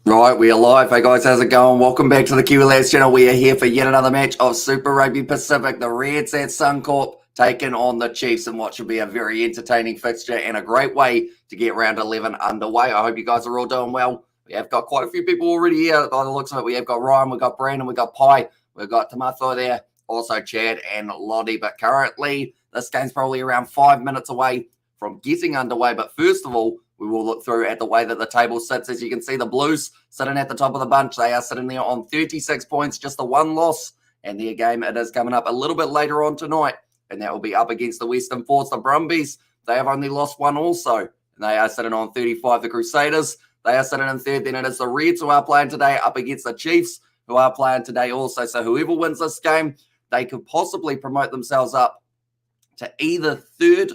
Right, we are live. Hey guys, how's it going? Welcome back to the Kiwi Lads channel. We are here for yet another match of Super Rugby Pacific. The Reds at Suncorp taking on the Chiefs in what should be a very entertaining fixture and a great way to get round 11 underway. I hope you guys are all doing well. We have got quite a few people already here by the looks of it. We have got Ryan, we've got Brandon, we've got Pi, we've got Tomatho there, also Chad and Lottie. But currently, this game's probably around 5 minutes away from getting underway. But first of all, we will look through at the way that the table sits. As you can see, the Blues sitting at the top of the bunch. They are sitting there on 36 points, just the one loss. And their game, it is coming up a little bit later on tonight. And that will be up against the Western Force. The Brumbies, they have only lost one also. And they are sitting on 35. The Crusaders, they are sitting in third. Then it is the Reds who are playing today up against the Chiefs who are playing today also. So whoever wins this game, they could possibly promote themselves up to either third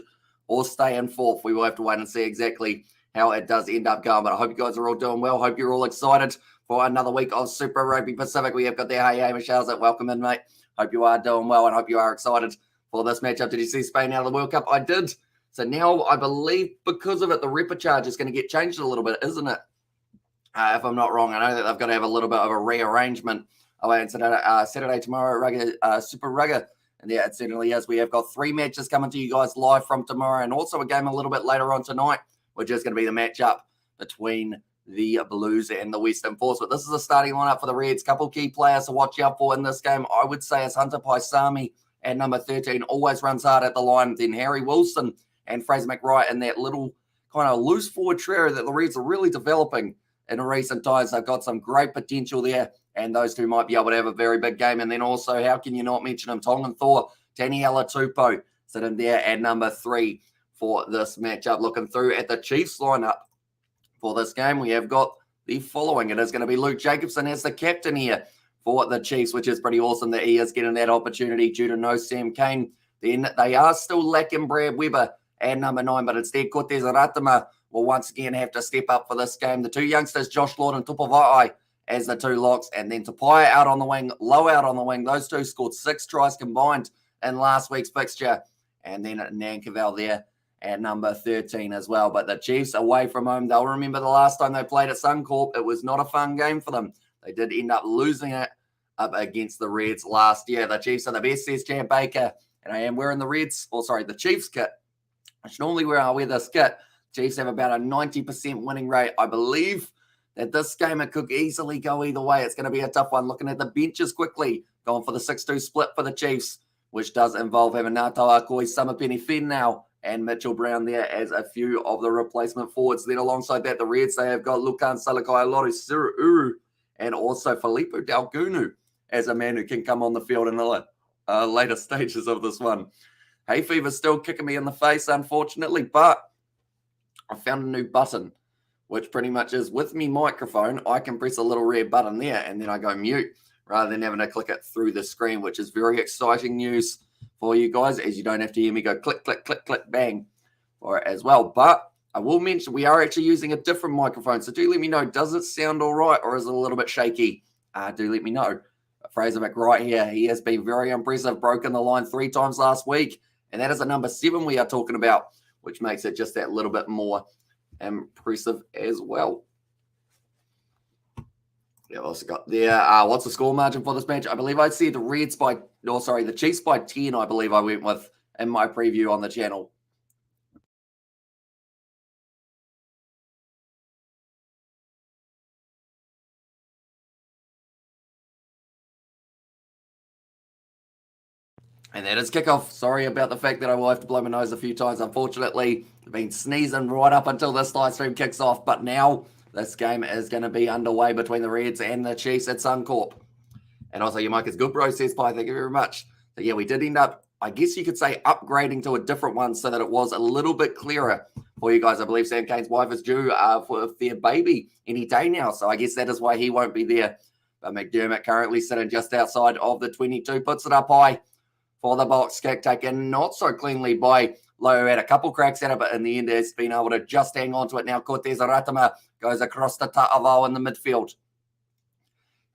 or stay in fourth. We will have to wait and see exactly how it does end up going. But I hope you guys are all doing well. Hope you're all excited for another week of Super Rugby Pacific. We have got there. Hey, Michelle's at welcome in, mate. Hope you are doing well and hope you are excited for this matchup. Did you see Spain out of the World Cup? I did. So now I believe because of it, the rep charge is going to get changed a little bit, isn't it? If I'm not wrong. I know that they've got to have a little bit of a rearrangement. And Saturday tomorrow, Super Rugby. And yeah, it certainly is. We have got 3 matches coming to you guys live from tomorrow and also a game a little bit later on tonight, which is going to be the matchup between the Blues and the Western Force. But this is the starting lineup for the Reds. Couple key players to watch out for in this game. I would say is Hunter Paisami at number 13. Always runs hard at the line. Then Harry Wilson and Fraser McWright in that little kind of loose forward trio that the Reds are really developing in recent times. They've got some great potential there. And those two might be able to have a very big game. And then also, how can you not mention him? Tongan Thor, Taniela Tupou, sitting there at number 3 for this matchup. Looking through at the Chiefs lineup for this game, we have got the following. It is going to be Luke Jacobson as the captain here for the Chiefs, which is pretty awesome that he is getting that opportunity due to no Sam Cane. Then they are still lacking Brad Weber at number 9, but instead Cortez Aratama will once again have to step up for this game. The 2 youngsters, Josh Lord and Tupavai, as the 2 locks, and then Tapia out on the wing, Low out on the wing. Those 2 scored 6 tries combined in last week's fixture. And then Nankerval there at number 13 as well. But the Chiefs away from home, they'll remember the last time they played at Suncorp. It was not a fun game for them. They did end up losing it up against the Reds last year. The Chiefs are the best, says Champ Baker. And I am wearing the Chiefs kit. Which normally where I wear this kit. Chiefs have about a 90% winning rate, I believe. That this game, it could easily go either way. It's going to be a tough one. Looking at the benches quickly, going for the 6-2 split for the Chiefs, which does involve having Nato Akoi, Samapeni Finn now, and Mitchell Brown there as a few of the replacement forwards. Then alongside that, the Reds, they have got Lukan Salakai, Lori Siru Uru, and also Filippo Dalgunu as a man who can come on the field in the later stages of this one. Hay fever's still kicking me in the face, unfortunately, but I found a new button, which pretty much is with me microphone, I can press a little red button there and then I go mute rather than having to click it through the screen, which is very exciting news for you guys, as you don't have to hear me go click, click, click, click, bang for it as well. But I will mention we are actually using a different microphone. So do let me know, does it sound all right or is it a little bit shaky? Do let me know. Fraser McWright here, he has been very impressive, broken the line 3 times last week. And that is a number 7 we are talking about, which makes it just that little bit more impressive as well. Yeah, also got there. What's the score margin for this match? I believe I see the Chiefs by 10, I believe I went with in my preview on the channel. And that is kickoff. Sorry about the fact that I will have to blow my nose a few times. Unfortunately, I've been sneezing right up until this live stream kicks off. But now this game is going to be underway between the Reds and the Chiefs at Suncorp. And also, your mic is good, bro, says Pi. Thank you very much. So, yeah, we did end up, I guess you could say, upgrading to a different one so that it was a little bit clearer for you guys. I believe Sam Cane's wife is due for their baby any day now. So I guess that is why he won't be there. But McDermott currently sitting just outside of the 22. Puts it up high for the box kick, taken not so cleanly by Lowe. Had a couple cracks at it, but in the end has been able to just hang on to it. Now Cortez Aratama goes across to Ta'avao in the midfield.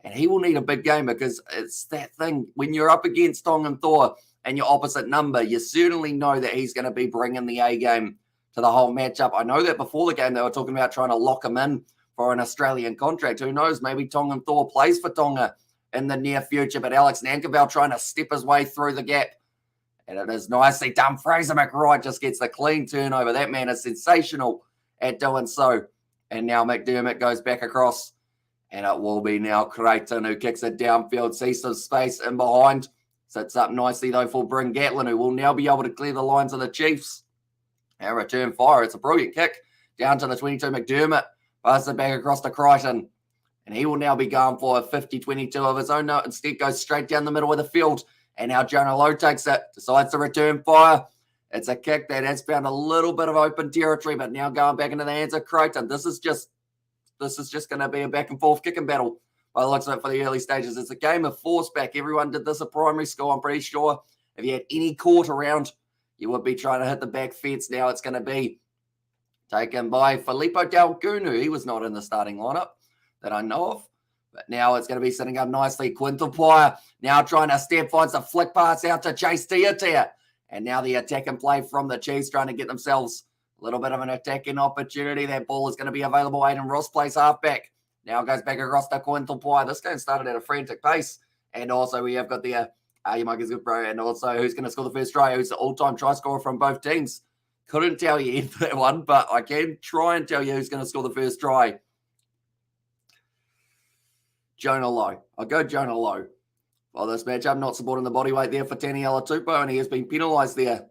And he will need a big game because it's that thing. When you're up against Tongan Thor and your opposite number, you certainly know that he's going to be bringing the A game to the whole matchup. I know that before the game they were talking about trying to lock him in for an Australian contract. Who knows? Maybe Tongan Thor plays for Tonga in the near future. But Alex Nankivell trying to step his way through the gap. And it is nicely done. Fraser McWright just gets the clean turnover. That man is sensational at doing so. And now McDermott goes back across. And it will be now Creighton who kicks it downfield, sees some space in behind. Sits up nicely, though, for Bryn Gatlin, who will now be able to clear the lines of the Chiefs. And return fire. It's a brilliant kick. Down to the 22, McDermott. Passes it back across to Creighton. And he will now be going for a 50-22 of his own. No, instead goes straight down the middle of the field. And now Jonah Lowe takes it. Decides to return fire. It's a kick that has found a little bit of open territory, but now going back into the hands of Creighton. This is just going to be a back and forth kicking battle by the looks of it for the early stages. It's a game of force back. Everyone did this at primary school, I'm pretty sure. If you had any court around, you would be trying to hit the back fence. Now it's going to be taken by Filippo Dalgunu. He was not in the starting lineup that I know of. But now it's going to be sitting up nicely. Quinton Plyer now trying to step, finds a flick pass out to Chase Tiatia. And now the attack and play from the Chiefs trying to get themselves a little bit of an attacking opportunity. That ball is going to be available. Aiden Ross plays halfback. Now goes back across to Quinton Plyer. This game started at a frantic pace. And also we have got the, you might get good, bro. And also who's going to score the first try? Who's the all-time try scorer from both teams? Couldn't tell you that one, but I can try and tell you who's going to score the first try. Jonah Lowe. I'll go Jonah Lowe. Well, this matchup not supporting the bodyweight there for Tani Alatupo, and he has been penalised there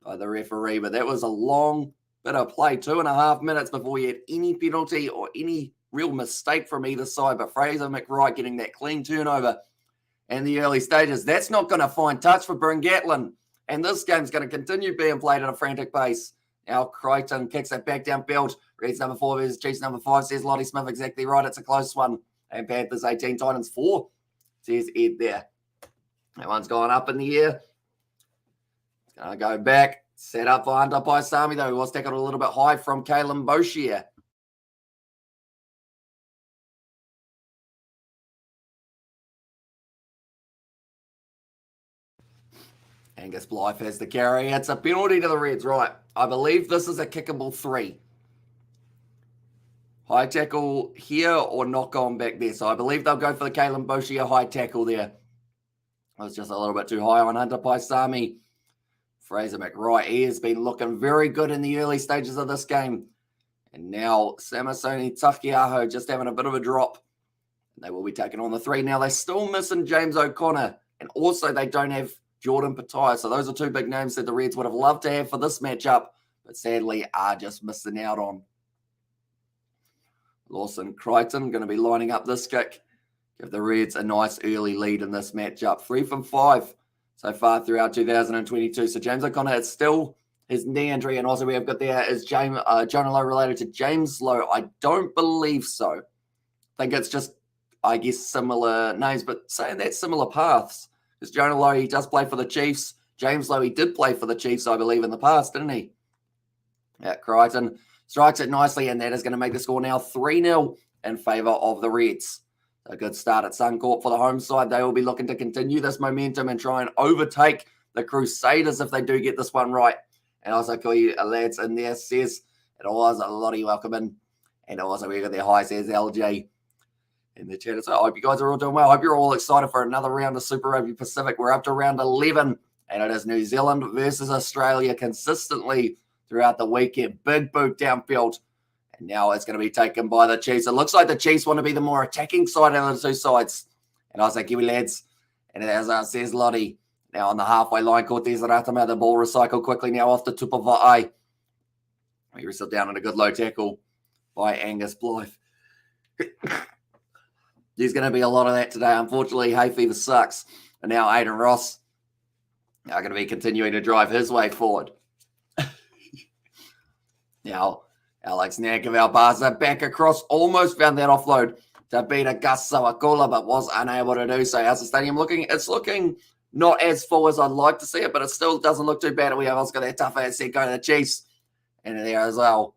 by the referee. But that was a long bit of play, 2.5 minutes before you had any penalty or any real mistake from either side. But Fraser McWright getting that clean turnover in the early stages. That's not going to find touch for Bryn Gatlin. And this game's going to continue being played at a frantic pace. Now Creighton kicks it back downfield. Reds number 4 versus Chiefs number 5, says Lottie Smith. Exactly right. It's a close one. And Panthers 18, Titans 4, says Ed there. That one's gone up in the air. It's going to go back. Set up for Hunter Paisami, though. He was tackled a little bit high from Kalen Boshier. Angus Blythe has the carry. It's a penalty to the Reds, right. I believe this is a kickable 3. High tackle here or knock on back there. So I believe they'll go for the Kalen Boshier high tackle there. It was just a little bit too high on Hunter Paisami. Fraser McWright, he has been looking very good in the early stages of this game. And now Samasoni Takiaho just having a bit of a drop. They will be taking on the 3. Now they're still missing James O'Connor. And also they don't have Jordan Pattaya. So those are 2 big names that the Reds would have loved to have for this matchup. But sadly are just missing out on. Lawson Creighton going to be lining up this kick. Give the Reds a nice early lead in this matchup. 3 from 5 so far throughout 2022. So James O'Connor, it's still his knee injury. And also we have got there is Jonah Lowe related to James Lowe. I don't believe so. I think it's just, I guess, similar names. But saying that, similar paths. Because Jonah Lowe, he does play for the Chiefs. James Lowe, he did play for the Chiefs, I believe, in the past, didn't he? Yeah, Creighton strikes it nicely, and that is going to make the score now 3-0 in favour of the Reds. A good start at Suncorp for the home side. They will be looking to continue this momentum and try and overtake the Crusaders if they do get this one right. And also, Koi lads in there says it was a Lottie welcoming. And also, we got their high, says LJ in the chat. So I hope you guys are all doing well. I hope you're all excited for another round of Super Rugby Pacific. We're up to round 11, and it is New Zealand versus Australia consistently throughout the weekend. Big boot downfield. And now it's going to be taken by the Chiefs. It looks like the Chiefs want to be the more attacking side of the 2 sides. And I was like, Kiwi lads. And as says Lottie, now on the halfway line, Cortez Ratama, the ball recycled quickly now off the Tupavai. He wrestled down on a good low tackle by Angus Blythe. There's going to be a lot of that today. Unfortunately, hay fever sucks. And now Aiden Ross are going to be continuing to drive his way forward. Now, Alex Nankivell passes it back across, almost found that offload to beat a Gus Sawakula, but was unable to do so. How's the stadium looking? It's looking not as full as I'd like to see it, but it still doesn't look too bad. And we have also got that tough ass set going to the Chiefs in there as well.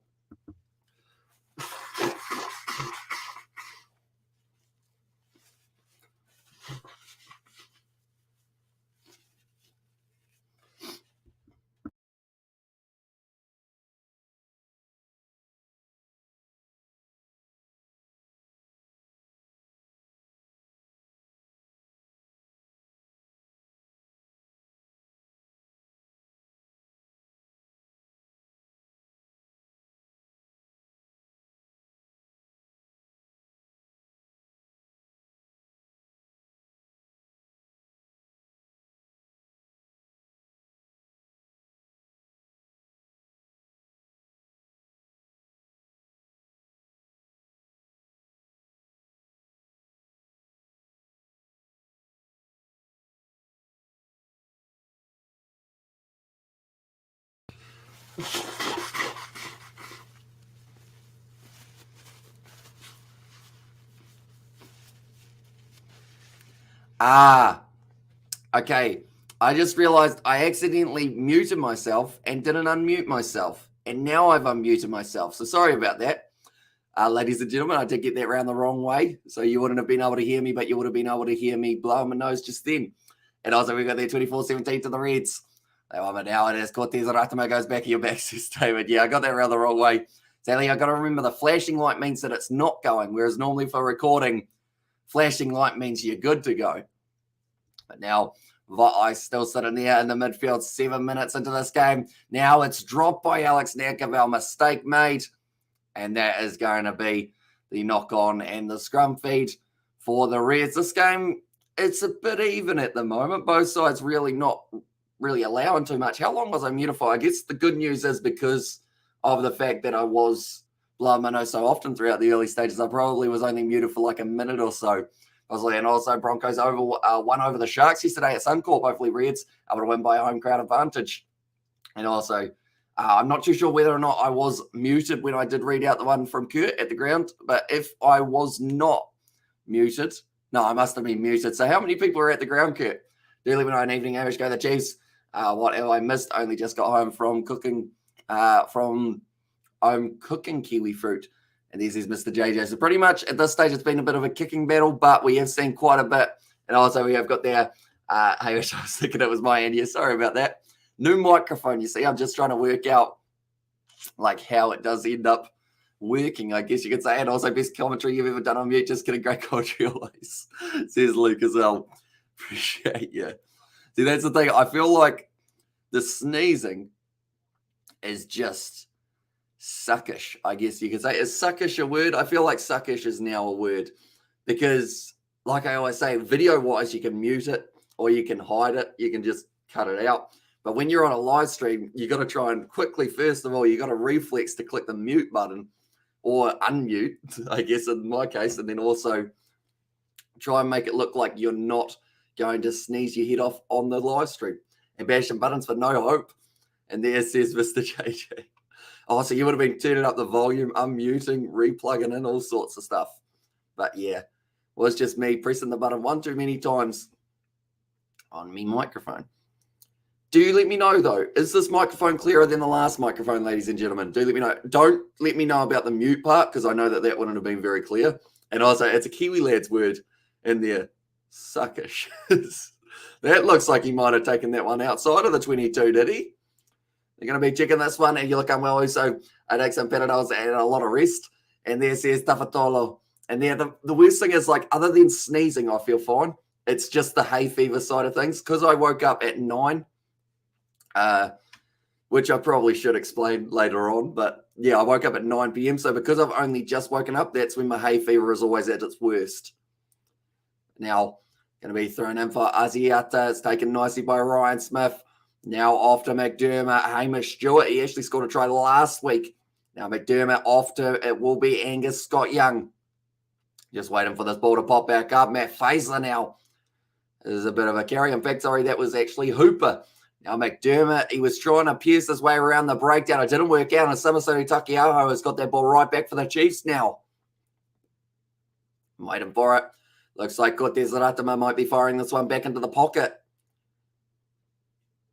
Okay. I just realized I accidentally muted myself and didn't unmute myself. And now I've unmuted myself. So sorry about that. Ladies and gentlemen, I did get that round the wrong way. So you wouldn't have been able to hear me, but you would have been able to hear me blow my nose just then. And also, we got there 24-17 to the Reds. But now it is Cortez Ratamo goes back in your backseat statement. Yeah, I got that round the wrong way. Sally, I got to remember the flashing light means that it's not going, whereas normally for recording, flashing light means you're good to go. But now I still sitting there in the midfield 7 minutes into this game. Now it's dropped by Alex Naircavell, mistake made. And that is going to be the knock-on and the scrum feed for the Reds. This game, it's a bit even at the moment. Both sides really not really allowing too much. How long was I muted for? I guess the good news is because of the fact that I was blowing my nose so often throughout the early stages, I probably was only muted for like a minute or so. And also Broncos won over the Sharks yesterday at Suncorp. Hopefully Reds able to win by a home crowd advantage. And also, I'm not too sure whether or not I was muted when I did read out the one from Kurt at the ground. But if I was not muted, no, I must have been muted. So how many people are at the ground, Kurt? Do let me know. An evening, Amish, go the Chiefs. What have I missed? Only just got home from cooking kiwi fruit. And this is Mr. JJ. So pretty much at this stage, it's been a bit of a kicking battle, but we have seen quite a bit. And also we have got there, I was thinking it was my end here. Sorry about that. New microphone, you see. I'm just trying to work out like how it does end up working, I guess you could say. And also best commentary you've ever done on mute. Just kidding, great commentary always, says Luke as well. Appreciate you. See, that's the thing. I feel like the sneezing is just suckish, I guess you could say. Is suckish a word? I feel like suckish is now a word because, like I always say, video-wise, you can mute it or you can hide it. You can just cut it out. But when you're on a live stream, you got to try and quickly, first of all, you got to reflex to click the mute button or unmute, I guess in my case, and then also try and make it look like you're not going to sneeze your head off on the live stream and bash some buttons for no hope. And there says Mr. JJ. Oh, so you would have been turning up the volume, unmuting, replugging in, all sorts of stuff. But yeah, was just me pressing the button one too many times on me microphone. Do let me know, though. Is this microphone clearer than the last microphone, ladies and gentlemen? Do let me know. Don't let me know about the mute part because I know that wouldn't have been very clear. And also, it's a Kiwi lad's word in there. Suckish. That looks like he might have taken that one outside of the 22, did he? They're going to be checking this one. And you look unwell. So I take some Panadols and a lot of rest. And there says Tafatolo. And there, the worst thing is, like, other than sneezing, I feel fine. It's just the hay fever side of things. Because I woke up at 9, which I probably should explain later on. But, yeah, I woke up at 9 p.m. So because I've only just woken up, that's when my hay fever is always at its worst. Now, going to be thrown in for Asiata. It's taken nicely by Ryan Smith. Now off to McDermott, Hamish Stewart. He actually scored a try last week. Now McDermott off to, it will be Angus Scott Young. Just waiting for this ball to pop back up. Matt Faisler now. This is a bit of a carry. In fact, sorry, that was actually Hooper. Now McDermott, he was trying to pierce his way around the breakdown. It didn't work out. And Samasoni Takiaho has got that ball right back for the Chiefs now. I'm waiting for it. Looks like Cortez Ratama might be firing this one back into the pocket.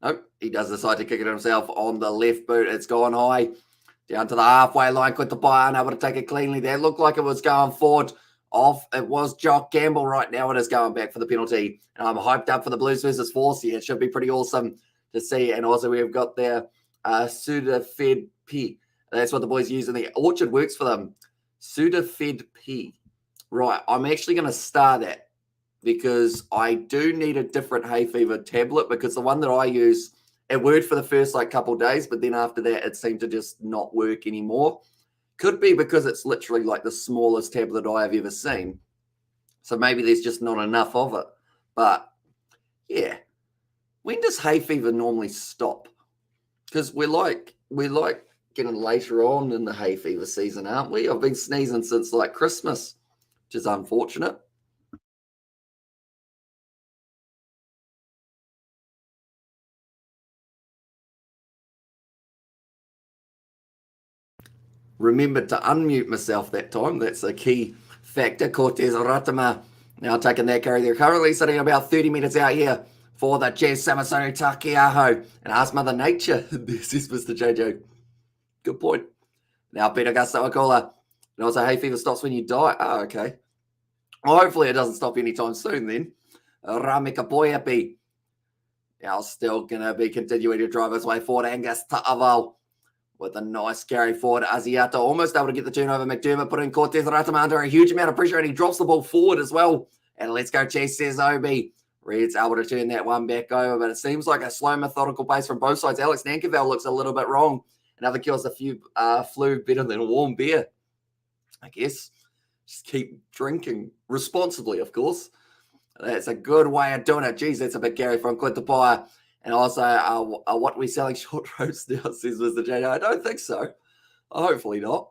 Nope, he does decide to kick it himself on the left boot. It's gone high. Down to the halfway line. Kutapai unable to take it cleanly there. It looked like it was going forward. Off. It was Jock Campbell. Right now it is going back for the penalty. And I'm hyped up for the Blues versus Force here. It should be pretty awesome to see. And also we've got their Sudafed P. That's what the boys use in the Orchard. Works for them. Sudafed P. Right. I'm actually going to start that because I do need a different hay fever tablet because the one that I use, it worked for the first couple of days, but then after that it seemed to just not work anymore. Could be because it's literally like the smallest tablet I have ever seen. So maybe there's just not enough of it. But yeah, when does hay fever normally stop? Because we're like getting later on in the hay fever season, aren't we? I've been sneezing since like Christmas, which is unfortunate. remembered to unmute myself that time. That's a key factor. Cortez Ratama now taking that carry. They're currently sitting about 30 minutes out here for the Chiefs. Samasonu Takiaho. And ask Mother Nature. This is Mr. JJ. Good point. Now Peter Gusto Akola. And also, hay fever stops when you die. Oh, okay. Well, hopefully it doesn't stop anytime soon then. Ramika Boyapi. Now still going to be continuing to drive his way forward. Angus Ta'aval with a nice carry forward. Asiata almost able to get the turnover. McDermott putting Cortez Ratama under a huge amount of pressure, and he drops the ball forward as well. And let's go Chase, says Obi. Red's able to turn that one back over, but it seems like a slow, methodical pace from both sides. Alex Nankerville looks a little bit wrong. Another kills a few flew better than a warm beer, I guess. Just keep drinking responsibly, of course. That's a good way of doing it. Geez, that's a big carry from Clint Tapia. And also, what we selling short ropes now, says Mr. J. I don't think so. Hopefully not.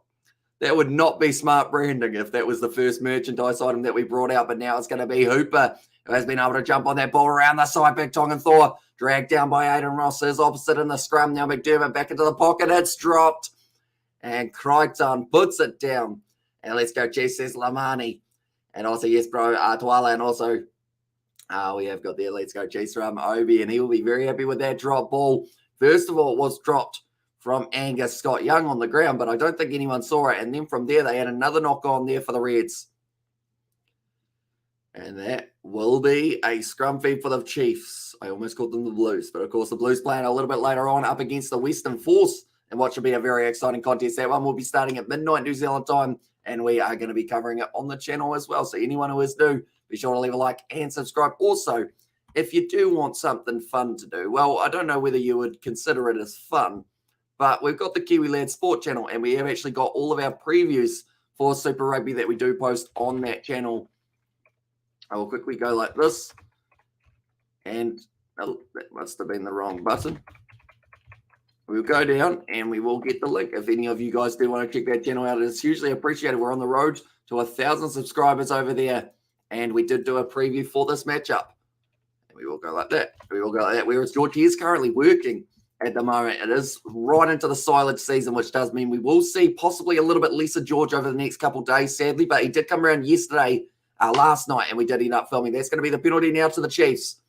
That would not be smart branding if that was the first merchandise item that we brought out. But now it's going to be Hooper, who has been able to jump on that ball around the side. Big Tongan Thor dragged down by Aiden Ross. Is opposite in the scrum. Now McDermott back into the pocket. It's dropped. And Crichton puts it down. And let's go, Jess, says Lamani. And also, yes, bro, Tuala. And also, we have got there. Let's go, Chase from Obi. And he will be very happy with that drop ball. First of all, it was dropped from Angus Scott Young on the ground, but I don't think anyone saw it. And then from there, they had another knock on there for the Reds. And that will be a scrum feed for the Chiefs. I almost called them the Blues, but of course the Blues playing a little bit later on up against the Western Force, and what should be a very exciting contest. That one will be starting at midnight New Zealand time, and we are going to be covering it on the channel as well. So anyone who is new, be sure to leave a like and subscribe. Also, if you do want something fun to do, well, I don't know whether you would consider it as fun, but we've got the Kiwi Lad Sport channel, and we have actually got all of our previews for Super Rugby that we do post on that channel. I will quickly go like this, and oh, that must have been the wrong button. We'll go down and we will get the link. If any of you guys do want to check that channel out, it's hugely appreciated. We're on the road to 1,000 subscribers over there, and we did do a preview for this matchup. And we will go like that. We will go like that. Whereas George is currently working at the moment. It is right into the silage season, which does mean we will see possibly a little bit less of George over the next couple of days, sadly, but he did come around yesterday, last night, and we did end up filming. That's going to be the penalty now to the Chiefs.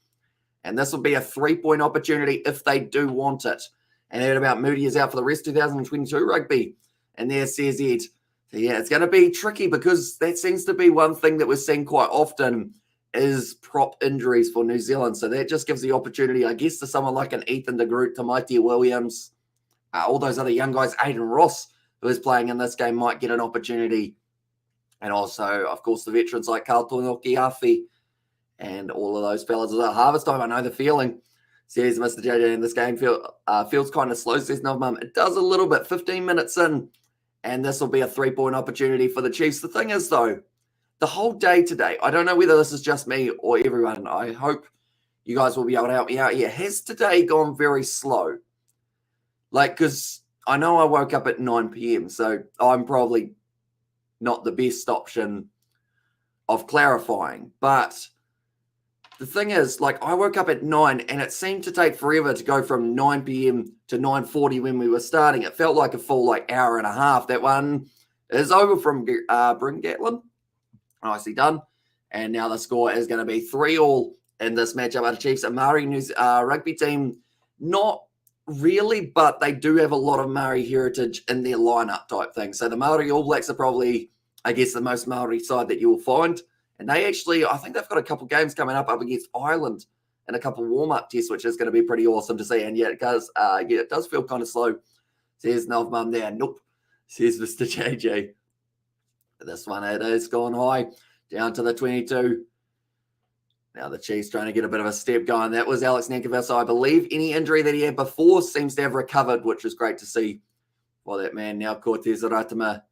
And this will be a 3-point opportunity if they do want it. And I heard about Moody is out for the rest of 2022 rugby. And there says Ed. So yeah, it's going to be tricky because that seems to be one thing that we're seeing quite often is prop injuries for New Zealand. So that just gives the opportunity, I guess, to someone like an Ethan de Groot, to Mighty Williams, all those other young guys, Aiden Ross, who is playing in this game, might get an opportunity. And also, of course, the veterans like Carlton Okiafi and all of those fellas. At harvest time, I know the feeling. Says Mr. JJ, in this game feels kind of slow, says Novmum. It does a little bit, 15 minutes in, and this will be a 3-point opportunity for the Chiefs. The thing is, though, the whole day today, I don't know whether this is just me or everyone. I hope you guys will be able to help me out here. Has today gone very slow? Like, because I know I woke up at 9 p.m., so I'm probably not the best option of clarifying. But the thing is, like, I woke up at 9 and it seemed to take forever to go from 9 p.m. to 9:40 when we were starting. It felt like a full, hour and a half. That one is over from Bryn Gatlin. Nicely done. And now the score is going to be 3-3 in this matchup. The Chiefs, a Maori rugby team, not really, but they do have a lot of Maori heritage in their lineup type thing. So the Maori All Blacks are probably, I guess, the most Maori side that you will find. And they actually, I think they've got a couple games coming up against Ireland and a couple warm-up tests, which is going to be pretty awesome to see. And it does feel kind of slow. Says Novmum there. Nope. Says Mr. JJ. This one, it is gone high. Down to the 22. Now the Chiefs trying to get a bit of a step going. That was Alex Nankerville. So I believe any injury that he had before seems to have recovered, which is great to see for that man. Now Cortez Ratama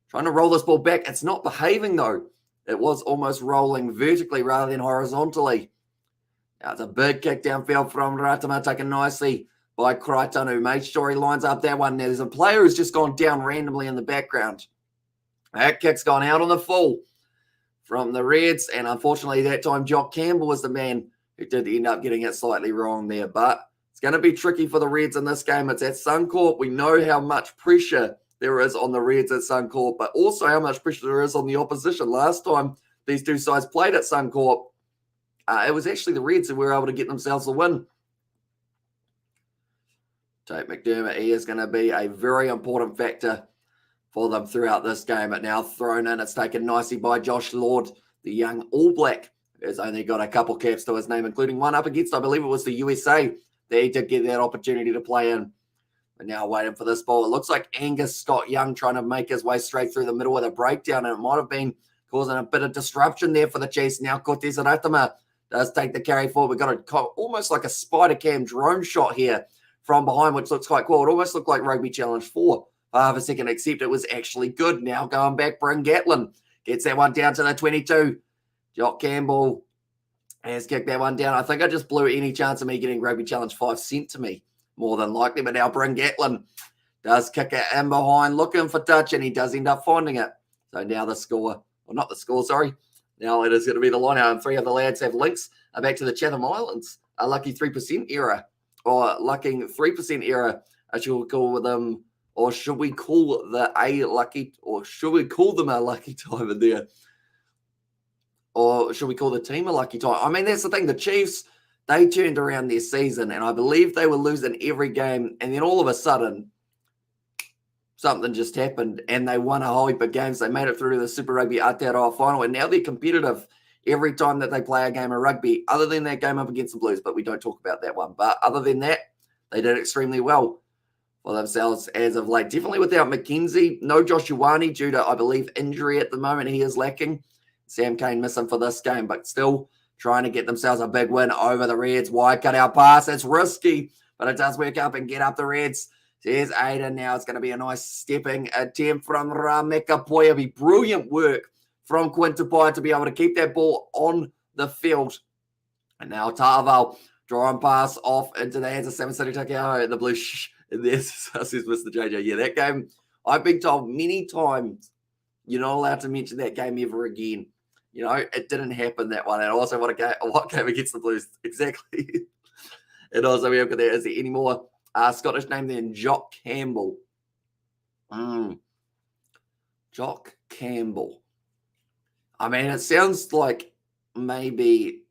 trying to roll this ball back. It's not behaving, though. It was almost rolling vertically rather than horizontally. Now it's a big kick downfield from Ratama, taken nicely by Crichton, who made sure he lines up that one. Now there's a player who's just gone down randomly in the background. That kick's gone out on the full from the Reds, and unfortunately that time Jock Campbell was the man who did end up getting it slightly wrong there. But it's going to be tricky for the Reds in this game. It's at Suncorp. We know how much pressure there is on the Reds at Suncorp, but also how much pressure there is on the opposition. Last time these two sides played at Suncorp, it was actually the Reds who were able to get themselves a win. Tate McDermott, he is going to be a very important factor for them throughout this game. But now thrown in, it's taken nicely by Josh Lord, the young All Black, who's only got a couple caps to his name, including one up against, I believe it was the USA. They did get that opportunity to play in. But now waiting for this ball. It looks like Angus Scott Young trying to make his way straight through the middle with a breakdown, and it might have been causing a bit of disruption there for the Chiefs. Now Cortez Aratama does take the carry forward. We've got almost like a spider cam drone shot here from behind, which looks quite cool. It almost looked like Rugby Challenge 4 for half a second, except it was actually good. Now going back, Bryn Gatlin gets that one down to the 22. Jock Campbell has kicked that one down. I think I just blew any chance of me getting Rugby Challenge 5 sent to me, more than likely. But now Bryn Gatlin does kick it in behind, looking for touch, and he does end up finding it. So now the score, or not the score, sorry. Now it is going to be the line out, and three of the lads have links back to the Chatham Islands, a lucky 3% era, or lucky 3% era, should we call them, or should we call them a lucky time in there? Or should we call the team a lucky time? I mean, that's the thing. The Chiefs, they turned around their season, and I believe they were losing every game, and then all of a sudden, something just happened, and they won a whole heap of games. They made it through to the Super Rugby Aotearoa final, and now they're competitive every time that they play a game of rugby, other than that game up against the Blues, but we don't talk about that one. But other than that, they did extremely well for themselves as of late. Definitely without McKenzie. No Josh Ioane due to, I believe, injury at the moment. He is lacking. Sam Cane missing for this game, but still trying to get themselves a big win over the Reds. Wide cut out pass. It's risky, but it does work up and get up the Reds. There's Aiden now. It's going to be a nice stepping attempt from Rameka Poyabi. Brilliant work from Quinta Poya to be able to keep that ball on the field. And now Tarval drawing pass off into the hands of Sam City Takeao at the blue. And there's says Mr. JJ. Yeah, that game, I've been told many times, you're not allowed to mention that game ever again. You know, it didn't happen, that one. And also, what game against the Blues? Exactly. And also, we have got there. Is there any more Scottish name than Jock Campbell? Jock Campbell. I mean, it sounds like maybe,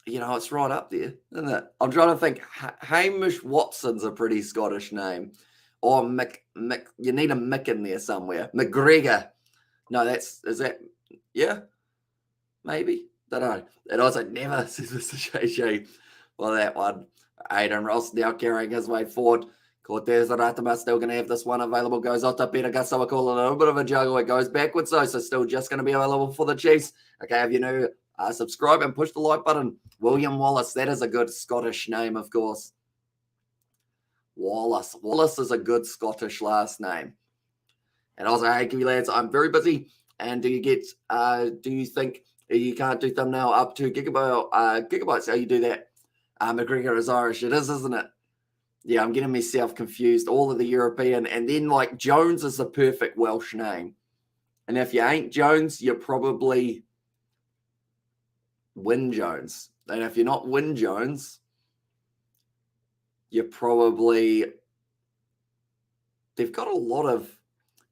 you know, it's right up there, isn't it? I'm trying to think. Hamish Watson's a pretty Scottish name. Or Mick, you need a Mick in there somewhere. McGregor. No, is that, yeah, maybe. Don't know. It also never says Mr. JJ for that one. Aiden Ross now carrying his way forward. Cortez Aratama still going to have this one available. Goes off to Peter Gasawakula. A little bit of a juggle. It goes backwards, though, so still just going to be available for the Chiefs. Okay, if you new, subscribe and push the like button. William Wallace. That is a good Scottish name, of course. Wallace. Wallace is a good Scottish last name. And also, hey, Kiwi lads, I'm very busy. And do you think you can't do thumbnail up to gigabytes? How you do that? McGregor is Irish. It is, isn't it? Yeah, I'm getting myself confused. All of the European. And then, like, Jones is the perfect Welsh name. And if you ain't Jones, you're probably Wyn Jones. And if you're not Wyn Jones, you're probably... They've got a lot of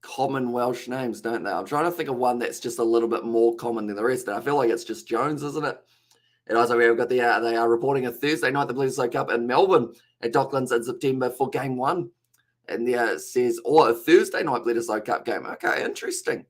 common Welsh names, don't they? I'm trying to think of one that's just a little bit more common than the rest. And I feel like it's just Jones, isn't it? And also, we've got they are reporting a Thursday night the Blues Cup in Melbourne at Docklands in September for Game 1. And there it says, a Thursday night Bledisloe Cup game. Okay, interesting.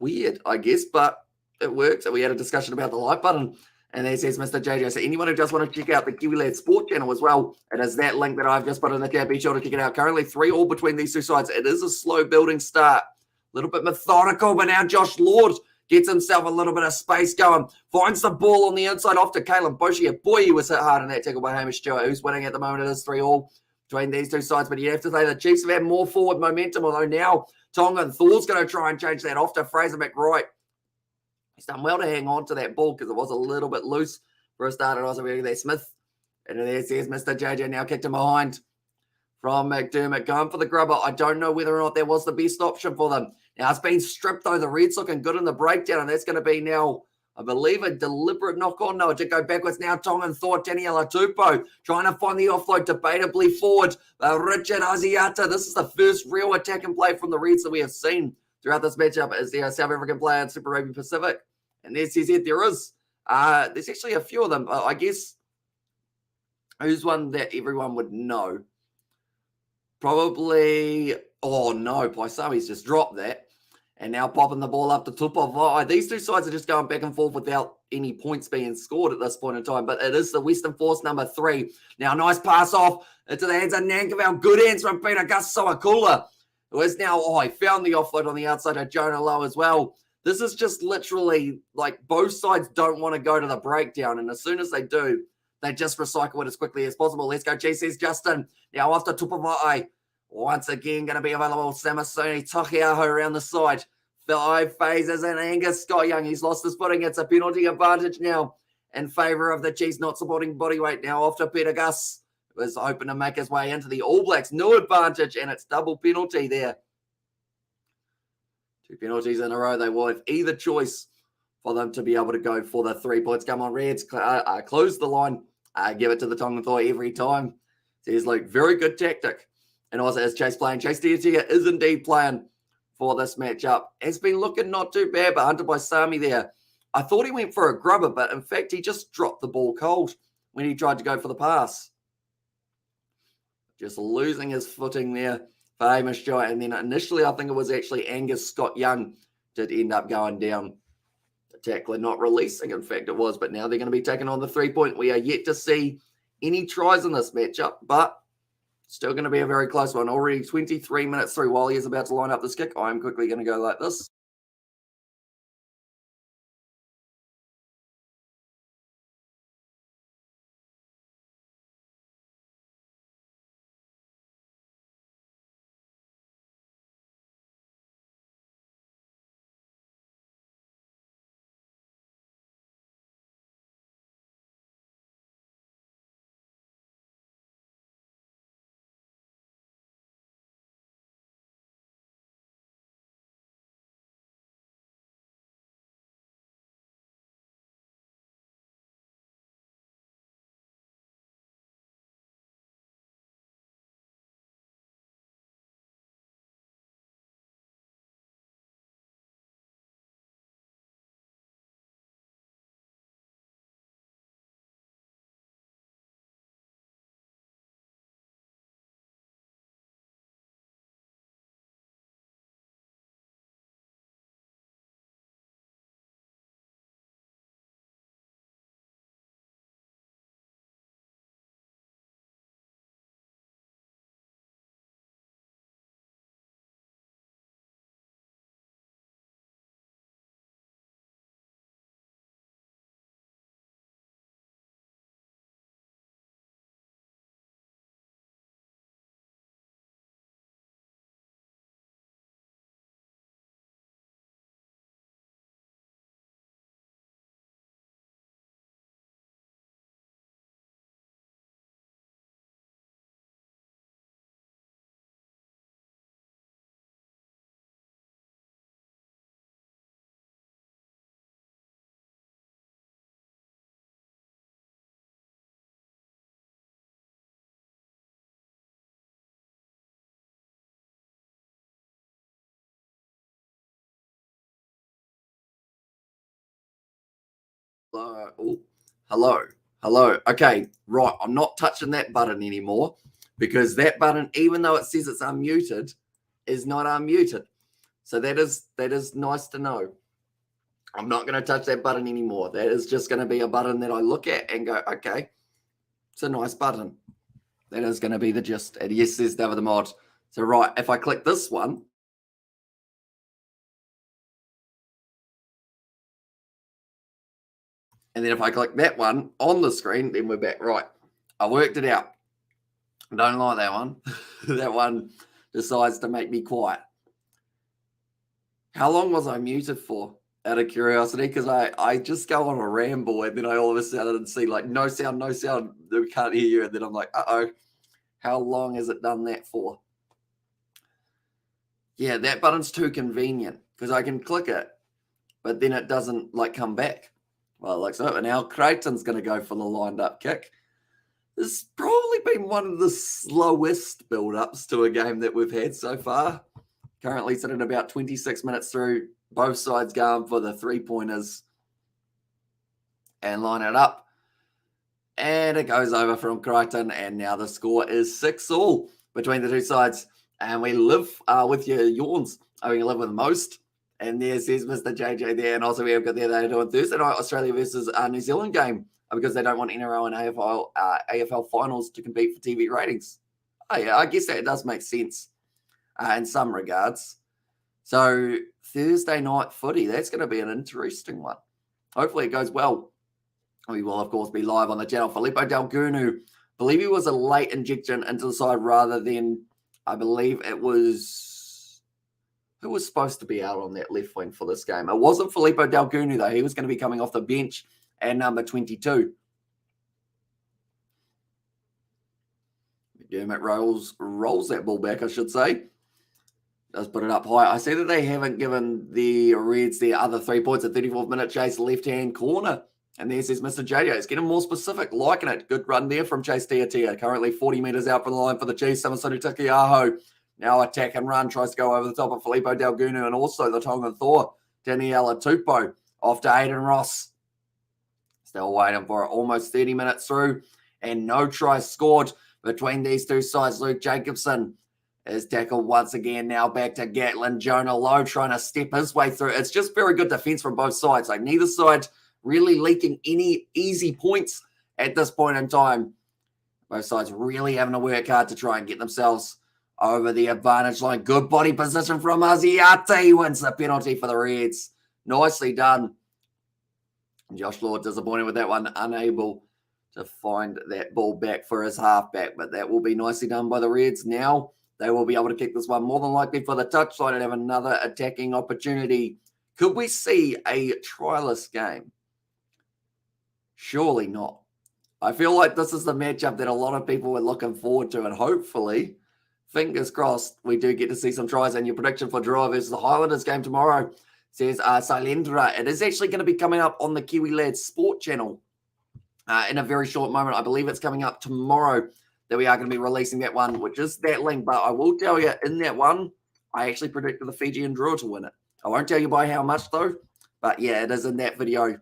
Weird, I guess, but it works. And we had a discussion about the like button. And there says Mr. JJ. So anyone who just want to check out the Kiwi Lad Sport channel as well, it is that link that I've just put in the chat. Be sure to check it out. Currently 3-3 between these two sides. It is a slow building start. A little bit methodical, but now Josh Lord gets himself a little bit of space going. Finds the ball on the inside off to Caleb Boshier. Boy, he was hit hard in that tackle by Hamish Stewart, who's winning at the moment. It is 3-3 between these two sides. But you have to say the Chiefs have had more forward momentum, although now Tongan Thor's going to try and change that off to Fraser McWright. He's done well to hang on to that ball because it was a little bit loose for a start. And also there Smith. And there says Mr. JJ now kicked him behind from McDermott. Going for the grubber. I don't know whether or not that was the best option for them. Now it's been stripped though. The Reds looking good in the breakdown. And that's going to be now, I believe a deliberate knock on. No, it did go backwards. Now Tongan Thor, Daniela Tupou trying to find the offload debatably forward. Richard Asiata. This is the first real attack and play from the Reds that we have seen throughout this matchup as the South African player in Super Rugby Pacific. And there says it, there is. There's actually a few of them. I guess who's one that everyone would know? Probably, oh no, Paisami's just dropped that. And now popping the ball up to Tupou. These two sides are just going back and forth without any points being scored at this point in time. But it is the Western Force number 3. Now, nice pass off into the hands of Nankivell. Good hands from Peter Gus Soakula, who is now, he found the offload on the outside of Jonah Lowe as well. This is just literally like both sides don't want to go to the breakdown. And as soon as they do, they just recycle it as quickly as possible. Let's go, G, says Justin. Now after Tupou. Once again, going to be available. Samasoni Tokiaho around the side. 5 phases and Angus Scott Young. He's lost his footing. It's a penalty advantage now in favour of the Chiefs, not supporting bodyweight. Now off to Peter Gus. Was hoping to make his way into the All Blacks. No advantage, and it's double penalty there. 2 penalties in a row. They will have either choice for them to be able to go for the 3 points. Come on, Reds. Close the line. Give it to the Tongan Thor every time. Says Luke, very good tactic. And also, is Chase playing? Chase Tiatia is indeed playing for this matchup. Has been looking not too bad, but Hunter Paisami there. I thought he went for a grubber, but in fact, he just dropped the ball cold when he tried to go for the pass. Just losing his footing there for Hamish Joy. And then initially, I think it was actually Angus Scott Young did end up going down. The tackler not releasing, in fact, it was. But now they're going to be taking on the 3-point. We are yet to see any tries in this matchup, but still going to be a very close one. Already 23 minutes through while he is about to line up this kick. I'm quickly going to go like this. Hello. Okay, right. I'm not touching that button anymore because that button, even though it says it's unmuted, is not unmuted. So that is nice to know. I'm not going to touch that button anymore. That is just going to be a button that I look at and go, okay, it's a nice button. That is going to be the gist. And yes, there's never the mod. So right, if I click this one, and then if I click that one on the screen, then we're back. Right, I worked it out. I don't like that one. That one decides to make me quiet. How long was I muted for? Out of curiosity, because I just go on a ramble and then I all of a sudden see like no sound, we can't hear you. And then I'm like, how long has it done that for? Yeah, that button's too convenient because I can click it, but then it doesn't like come back. Well, it looks like it. Now Creighton's going to go for the lined up kick. This has probably been one of the slowest build-ups to a game that we've had so far. Currently sitting about 26 minutes through, both sides going for the three-pointers and line it up. And it goes over from Crichton, and now the score is 6-all between the two sides. And we live with your yawns. We live with most. And there says Mr. JJ there. And also we have got there they're doing Thursday night Australia versus New Zealand game because they don't want NRL and AFL finals to compete for TV ratings. Oh, yeah, I guess that does make sense in some regards. So Thursday night footy, that's going to be an interesting one. Hopefully it goes well. We will, of course, be live on the channel. Filippo Delgunu, I believe he was a late injection into the side rather than, I believe it was, who was supposed to be out on that left wing for this game? It wasn't Filippo Delgunu, though. He was going to be coming off the bench at number 22. McDermott rolls that ball back, I should say. Does put it up high. I see that they haven't given the Reds their other 3 points at 34th minute. Chase left-hand corner. And there says Mr. JJ. It's getting more specific. Liking it. Good run there from Chase Tiatia. Currently 40 metres out from the line for the Chiefs. Samasonu Takiaho. Now attack and run. Tries to go over the top of Filippo Delgunu and also the Tongan Thor. Daniela Tupou off to Aiden Ross. Still waiting for it. Almost 30 minutes through. And no try scored between these two sides. Luke Jacobson is tackled once again. Now back to Gatlin. Jonah Lowe trying to step his way through. It's just very good defence from both sides. Like neither side really leaking any easy points at this point in time. Both sides really having to work hard to try and get themselves over the advantage line. Good body position from Aziate. He wins the penalty for the Reds. Nicely done. Josh Lord disappointed with that one. Unable to find that ball back for his halfback. But that will be nicely done by the Reds. Now they will be able to kick this one more than likely for the touchline and have another attacking opportunity. Could we see a tryless game? Surely not. I feel like this is the matchup that a lot of people are looking forward to, and hopefully, fingers crossed, we do get to see some tries. And your prediction for Draw versus the Highlanders game tomorrow says Sailendra. It is actually going to be coming up on the Kiwi Lads Sport channel in a very short moment. I believe it's coming up tomorrow that we are going to be releasing that one, which is that link. But I will tell you, in that one, I actually predicted the Fijian Draw to win it. I won't tell you by how much, though. But yeah, it is in that video.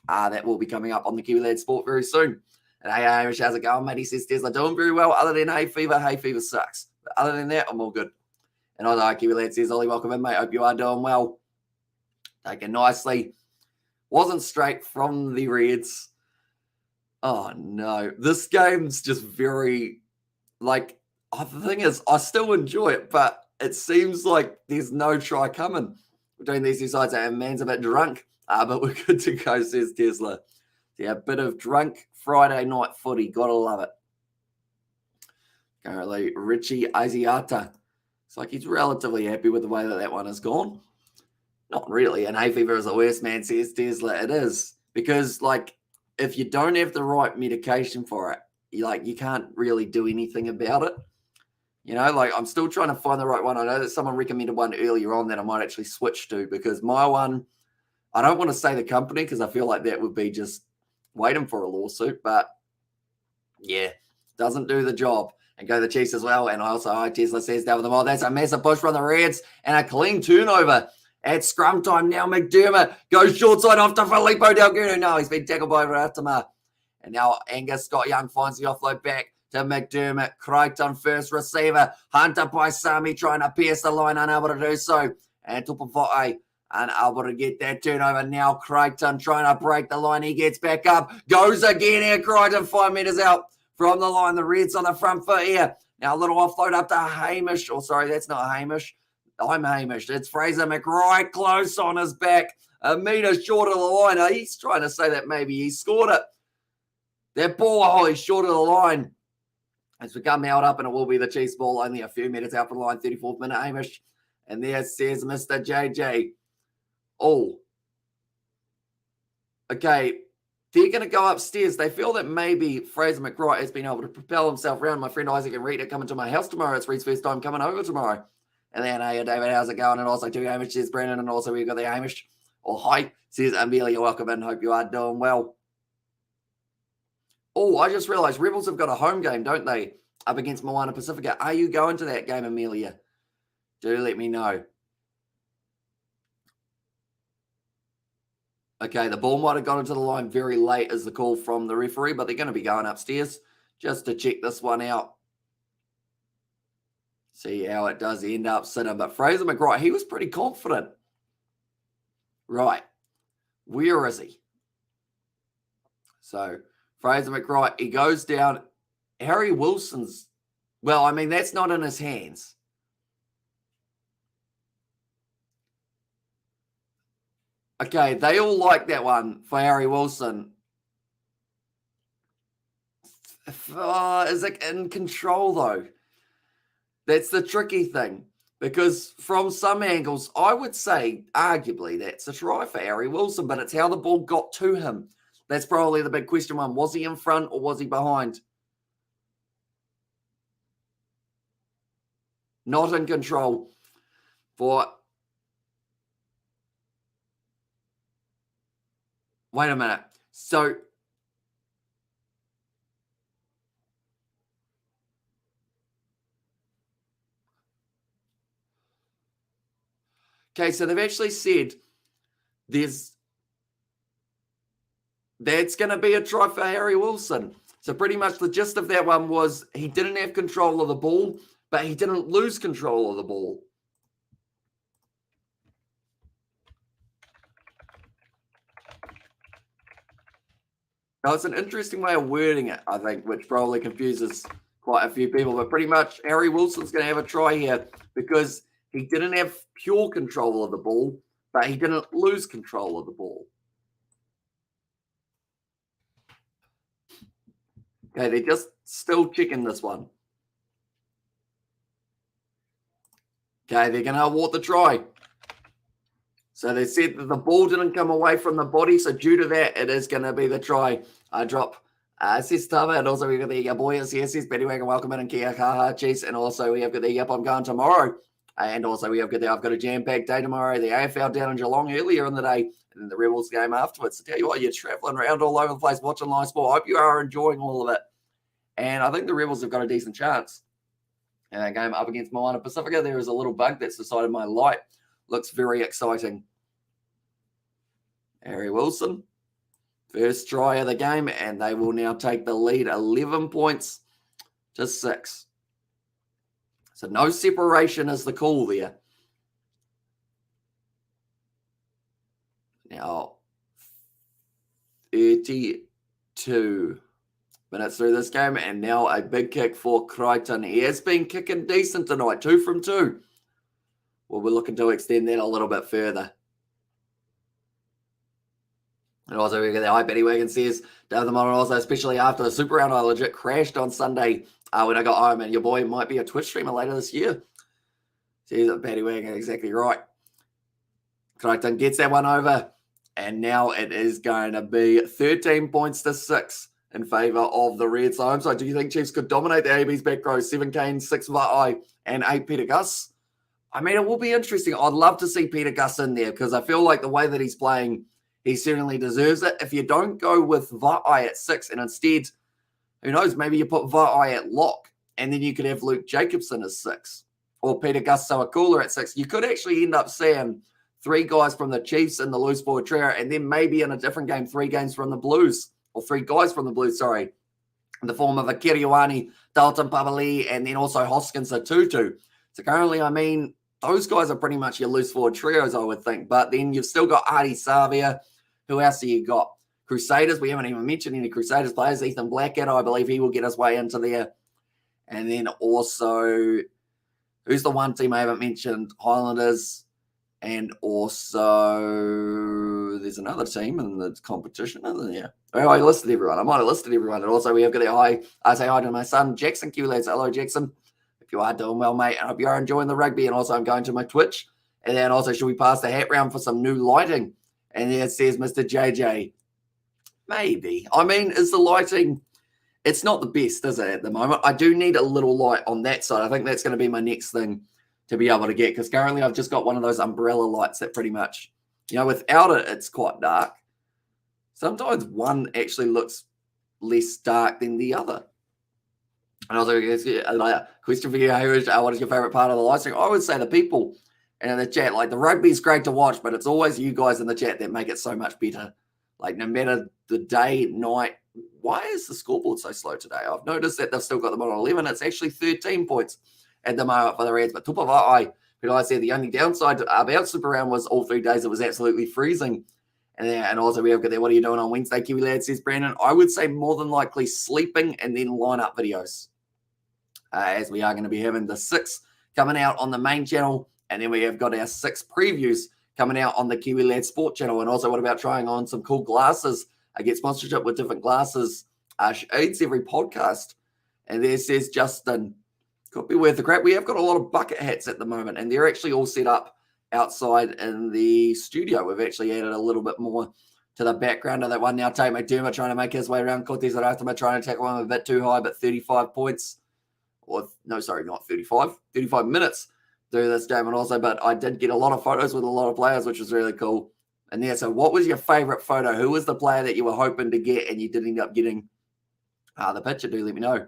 That will be coming up on the Kiwi Lad Sport very soon. And hey, Irish, how's it going, mate? He says Tesla doing very well, other than hay fever sucks. But other than that, I'm all good. And although Kiwi Lad says, Ollie, welcome in, mate. Hope you are doing well. Taken nicely. Wasn't straight from the Reds. Oh, no. This game's just very, like, the thing is, I still enjoy it, but it seems like there's no try coming between these two sides. And man's a bit drunk. But we're good to go, says Tesla. Yeah, a bit of drunk Friday night footy. Gotta love it. Currently, Richie Asiata. It's like he's relatively happy with the way that one has gone. Not really. And hay fever is the worst, man, says Tesla. It is. Because, like, if you don't have the right medication for it, you can't really do anything about it. You know, like, I'm still trying to find the right one. I know that someone recommended one earlier on that I might actually switch to because my one, I don't want to say the company because I feel like that would be just waiting for a lawsuit. But, yeah, doesn't do the job. And go the Chiefs as well. And also, Tesla says down with them all. That's a massive push from the Reds and a clean turnover at scrum time. Now McDermott goes short side off to Filippo Delgunu. No, he's been tackled by Ratama. And now Angus Scott Young finds the offload back to McDermott. Crichton first receiver. Hunter Paisami trying to pierce the line, unable to do so. And Tupufo'e unable to get that turnover. Now Crichton trying to break the line. He gets back up. Goes again here. Crichton 5 meters out from the line. The Reds on the front foot here. Now a little offload up to Hamish. Oh, sorry, that's not Hamish. I'm Hamish. It's Fraser McRae close on his back. A metre short of the line. He's trying to say that maybe he scored it. That ball is short of the line. It's become held up and it will be the Chiefs ball only a few minutes out from the line. 34th minute, Hamish. And there says Mr. JJ. Oh. Okay. They're going to go upstairs. They feel that maybe Fraser McRae has been able to propel himself around. My friend Isaac and Rita coming to my house tomorrow. It's Reed's first time coming over tomorrow. And then, hey, David, how's it going? And also, two Hamish, there's Brennan, and also we've got the Hamish Or hi, says Amelia. Welcome in. Hope you are doing well. Oh, I just realised Rebels have got a home game, don't they? Up against Moana Pacifica. Are you going to that game, Amelia? Do let me know. Okay, the ball might have gone into the line very late as the call from the referee, but they're going to be going upstairs just to check this one out. See how it does end up sitting. But Fraser McWright, he was pretty confident. Right. Where is he? So, Fraser McWright, he goes down. Harry Wilson's, well, I mean, that's not in his hands. Okay, they all like that one for Harry Wilson. Is it in control, though? That's the tricky thing. Because from some angles, I would say, arguably, that's a try for Harry Wilson, but it's how the ball got to him. That's probably the big question one. Was he in front or was he behind? Not in control for... Wait a minute. So... Okay, so they've actually said that's going to be a try for Harry Wilson. So pretty much the gist of that one was he didn't have control of the ball, but he didn't lose control of the ball. Now, it's an interesting way of wording it, I think, which probably confuses quite a few people. But pretty much Harry Wilson's going to have a try here because he didn't have pure control of the ball, but he didn't lose control of the ball. Okay, they're just still checking this one. Okay, they're going to award the try. So they said that the ball didn't come away from the body, so due to that, it is going to be the try. Drop. Says Tava, and also we've got the boys here. Says Betty Wagon, welcome in, and Kia Kaha, Chiefs, and also we have got the Yep, I'm going tomorrow. And also we have got I've got a jam-packed day tomorrow. The AFL down in Geelong earlier in the day, and then the Rebels game afterwards. So tell you what, you're travelling around all over the place watching live sport. I hope you are enjoying all of it. And I think the Rebels have got a decent chance. Game up against Moana Pacifica. There is a little bug that's decided my light. Looks very exciting. Harry Wilson, first try of the game, and they will now take the lead 11 points to 6. So no separation is the call there. Now, 32 minutes through this game, and now a big kick for Crichton. He has been kicking decent tonight, 2 from 2. Well, we're looking to extend that a little bit further. And also, we get the Betty Wagon says, David the Modern also, especially after the Super Round, I legit crashed on Sunday when I got home, and your boy might be a Twitch streamer later this year. Says Betty Wagon, exactly right. Crichton gets that one over, and now it is going to be 13 points to 6 in favour of the Reds. So do you think Chiefs could dominate the AB's back row? 7 Kane, 6 Va'i, and 8 Peter Gus? I mean, it will be interesting. I'd love to see Peter Gus in there because I feel like the way that he's playing, he certainly deserves it. If you don't go with Va'i at 6 and instead, who knows, maybe you put Va'i at lock and then you could have Luke Jacobson as 6 or Peter Gus Sawakula at 6. You could actually end up seeing 3 guys from the Chiefs in the loose forward trio and then maybe in a different game, 3 games from the Blues or 3 guys from the Blues, sorry, in the form of a Kiriwani, Dalton Pavali, and then also Hoskins Tutu. So currently, I mean, those guys are pretty much your loose forward trios, I would think. But then you've still got Artie Savia. Who else have you got? Crusaders. We haven't even mentioned any Crusaders players. Ethan Blackett, I believe he will get his way into there. And then also, who's the one team I haven't mentioned? Highlanders. And also, there's another team in the competition, isn't there? Oh, I listed everyone. I might have listed everyone. And also, we have got I say hi to my son, Jackson Q. Lads. Hello, Jackson. If you are doing well, mate, I hope you are enjoying the rugby. And also, I'm going to my Twitch. And then also, should we pass the hat round for some new lighting? And then it says Mr. JJ. Maybe. I mean, is the lighting... It's not the best, is it, at the moment? I do need a little light on that side. I think that's going to be my next thing to be able to get. Because currently, I've just got one of those umbrella lights that pretty much without it, it's quite dark. Sometimes one actually looks less dark than the other. And also, a question for you, Hamish, what is your favourite part of the live stream? I would say the people and in the chat. Like, the rugby is great to watch, but it's always you guys in the chat that make it so much better. Like, no matter the day, night. Why is the scoreboard so slow today? I've noticed that they've still got them on 11. It's actually 13 points at the moment for the Reds. But tupa vai, but I said the only downside about Super Round was all 3 days it was absolutely freezing. And also we have got there, what are you doing on Wednesday, Kiwi Lad, says Brandon. I would say more than likely sleeping and then line-up videos. As we are going to be having the 6 coming out on the main channel. And then we have got our 6 previews coming out on the Kiwi Lad Sport channel. And also what about trying on some cool glasses? I get sponsorship with different glasses. Aids every podcast. And there says Justin, could be worth the crap. We have got a lot of bucket hats at the moment. And they're actually all set up outside in the studio. We've actually added a little bit more to the background of that one. Now Tate McDermott trying to make his way around. Cortez Aratima trying to tackle him a bit too high, but 35 points. Or no, sorry, not 35. 35 minutes through this game. And also, but I did get a lot of photos with a lot of players, which was really cool. And yeah, so what was your favorite photo? Who was the player that you were hoping to get and you did end up getting the picture? Do let me know.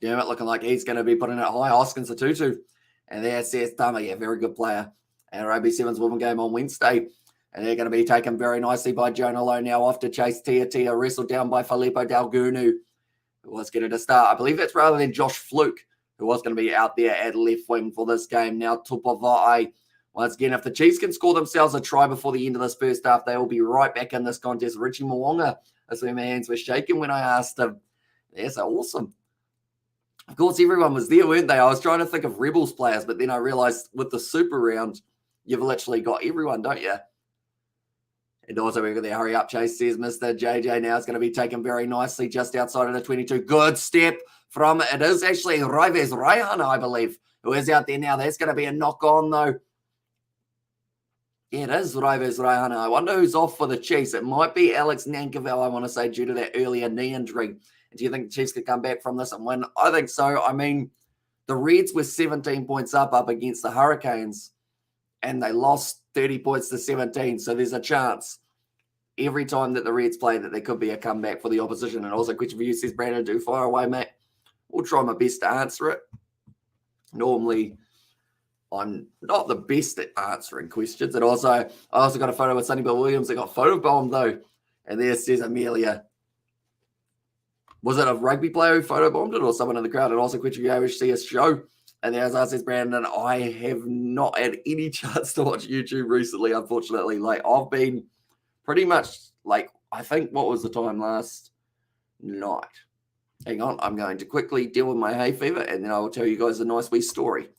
McDermott looking like he's going to be putting it high. Hoskins a 2-2. And there says Tama, yeah, very good player. And Rugby Sevens women game on Wednesday. And they're going to be taken very nicely by Jonah Lowe now off to chase Tia. Tia wrestled down by Filippo Dalgunu, who was getting a start. I believe that's rather than Josh Fluke, who was going to be out there at left wing for this game. Now Tupavai. Once again, if the Chiefs can score themselves a try before the end of this first half, they will be right back in this contest. Richie Mwonga, that's where my hands were shaking when I asked him. That's awesome. Of course, everyone was there, weren't they? I was trying to think of Rebels players, but then I realized with the Super Round, you've literally got everyone, don't you? And also we've got the hurry up chase, says Mr. JJ. Now it's going to be taken very nicely just outside of the 22. Good step from, it is actually Raives Raihana, I believe, who is out there now. That's going to be a knock on, though. Yeah, it is Raives Raihana. I wonder who's off for the Chiefs. It might be Alex Nankerville, I want to say, due to that earlier knee injury. Do you think the Chiefs could come back from this and win? I think so. I mean, the Reds were 17 points up against the Hurricanes, and they lost 30 points to 17. So there's a chance every time that the Reds play that there could be a comeback for the opposition. And also, question for you, says Brandon, do fire away, mate. We'll try my best to answer it. Normally, I'm not the best at answering questions. And also, I also got a photo with Sonny Bill Williams that got photobombed, though. And there says Amelia. Was it a rugby player who photobombed it or someone in the crowd? And also, question you see a show. And as I says, Brandon, I have not had any chance to watch YouTube recently, unfortunately. Like, I've been pretty much, like, I think, what was the time last night? Hang on, I'm going to quickly deal with my hay fever, and then I will tell you guys a nice wee story.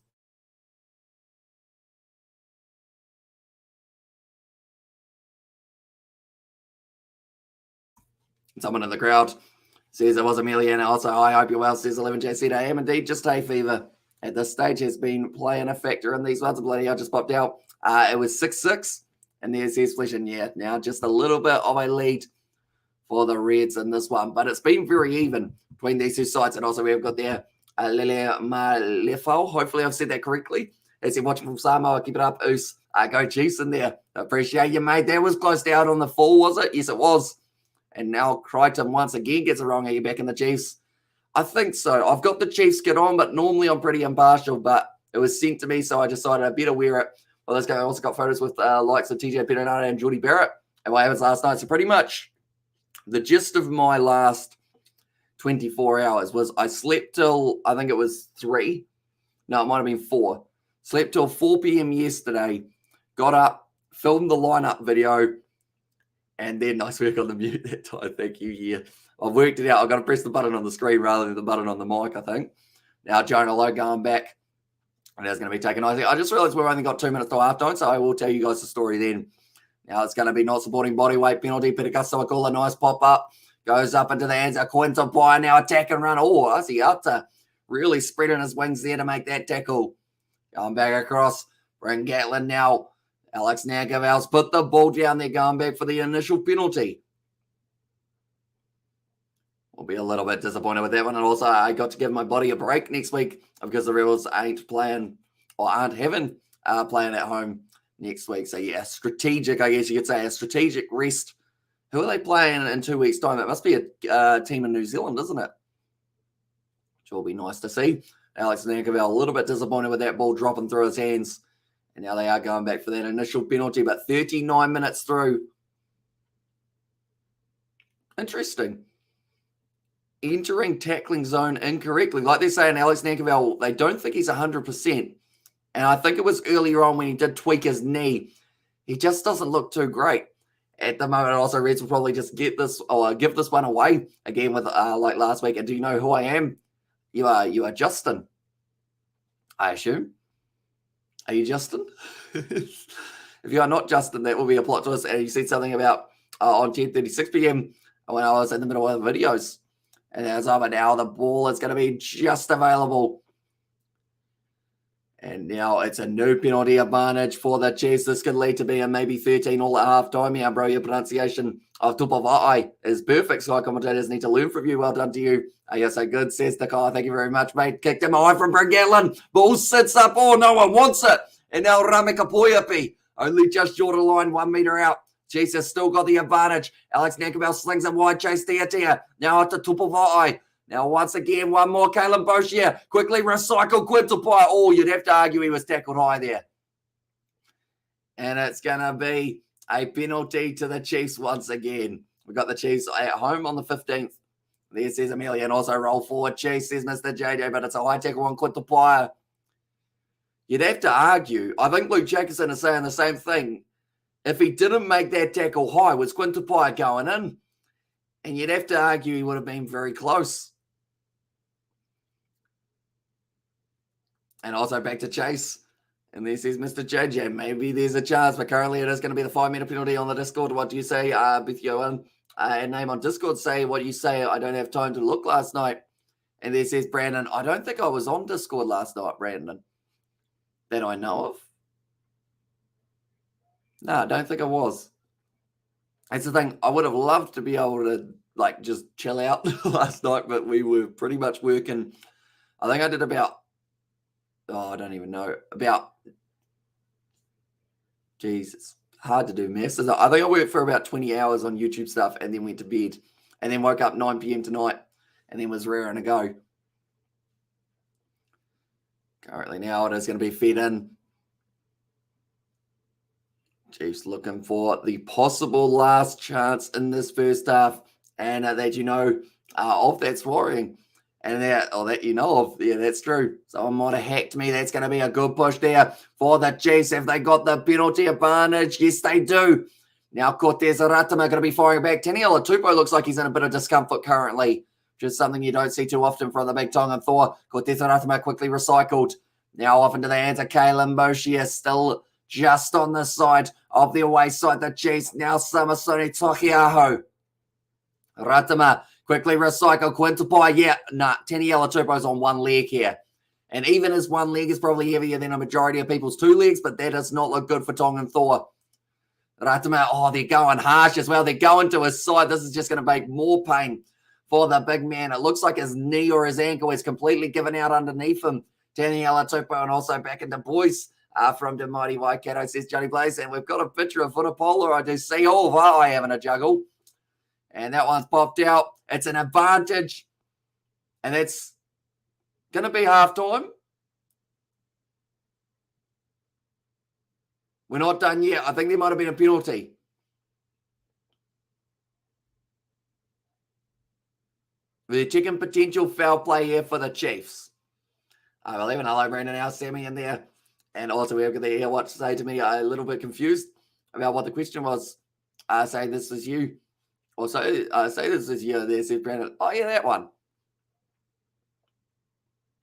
Someone in the crowd says it was Amelia, and also, I hope you're well, says 11J said, I am indeed just hay fever. At this stage has been playing a factor in these ones. Bloody hell, just popped out. It was 6-6, and there's his flesh, and yeah, now just a little bit of a lead for the Reds in this one. But it's been very even between these two sides, and also we've got there Lele Malefo. Hopefully I've said that correctly. As you're watching from Samoa, keep it up, Oos. Go Chiefs in there. Appreciate you, mate. That was close down on the fall, was it? Yes, it was. And now Crichton once again gets it wrong. Are you back in the Chiefs? I think so. I've got the Chiefs kit on, but normally I'm pretty impartial, but it was sent to me, so I decided I better wear it. Well, this guy also got photos with likes of TJ Perenara and Jordy Barrett and what happens last night. So pretty much the gist of my last 24 hours was I slept till, I think it was 3. No, it might have been 4. Slept till 4 p.m. yesterday, got up, filmed the lineup video, and then nice work on the mute that time. Thank you. Yeah, I've worked it out. I've got to press the button on the screen rather than the button on the mic, I think. Now, Jonah Lowe going back. And that's going to be taken. I just realized we've only got 2 minutes to halftime, so I will tell you guys the story then. Now, it's going to be not supporting body weight penalty. Pitakaso Akula, nice pop-up. Goes up into the hands of Quinton Pye. Now attack and run. Oh, I see Ata really spreading his wings there to make that tackle. Going back across. Bring Gatlin now. Alex Nankerville's put the ball down there, going back for the initial penalty. We'll be a little bit disappointed with that one. And also, I got to give my body a break next week because the Rebels ain't playing or aren't having playing at home next week. So, yeah, strategic, I guess you could say, a strategic rest. Who are they playing in 2 weeks' time? It must be a team in New Zealand, isn't it? Which will be nice to see. Alex Nankerville a little bit disappointed with that ball dropping through his hands. And now they are going back for that initial penalty, but 39 minutes through. Interesting. Entering tackling zone incorrectly. Like they're saying, Alex Nankerville, they don't think he's 100%. And I think it was earlier on when he did tweak his knee. He just doesn't look too great at the moment. Also, Reds will probably just get this or give this one away again with like last week. And do you know who I am? You are Justin, I assume. Are you Justin? If you are not Justin, that will be a plot twist. And you said something about on 10:36 p.m. when I was in the middle of the videos. And as over now, the ball is going to be just available. And now it's a new penalty advantage for the Chiefs. This could lead to being maybe 13 all at half time. Yeah, bro, your pronunciation of Tupavai is perfect. Sky commentators need to learn from you. Well done to you. You're so good, says the guy. Thank you very much, mate. Kicked him away from Bryn Gatlin. Ball sits up. Oh, no one wants it. And now Ramika Poyapi, only just short of the line, 1 meter out. Chiefs has still got the advantage. Alex Nankerville slings him wide. Chase Tia. Now to Tupavai. Now, once again, one more. Caleb Boshier quickly recycle Quintupai. Oh, you'd have to argue he was tackled high there. And it's going to be a penalty to the Chiefs once again. We've got the Chiefs at home on the 15th. There says Amelia, and also roll forward. Chiefs says Mr. JJ, but it's a high tackle on Quintupai. You'd have to argue. I think Luke Jacobson is saying the same thing. If he didn't make that tackle high, was Quintupai going in? And you'd have to argue he would have been very close. And also back to Chase. And this is Mr. JJ. Maybe there's a chance, but currently it is going to be the 5 meter penalty on the Discord. What do you say, Bithioan? And name on Discord, say what you say. I don't have time to look last night. And there says Brandon. I don't think I was on Discord last night, Brandon. That I know of. No, I don't think I was. That's the thing. I would have loved to be able to like just chill out last night, but we were pretty much working. I think I did about I don't even know. Geez, it's hard to do maths. I think I worked for about 20 hours on YouTube stuff and then went to bed and then woke up 9 p.m. tonight and then was raring to go. Currently now it is going to be fed in. Chiefs looking for the possible last chance in this first half. And that you know of, that's worrying. And that you know of. Yeah, that's true. Someone might have hacked me. That's going to be a good push there for the Chiefs. Have they got the penalty advantage? Yes, they do. Now Cortez Aratama going to be firing back. Taniela Tupou looks like he's in a bit of discomfort currently, which is something you don't see too often from the Big Tongue and Thor. Cortez Aratama quickly recycled. Now off into the hands of Kalen Boshia, still just on the side of the away side. The Chiefs now Samasoni Tokiaho. Ratama quickly recycle. Quintupai, Taniela Tupou's on one leg here. And even his one leg is probably heavier than a majority of people's two legs, but that does not look good for Tongan Thor. Ratama, they're going harsh as well. They're going to his side. This is just going to make more pain for the big man. It looks like his knee or his ankle is completely given out underneath him. Taniela Tupou, and also back into boys from the mighty Waikato, says Johnny Blaze. And we've got a picture of Vunipola. I do see all of I having a juggle. And that one's popped out. It's an advantage. And it's going to be halftime. We're not done yet. I think there might have been a penalty. We're checking potential foul play here for the Chiefs. I believe in hello, Brandon, our Sammy in there. And also we're going to hear what to say to me. I'm a little bit confused about what the question was. Say this is you. Or say this is you. There says Brandon. Oh, yeah, that one.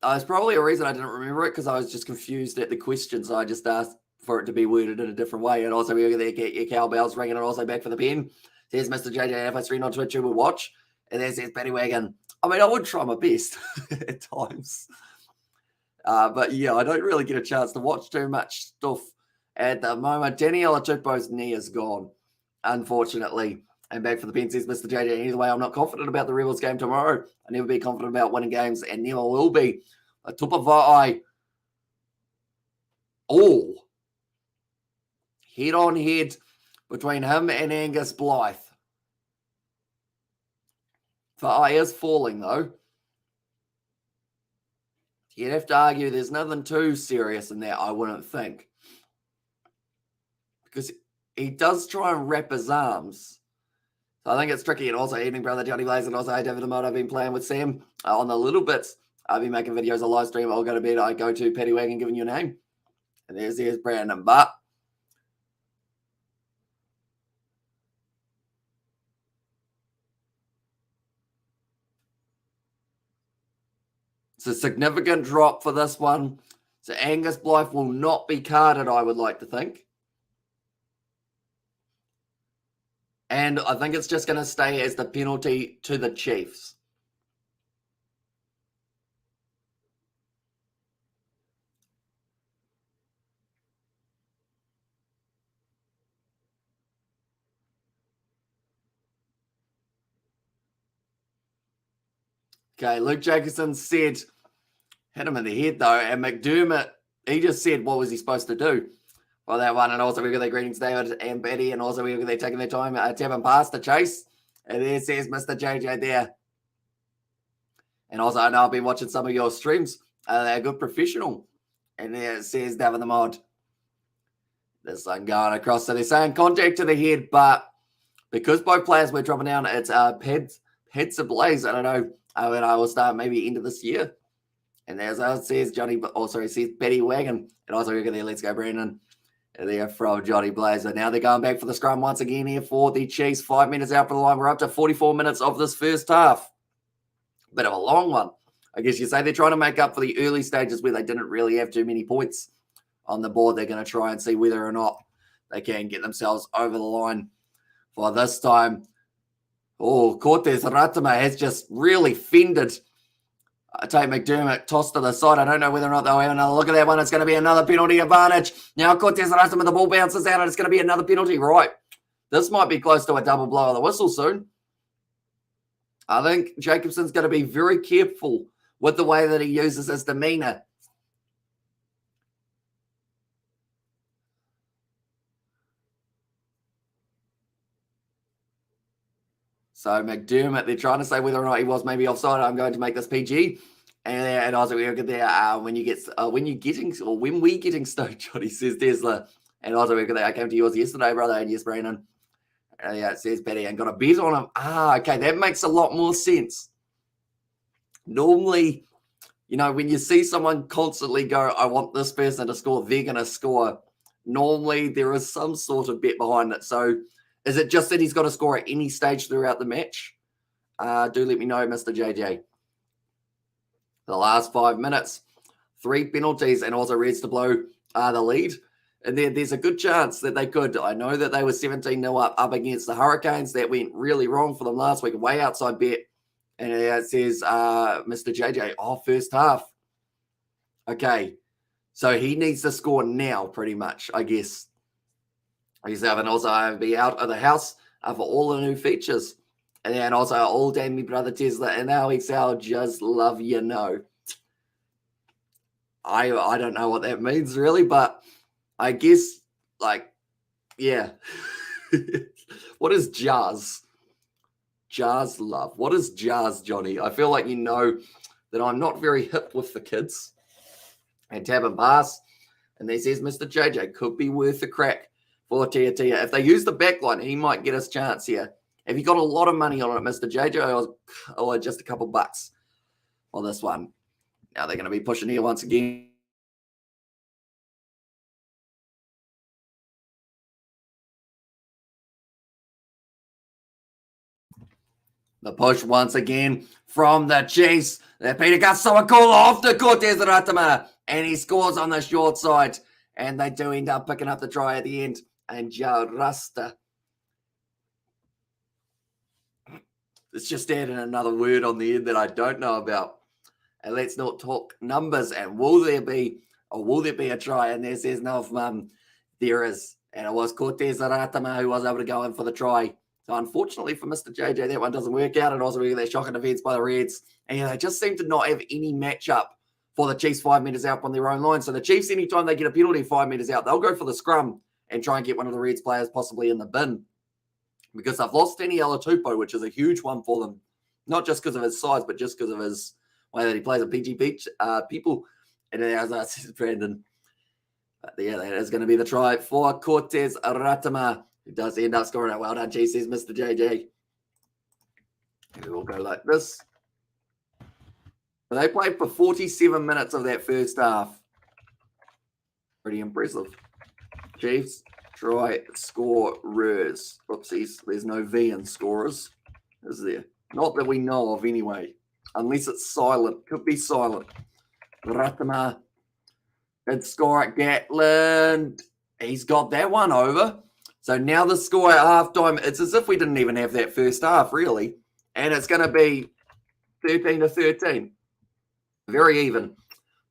There's probably a reason I didn't remember it because I was just confused at the question. So I just asked for it to be worded in a different way. And also we're going to get your cowbells ringing and also back for the pen. Says Mr. JJ, if I stream on Twitch, you will watch. And then says Paddy Wagon. I mean, I would try my best at times. But yeah, I don't really get a chance to watch too much stuff at the moment. Daniela Tupou's knee is gone, unfortunately. And back for the pen says Mr. JJ. Either way, I'm not confident about the Rebels game tomorrow. I never be confident about winning games and never will be. A Tupavai. Oh. head-on-head between him and Angus Blythe. I is falling, though. You'd have to argue there's nothing too serious in that, I wouldn't think. Because he does try and wrap his arms. So I think it's tricky. And also, evening brother Johnny Blaze and also, hey, David Lamont, I've been playing with Sam on the little bits. I've been making videos, a live stream. I'll go to bed. I go to Paddy Wagon, giving you a name. And there's Brandon. But it's a significant drop for this one. So Angus Blythe will not be carded, I would like to think. And I think it's just going to stay as the penalty to the Chiefs. Okay, Luke Jacobson said, hit him in the head though, and McDermott, he just said, what was he supposed to do? Well, that one, and also we've got their greetings, David and Betty, and also we've got they taking their time, tapping past the chase. And there says Mr. JJ there. And also, I know I've been watching some of your streams. They're a good professional. And there it says David the Mod. This one going across. So they're saying contact to the head, but because both players were dropping down, it's heads ablaze. I don't know. And I will start maybe end of this year. And there's it says Johnny, but also it says Betty Wagon. And also we've got there, let's go, Brandon. And there from Johnny Blazer. Now they're going back for the scrum once again here for the Chiefs. 5 minutes out for the line. We're up to 44 minutes of this first half. Bit of a long one. I guess you say they're trying to make up for the early stages where they didn't really have too many points on the board. They're going to try and see whether or not they can get themselves over the line for this time. Oh, Cortez Ratama has just really fended. Tate McDermott tossed to the side. I don't know whether or not they'll have another look at that one. It's going to be another penalty advantage. Now Cortez Ratama, the ball bounces out, and it's going to be another penalty. Right. This might be close to a double blow of the whistle soon. I think Jacobson's going to be very careful with the way that he uses his demeanor. So McDermott, they're trying to say whether or not he was maybe offside. I'm going to make this PG. And also we get there when we getting stoned, Johnny says Tesla. And also we got there. I came to yours yesterday, brother, and yes, Brandon. Yeah, it says Betty and got a bet on him. Okay, that makes a lot more sense. Normally, you know, when you see someone constantly go, I want this person to score, they're going to score. Normally, there is some sort of bet behind it. So is it just that he's got to score at any stage throughout the match? Do let me know, Mr. JJ. The last 5 minutes, 3 penalties, and also Reds to blow the lead. And there's a good chance that they could. I know that they were 17-0 up against the Hurricanes. That went really wrong for them last week. Way outside bet. And it says Mr. JJ, first half. Okay. So he needs to score now, pretty much, I guess. He's having also be out of the house for all the new features. And then also all day, me brother Tesla and now Excel just love you know. I don't know what that means really, but I guess yeah. What is jazz? Jazz love. What is jazz, Johnny? I feel like you know that I'm not very hip with the kids. And tab and pass. And there says Mr. JJ could be worth a crack for Tia. If they use the back line, he might get his chance here. Have you got a lot of money on it, Mr. JJ, or just a couple bucks on this one? Now they're going to be pushing here once again. The push once again from the Chiefs. Peter Gassawakula off to Cortez Ratama, and he scores on the short side. And they do end up picking up the try at the end. And Joe Rasta. It's just adding another word on the end that I don't know about. And let's not talk numbers. And will there be a try? And there says no, there is. And it was Cortez Ratama who was able to go in for the try. So unfortunately for Mr. JJ, that one doesn't work out. And also we get that shocking defense by the Reds. And they just seem to not have any matchup for the Chiefs 5 meters out from their own line. So the Chiefs, anytime they get a penalty 5 meters out, they'll go for the scrum. and try and get one of the Reds players possibly in the bin. Because I've lost Danny Alatupo, which is a huge one for them. Not just because of his size, but just because of his way that he plays at PG people. And as I said, Brandon, yeah, that is going to be the try for Cortez Ratama, who does end up scoring it. Well done, G, says Mr. JJ. And we'll go like this. They played for 47 minutes of that first half. Pretty impressive. Chiefs, try, scorers. Whoopsies, there's no V in scorers, is there? Not that we know of anyway. Unless it's silent. Could be silent. Ratama. Good score at Gatland. He's got that one over. So now the score at halftime, it's as if we didn't even have that first half, really. And it's going to be 13-13. Very even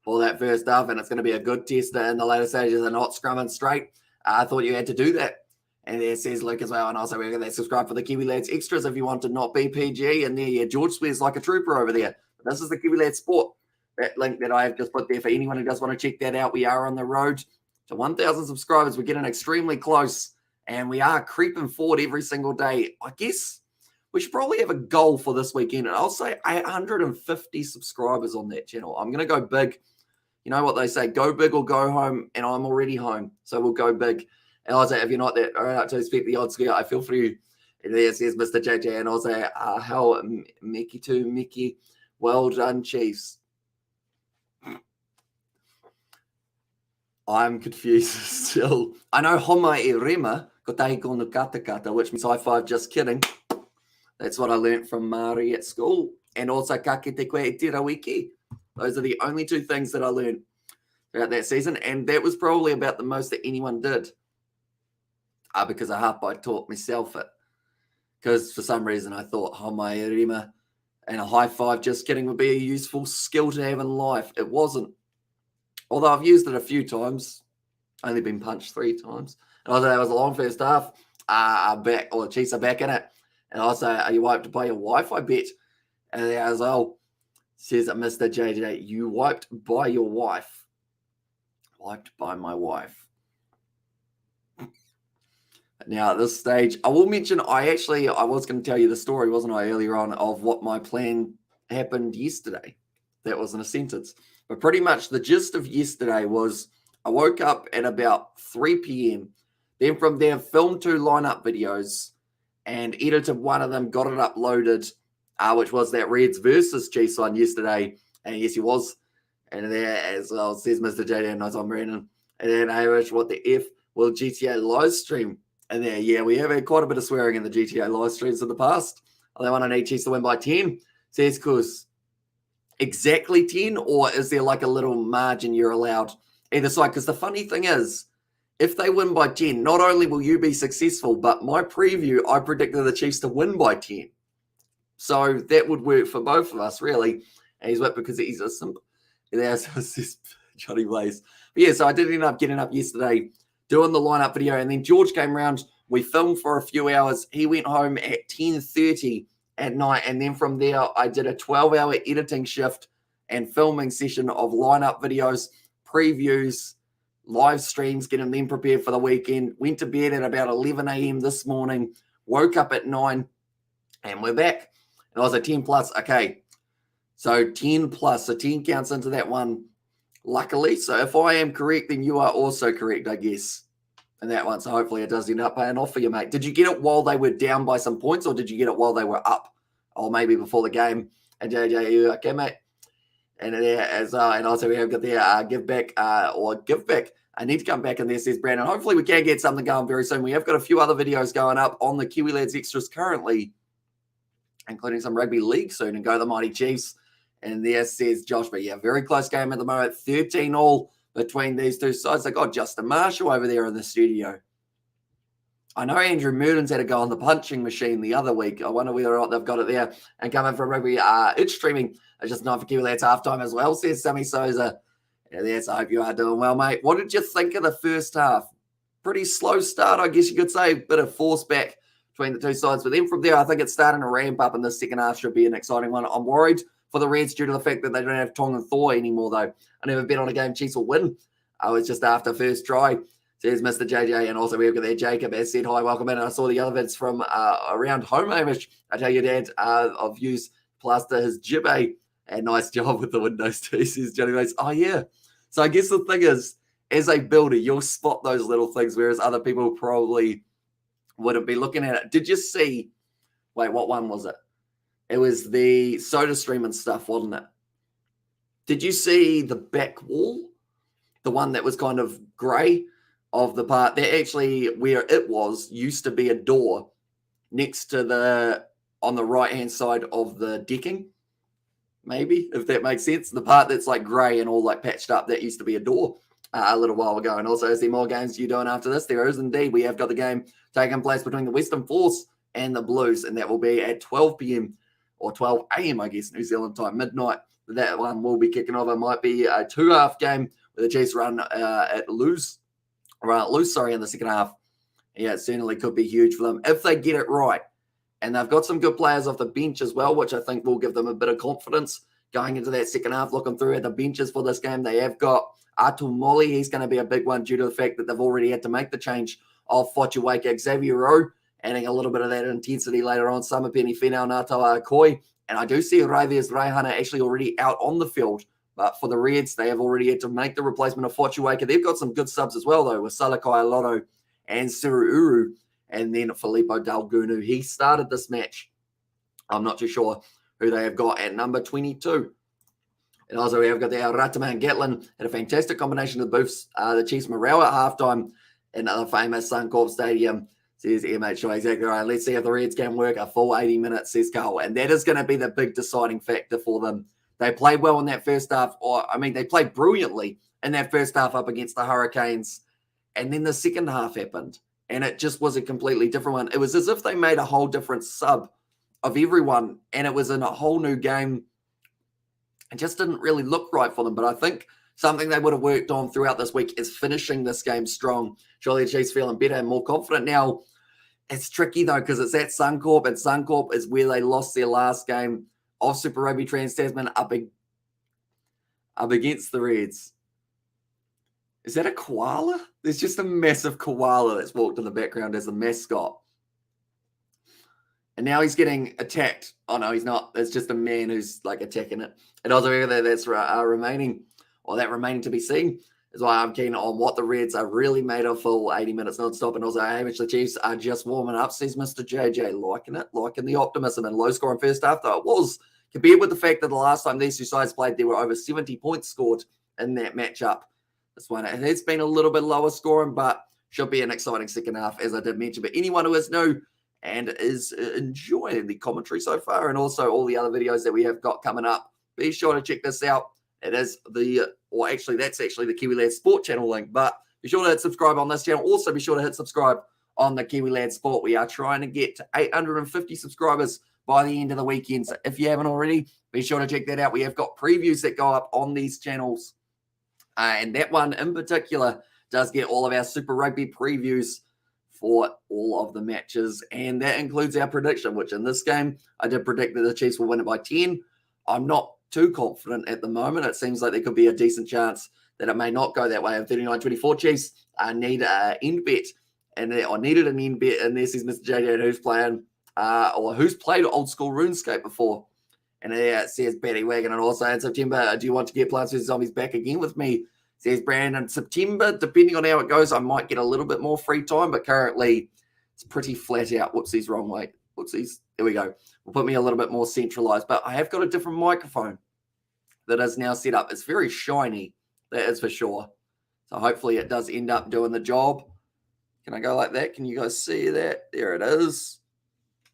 for that first half. And it's going to be a good tester in the later stages and not scrumming straight. I thought you had to do that. And there says Luke as well. And also we're going to subscribe for the Kiwi Lads Extras if you want to not be PG. And there, yeah, George swears like a trooper over there. But this is the Kiwi Lads Sport. That link that I have just put there for anyone who does want to check that out. We are on the road to 1,000 subscribers. We're getting extremely close. And we are creeping forward every single day. I guess we should probably have a goal for this weekend. And I'll say 850 subscribers on that channel. I'm going to go big. You know what they say, go big or go home. And I'm already home. So we'll go big. And I'll say, if you're not that, all right, to expect the odds scale, I feel for you. And there says Mr. JJ. And I'll say, how Mickey to Mickey. Well done, Chiefs. I'm confused still. I know Homa e Rema, kotahi kono katakata, which means high five, just kidding. That's what I learned from Māori at school. And also kake te koe e tira wiki. Those are the only two things that I learned throughout that season. And that was probably about the most that anyone did. Because I taught myself it. Because for some reason I thought Homa e Rema and a high five, just kidding, would be a useful skill to have in life. It wasn't. Although I've used it a few times. Only been punched 3 times. And also that was a long first half. The Chiefs are back in it. And also, are you wiped by your wife? I bet. And there as well, says Mr. JJ, you wiped by your wife. Wiped by my wife. Now, at this stage, I will mention, I was going to tell you the story, wasn't I, earlier on, of what my plan happened yesterday. That wasn't a sentence. But pretty much the gist of yesterday was I woke up at about 3 p.m. Then from there, filmed 2 lineup videos and edited one of them, got it uploaded, which was that Reds versus Chiefs one yesterday. And yes, he was. And there as well says Mr. JD and I'm Brandon. And then Irish, what the F will GTA live stream? And there, yeah, we have had quite a bit of swearing in the GTA live streams in the past. They want to need Chiefs to win by 10. Says Kuz. Exactly 10, or is there like a little margin you're allowed either side? Because the funny thing is, if they win by 10, not only will you be successful, but my preview, I predicted the Chiefs to win by 10. So that would work for both of us, really. And he's whipped because he's a simple. There's Johnny Blaze. But yeah, so I did end up getting up yesterday, doing the lineup video, and then George came around. We filmed for a few hours. He went home at 10:30 at night, and then from there I did a 12-hour editing shift and filming session of lineup videos, previews, live streams, getting them prepared for the weekend. Went to bed at about 11 a.m. this morning, woke up at 9, and we're back. And I was at 10 plus. Okay, so 10 plus, so 10 counts into that one, luckily. So if I am correct, then you are also correct, I guess, in that one. So hopefully it does end up paying off for you, mate. Did you get it while they were down by some points, or did you get it while they were up? Or maybe before the game? And JJ, you okay, mate? And and also we have got the give back. I need to come back in there, says Brandon. Hopefully we can get something going very soon. We have got a few other videos going up on the Kiwi Lads Extras currently, including some rugby league soon, and go the Mighty Chiefs. And there says Josh, but yeah, very close game at the moment, 13-all between these two sides. They got Justin Marshall over there in the studio. I know Andrew Murden's had a go on the punching machine the other week. I wonder whether or not they've got it there. And coming from rugby, it's streaming. It's just not for Kiwi Lads halftime as well, says Sammy Souza. Yeah, yes, I hope you are doing well, mate. What did you think of the first half? Pretty slow start, I guess you could say. Bit of force back between the two sides. But then from there, I think it's starting to ramp up, and the second half should be an exciting one. I'm worried for the Reds due to the fact that they don't have Tong and Thor anymore, though. I never bet on a game Chiefs will win. I was just after first try. Says Mr. JJ, and also we've got there Jacob has said hi, welcome in. And I saw the other vids from around home, Hamish. I tell you, Dad, I've used plaster his jibbe, and nice job with the windows too, says Johnny Mace. Oh yeah. So I guess the thing is, as a builder, you'll spot those little things, whereas other people probably wouldn't be looking at it. Did you see? Wait, what one was it? It was the soda stream and stuff, wasn't it? Did you see the back wall? The one that was kind of grey of the part that actually where it was used to be a door next to on the right-hand side of the decking. Maybe, if that makes sense. The part that's like grey and all like patched up, that used to be a door a little while ago. And also, is there more games you're doing after this? There is indeed. We have got the game taking place between the Western Force and the Blues, and that will be at 12 p.m. or 12 a.m., I guess, New Zealand time, midnight. That one will be kicking off. It might be a 2-half game where the Chiefs run loose in the second half. Yeah, it certainly could be huge for them if they get it right. And they've got some good players off the bench as well, which I think will give them a bit of confidence going into that second half. Looking through at the benches for this game, they have got Atu Molly. He's going to be a big one due to the fact that they've already had to make the change of Fotuweka Xavier Rowe, adding a little bit of that intensity later on. Samapeni Finau Natawa Koi. And I do see Raivias Raihana actually already out on the field. But for the Reds, they have already had to make the replacement of Fotuweka. They've got some good subs as well, though, with Salakai Lotto and Siruuru. And then Filippo Dalgunu. He started this match. I'm not too sure who they have got at number 22. And also we have got the Rataman Gatlin had a fantastic combination of both the Chiefs morale at halftime in the famous Suncorp Stadium. Says MH, sure, exactly right. Let's see if the Reds can work a full 80 minutes, says Carl. And that is going to be the big deciding factor for them. They played well in that first half. They played brilliantly in that first half up against the Hurricanes. And then the second half happened. And it just was a completely different one. It was as if they made a whole different sub of everyone. And it was in a whole new game. It just didn't really look right for them. But I think something they would have worked on throughout this week is finishing this game strong. Surely the Chiefs feeling better and more confident now. It's tricky, though, because it's at Suncorp. And Suncorp is where they lost their last game of Super Rugby Trans-Tasman up against the Reds. Is that a koala? There's just a massive koala that's walked in the background as a mascot. And now he's getting attacked. Oh, no, he's not. It's just a man who's, like, attacking it. And also that's remaining to be seen is why I'm keen on what the Reds are really made of full 80 minutes non-stop. And also, Hamish, the Chiefs are just warming up, says Mr. JJ. Liking the optimism and low score in first half, though. It was, compared with the fact that the last time these two sides played, there were over 70 points scored in that matchup. This one, it has been a little bit lower scoring, but should be an exciting second half, as I did mention. But anyone who is new and is enjoying the commentary so far, and also all the other videos that we have got coming up, be sure to check this out. It is that's actually the Kiwi Lad Sport channel link, but be sure to hit subscribe on this channel. Also, be sure to hit subscribe on the Kiwi Lad Sport. We are trying to get to 850 subscribers by the end of the weekend. So if you haven't already, be sure to check that out. We have got previews that go up on these channels. And that one in particular does get all of our Super Rugby previews for all of the matches. And that includes our prediction, which in this game, I did predict that the Chiefs will win it by 10. I'm not too confident at the moment. It seems like there could be a decent chance that it may not go that way. In 39-24 Chiefs, I need an end bet. And I needed an end bet. And this is Mr. JJ, who's playing who's played old school RuneScape before. And it says Betty Wagon. And also in September, do you want to get Plants vs. Zombies back again with me? Says Brandon. September, depending on how it goes, I might get a little bit more free time. But currently, it's pretty flat out. Whoopsies, wrong way. Whoopsies. There we go. Will put me a little bit more centralized. But I have got a different microphone that is now set up. It's very shiny. That is for sure. So hopefully it does end up doing the job. Can I go like that? Can you guys see that? There it is.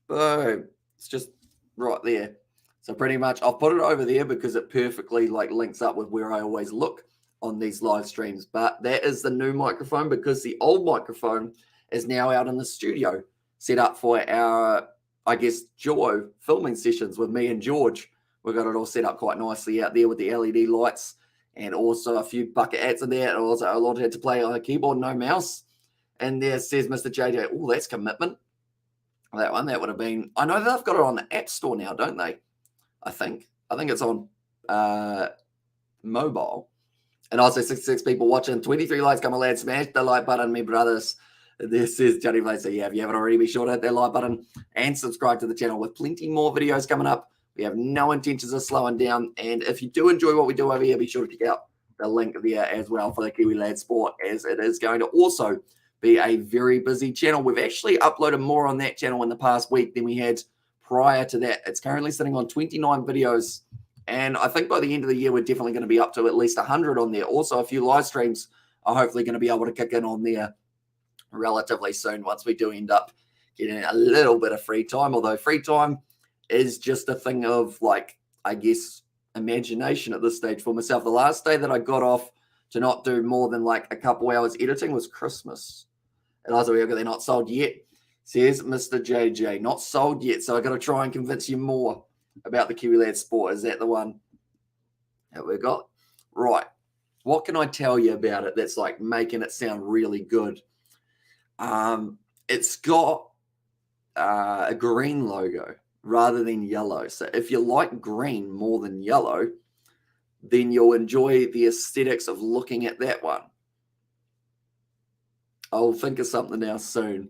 Boom. It's just right there. So pretty much I'll put it over there because it perfectly links up with where I always look on these live streams. But that is the new microphone because the old microphone is now out in the studio set up for our, I guess, duo filming sessions with me and George. We've got it all set up quite nicely out there with the LED lights and also a few bucket hats in there. And also a lot had to play on a keyboard, no mouse. And there says Mr. JJ, oh, that's commitment. That one, that would have been, I know they've got it on the App Store now, don't they? I think it's on mobile. And also 66 people watching, 23 likes, come on, lads. Smash the like button, me brothers. This is Johnny Blaze. So yeah, if you haven't already, be sure to hit that like button and subscribe to the channel with plenty more videos coming up. We have no intentions of slowing down. And if you do enjoy what we do over here, be sure to check out the link there as well for the Kiwi Lad Sport, as it is going to also be a very busy channel. We've actually uploaded more on that channel in the past week than we had prior to that. It's currently sitting on 29 videos. And I think by the end of the year, we're definitely going to be up to at least 100 on there. Also, a few live streams are hopefully going to be able to kick in on there relatively soon once we do end up getting a little bit of free time. Although free time is just a thing of, like, I guess, imagination at this stage for myself. The last day that I got off to not do more than like a couple hours editing was Christmas. And I was like, they're not sold yet. Says Mr. JJ, not sold yet. So I got to try and convince you more about the Kiwi Lad Sport. Is that the one that we got? Right. What can I tell you about it that's like making it sound really good? It's got a green logo rather than yellow. So if you like green more than yellow, then you'll enjoy the aesthetics of looking at that one. I'll think of something else soon.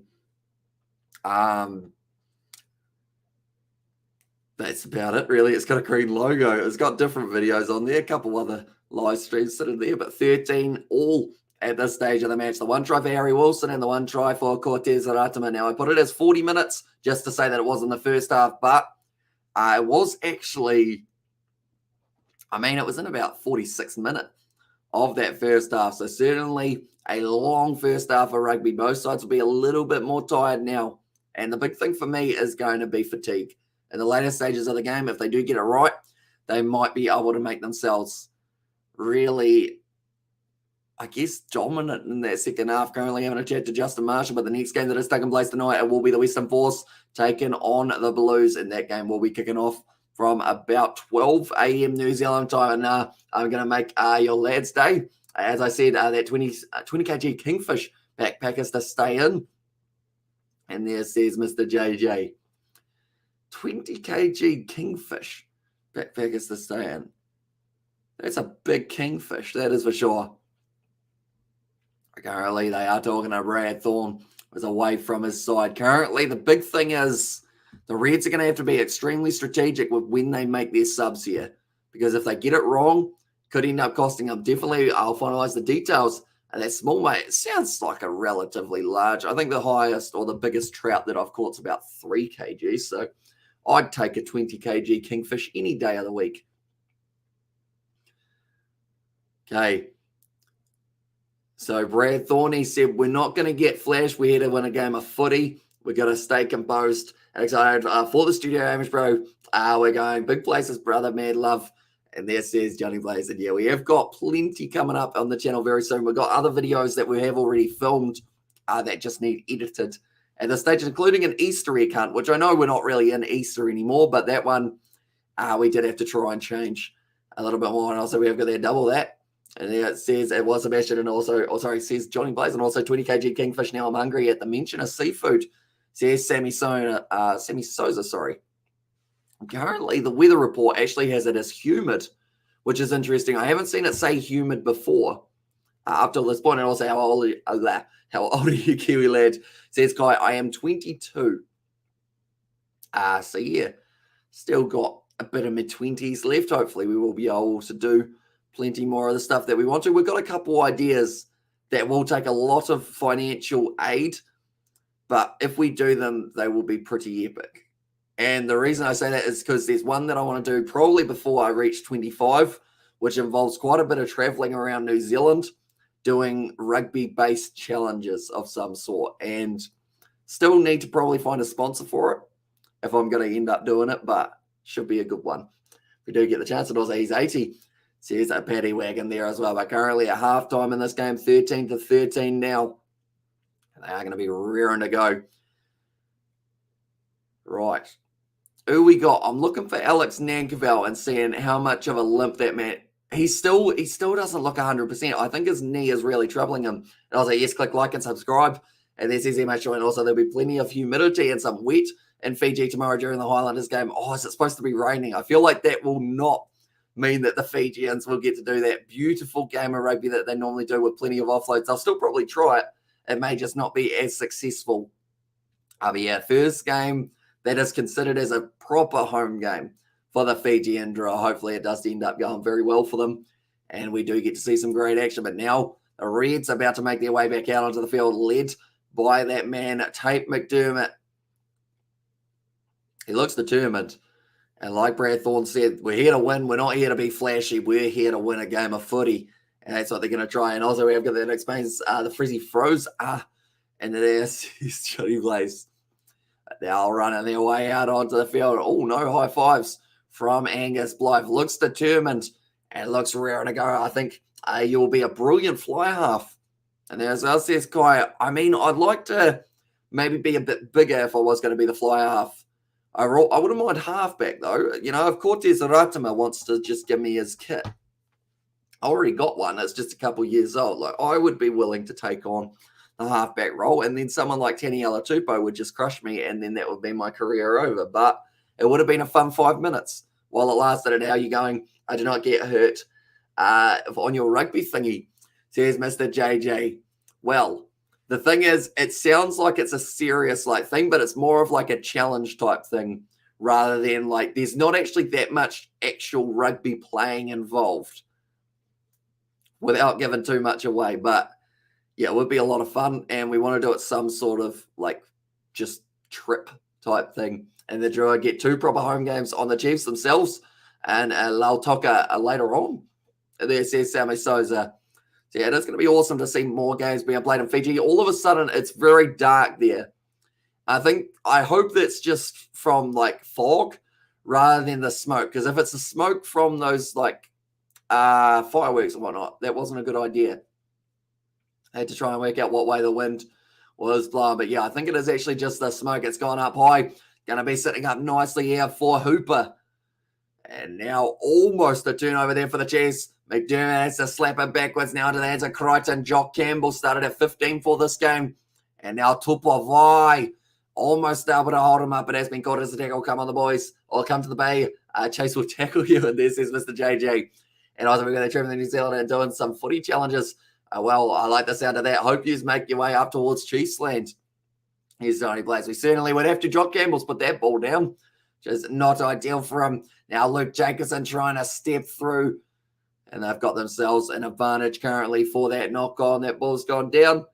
That's about it, really. It's got a green logo. It's got different videos on there, a couple other live streams sitting there, but 13 all at this stage of the match. The one try for Harry Wilson and the one try for Cortez Aratama. Now, I put it as 40 minutes just to say that it was in the first half, but it was actually, it was in about 46 minutes of that first half. So certainly a long first half of rugby. Both sides will be a little bit more tired now. And the big thing for me is going to be fatigue. In the later stages of the game, if they do get it right, they might be able to make themselves really, I guess, dominant in that second half. Currently having a chat to Justin Marshall, but the next game that is taking place tonight, it will be the Western Force taking on the Blues, and that game will be kicking off from about 12 a.m. New Zealand time. And I'm going to make your lads' day. As I said, that 20 kg Kingfish backpack is to stay in. And there says Mr. JJ. 20 kg Kingfish backpack is to stay in. That's a big kingfish, that is for sure. Currently, they are talking to Brad Thorne, who's away from his side. Currently, the big thing is the Reds are going to have to be extremely strategic with when they make their subs here. Because if they get it wrong, could end up costing them. Definitely, I'll finalise the details. And that small mate, it sounds like a relatively large. I think the highest or the biggest trout that I've caught is about 3 kg. So I'd take a 20 kg kingfish any day of the week. Okay. So Brad Thorney said, we're not going to get flash. We're here to win a game of footy. We're going to stay composed and excited for the studio, Amish bro. We're going big places, brother, mad love. And there says Johnny Blaze. And yeah, we have got plenty coming up on the channel very soon. We've got other videos that we have already filmed that just need edited at this stage, including an Easter egg hunt, which I know we're not really in Easter anymore, but that one we did have to try and change a little bit more. And also we have got there double that. And there it says it was Sebastian and also, it says Johnny Blaze and also 20 kg Kingfish. Now I'm hungry at the mention of seafood. Says Sammy Souza, sorry. Currently, the weather report actually has it as humid, which is interesting. I haven't seen it say humid before up till this point. And also, how old are you, Kiwi lad? Says Kai, I am 22. So yeah, still got a bit of mid-20s left. Hopefully, we will be able to do plenty more of the stuff that we want to. We've got a couple ideas that will take a lot of financial aid, but if we do them, they will be pretty epic. And the reason I say that is because there's one that I want to do probably before I reach 25, which involves quite a bit of traveling around New Zealand, doing rugby-based challenges of some sort, and still need to probably find a sponsor for it if I'm going to end up doing it, but should be a good one. If we do get the chance, and also he's 80. Says a paddy wagon there as well, but currently at halftime in this game, 13-13 now. They are going to be rearing to go. Right. Who we got? I'm looking for Alex Nankerville and seeing how much of a limp that man. He still doesn't look 100%. I think his knee is really troubling him. And I was like, yes, click like and subscribe. And there says MH, and also there'll be plenty of humidity and some wet in Fiji tomorrow during the Highlanders game. Oh, is it supposed to be raining? I feel like that will not mean that the Fijians will get to do that beautiful game of rugby that they normally do with plenty of offloads. They'll still probably try it. It may just not be as successful. But yeah, first game that is considered as a proper home game for the Fijian draw. Hopefully it does end up going very well for them, and we do get to see some great action. But now the Reds are about to make their way back out onto the field, led by that man, Tate McDermott. He looks determined. And like Brad Thorne said, we're here to win. We're not here to be flashy. We're here to win a game of footy. And that's what they're going to try. And also we have got that explains the Frizzy froze. And there's Johnny Blaze. They're all running their way out onto the field. Oh, no high fives from Angus Blythe. Looks determined and looks raring to go. I think you'll be a brilliant fly half. And there's us, says Kai. I mean, I'd like to maybe be a bit bigger if I was going to be the fly half. I wouldn't mind halfback, though. You know, if Cortez Ratima wants to just give me his kit, I already got one. It's just a couple years old. Like, I would be willing to take on the halfback role, and then someone like Taniela Tupou would just crush me, and then that would be my career over. But it would have been a fun 5 minutes while it lasted. And now you're going, I do not get hurt on your rugby thingy, says Mr. JJ. Well, the thing is, it sounds like it's a serious thing, but it's more of like a challenge type thing rather than there's not actually that much actual rugby playing involved without giving too much away. But yeah, it would be a lot of fun, and we want to do it some sort of just trip type thing. And the Drua get 2 proper home games on the Chiefs themselves and Lautoka later on. And there says Sammy Souza. So yeah, it's going to be awesome to see more games being played in Fiji. All of a sudden, it's very dark there. I hope that's just from fog rather than the smoke. Because if it's the smoke from those fireworks and whatnot, that wasn't a good idea. I had to try and work out what way the wind was blowing. But yeah, I think it is actually just the smoke. It's gone up high. Going to be sitting up nicely here for Hooper. And now almost a turnover there for the Chiefs. McDermott has to slap it backwards now to the hands of Crichton. Jock Campbell started at 15 for this game. And now Tupavai almost able to hold him up. It has been caught as a tackle. Come on, the boys. Or come to the bay. Chase will tackle you. And this is Mr. JJ. And also we've got the trip in the New Zealand and doing some footy challenges. Well, I like the sound of that. Hope you make your way up towards Chiefs land. Here's Johnny Blaze. We certainly would have to. Jock Campbell's put that ball down. Just not ideal for him. Now Luke Jacobson trying to step through. And they've got themselves an advantage currently for that knock on. That ball's gone down.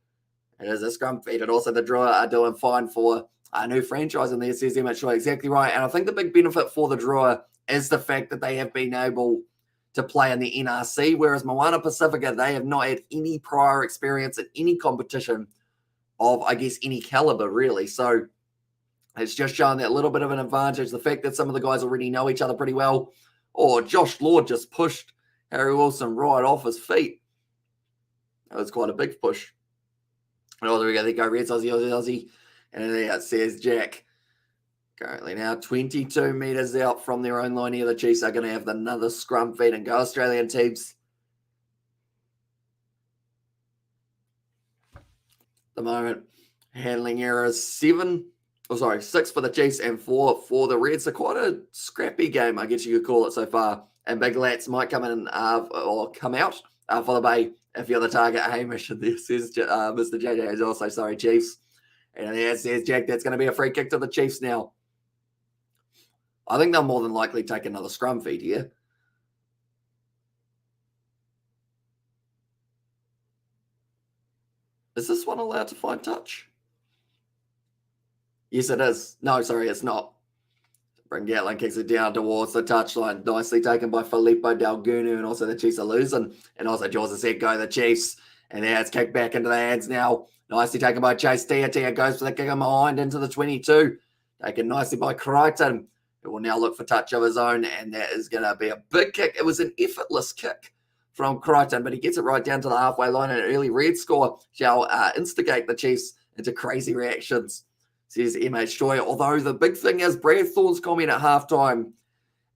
It is a scrum feed. And also the Drua are doing fine for a new franchise in there, says Emmett Shaw. Exactly right. And I think the big benefit for the Drua is the fact that they have been able to play in the NRC, whereas Moana Pacifica, they have not had any prior experience in any competition of, any caliber, really. So it's just showing that little bit of an advantage. The fact that some of the guys already know each other pretty well. Oh, Josh Lord just pushed Harry Wilson right off his feet. That was quite a big push. And there we go. There go Reds, Aussie. And there it says Jack. Currently now 22 metres out from their own line here. The Chiefs are going to have another scrum feed and go Australian teams. At the moment, handling errors 6 for the Chiefs and 4 for the Reds. So quite a scrappy game, I guess you could call it so far. And Big Lats might come in or come out for the Bay if you're the target, Hamish. And this is Mr. JJ is also, sorry, Chiefs. And there says Jack, that's going to be a free kick to the Chiefs now. I think they'll more than likely take another scrum feed here. Is this one allowed to find touch? Yes, it is. No, sorry, it's not. Bryn Gatland kicks it down towards the touchline. Nicely taken by Filippo Dalgunu, and also the Chiefs are losing. And also Jaws has said, go the Chiefs. And there it's kicked back into the hands now. Nicely taken by Chase Tia. Tia goes for the kick behind into the 22. Taken nicely by Crichton, who will now look for touch of his own. And that is going to be a big kick. It was an effortless kick from Crichton, but he gets it right down to the halfway line. And an early red score shall instigate the Chiefs into crazy reactions, says M.H. Joy. Although the big thing is Brad Thorne's comment at halftime,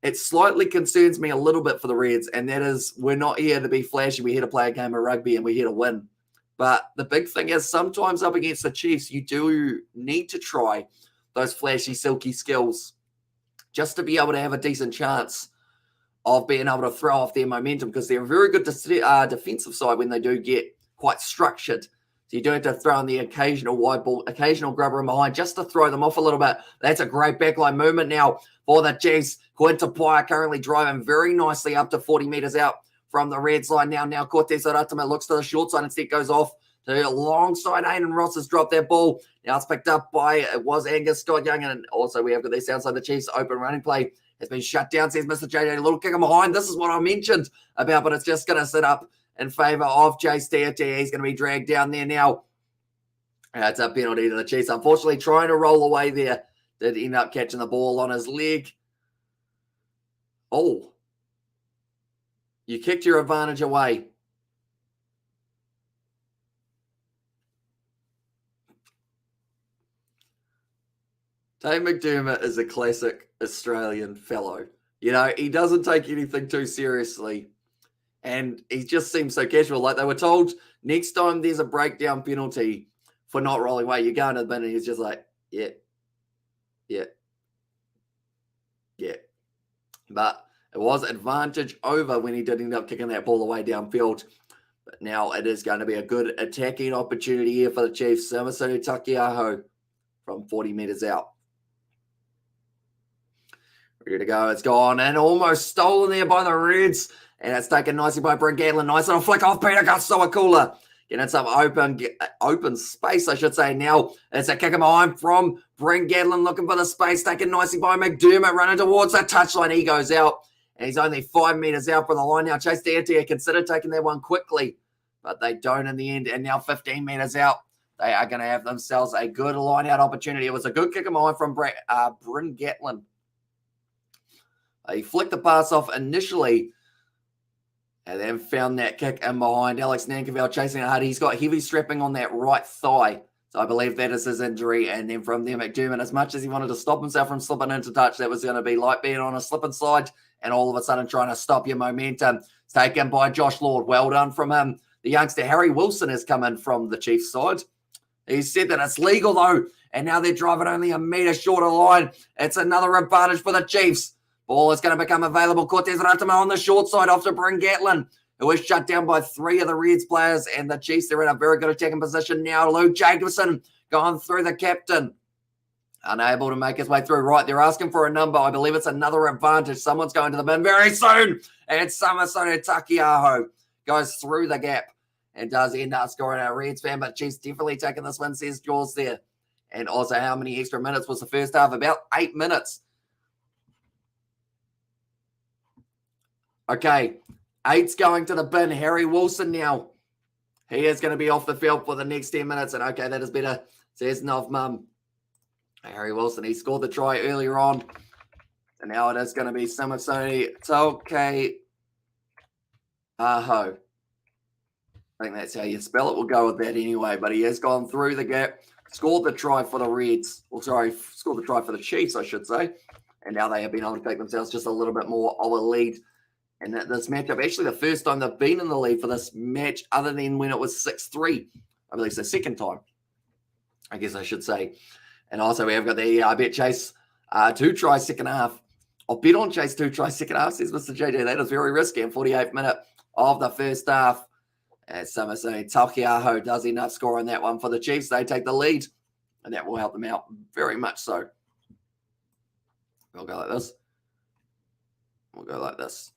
it slightly concerns me a little bit for the Reds, and that is we're not here to be flashy. We're here to play a game of rugby, and we're here to win. But the big thing is sometimes up against the Chiefs, you do need to try those flashy, silky skills just to be able to have a decent chance of being able to throw off their momentum, because they're a very good defensive side when they do get quite structured. So you do have to throw in the occasional wide ball, occasional grubber in behind, just to throw them off a little bit. That's a great backline movement now for the Chiefs. Quinta Paya currently driving very nicely up to 40 metres out from the Reds line now. Now Cortez Aratima looks to the short side, instead goes off to alongside Aiden Ross has dropped that ball. Now it's picked up by, it was Angus Scott Young, and also we have got this outside the Chiefs open running play has been shut down, says Mr. JJ. A little kick in behind. This is what I mentioned about, but it's just going to sit up in favour of Chase Tiatia. He's going to be dragged down there now. It's a penalty to the Chiefs. Unfortunately, trying to roll away there, did end up catching the ball on his leg. Oh, you kicked your advantage away. Dave McDermott is a classic Australian fellow. You know, he doesn't take anything too seriously. And he just seems so casual. Like they were told, next time there's a breakdown penalty for not rolling away, you're going to the bin, and he's just like, yeah. But it was advantage over when he did end up kicking that ball away downfield. But now it is going to be a good attacking opportunity here for the Chiefs. Samasu Takiaho from 40 metres out. Ready to go. It's gone and almost stolen there by the Reds. And it's taken nicely by Brent Gatlin. Nice little flick off Peter Gustoakula. Getting some open space, I should say. Now it's a kick in behind from Brent Gatlin, looking for the space. Taken nicely by McDermott, running towards the touchline. He goes out. And he's only 5 metres out from the line now. Chase Tiatia considered taking that one quickly, but they don't in the end. And now 15 metres out. They are going to have themselves a good line-out opportunity. It was a good kick in behind from Brent Gatlin. He flicked the pass off initially and then found that kick in behind. Alex Nankerville chasing it hard. He's got heavy strapping on that right thigh. So I believe that is his injury. And then from there, McDermott, as much as he wanted to stop himself from slipping into touch, that was going to be like being on a slip and slide and all of a sudden trying to stop your momentum. It's taken by Josh Lord. Well done from him. The youngster Harry Wilson has come in from the Chiefs side. He said that it's legal though. And now they're driving only a metre shorter line. It's another advantage for the Chiefs. Ball is going to become available. Cortez Ratima on the short side off to Bryn Gatlin, who is shut down by 3 of the Reds players. And the Chiefs, they're in a very good attacking position now. Luke Jacobson going through the captain. Unable to make his way through. Right, they're asking for a number. I believe it's another advantage. Someone's going to the bin very soon. And Samasono Takiaho goes through the gap and does end up scoring a Reds fan. But Chiefs definitely taking this one, says Jaws there. And also, how many extra minutes was the first half? About 8 minutes. Okay, 8's going to the bin. Harry Wilson now. He is going to be off the field for the next 10 minutes. And okay, that is better, says Nov Mum. Harry Wilson, he scored the try earlier on. And now it is going to be Samasoni Toke Aho. I think that's how you spell it. We'll go with that anyway. But he has gone through the gap, scored the try for the Reds. Well, sorry, scored the try for the Chiefs, I should say. And now they have been able to take themselves just a little bit more of a lead. And this matchup, actually the first time they've been in the lead for this match, other than when it was 6-3. I believe it's the second time, I guess I should say. And also we have got the bet Chase 2 tries second half. Or bet on Chase 2 tries second half, says Mr. JJ. That is very risky in 48th minute of the first half. As Samasoni Takiaho does end up scoring that one for the Chiefs. They take the lead. And that will help them out very much so. We'll go like this. We'll go like this.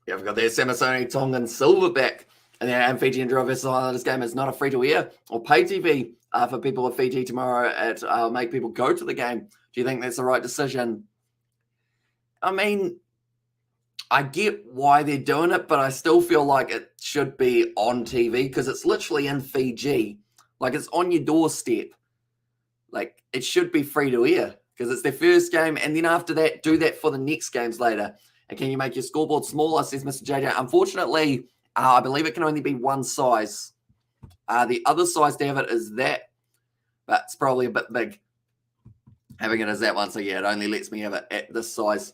Yeah, we've got the Samasoni Tongan Silverback. And then Fiji and Drill versus Islanders game is not a free-to-air or pay TV for people of Fiji tomorrow at make people go to the game. Do you think that's the right decision? I mean, I get why they're doing it, but I still feel like it should be on TV because it's literally in Fiji. Like, it's on your doorstep. Like, it should be free-to-air because it's their first game. And then after that, do that for the next games later. And can you make your scoreboard smaller, says Mr. JJ? Unfortunately, I believe it can only be one size. The other size to have it is that, but it's probably a bit big having it as that one. So, yeah, it only lets me have it at this size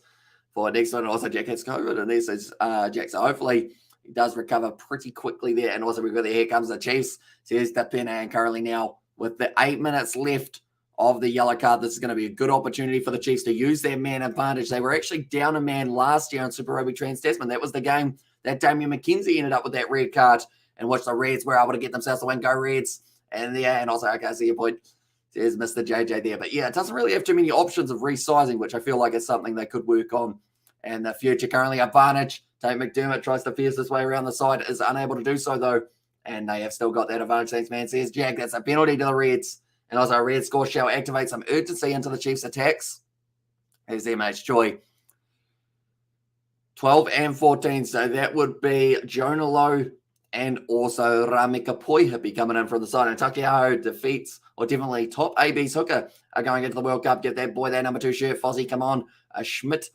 for next one. Also, Jack has COVID, and this is Jack. So hopefully he does recover pretty quickly there. And also we've got here comes the Chiefs. So here's the pin, and currently now with the 8 minutes left of the yellow card, this is going to be a good opportunity for the Chiefs to use their man advantage. They were actually down a man last year on Super Rugby Trans-Tasman. That was the game that Damien McKenzie ended up with that red card, and which the Reds were able to get themselves to win. Go Reds. And yeah, and also, okay, I see your point. There's Mr. JJ there. But yeah, it doesn't really have too many options of resizing, which I feel like is something they could work on in the future. Currently advantage. Tate McDermott tries to pierce his way around the side, is unable to do so though. And they have still got that advantage. Thanks, man. Says Jack. That's a penalty to the Reds. And also a red score shall activate some urgency into the Chiefs' attacks. There's MH Choi. 12 and 14. So that would be Jonah Lowe and also Ramika Poihipi coming in from the side. And Takiaho defeats, or definitely top AB's hooker are going into the World Cup. Get that boy, that number 2 shirt. Fozzie, come on. Schmidt,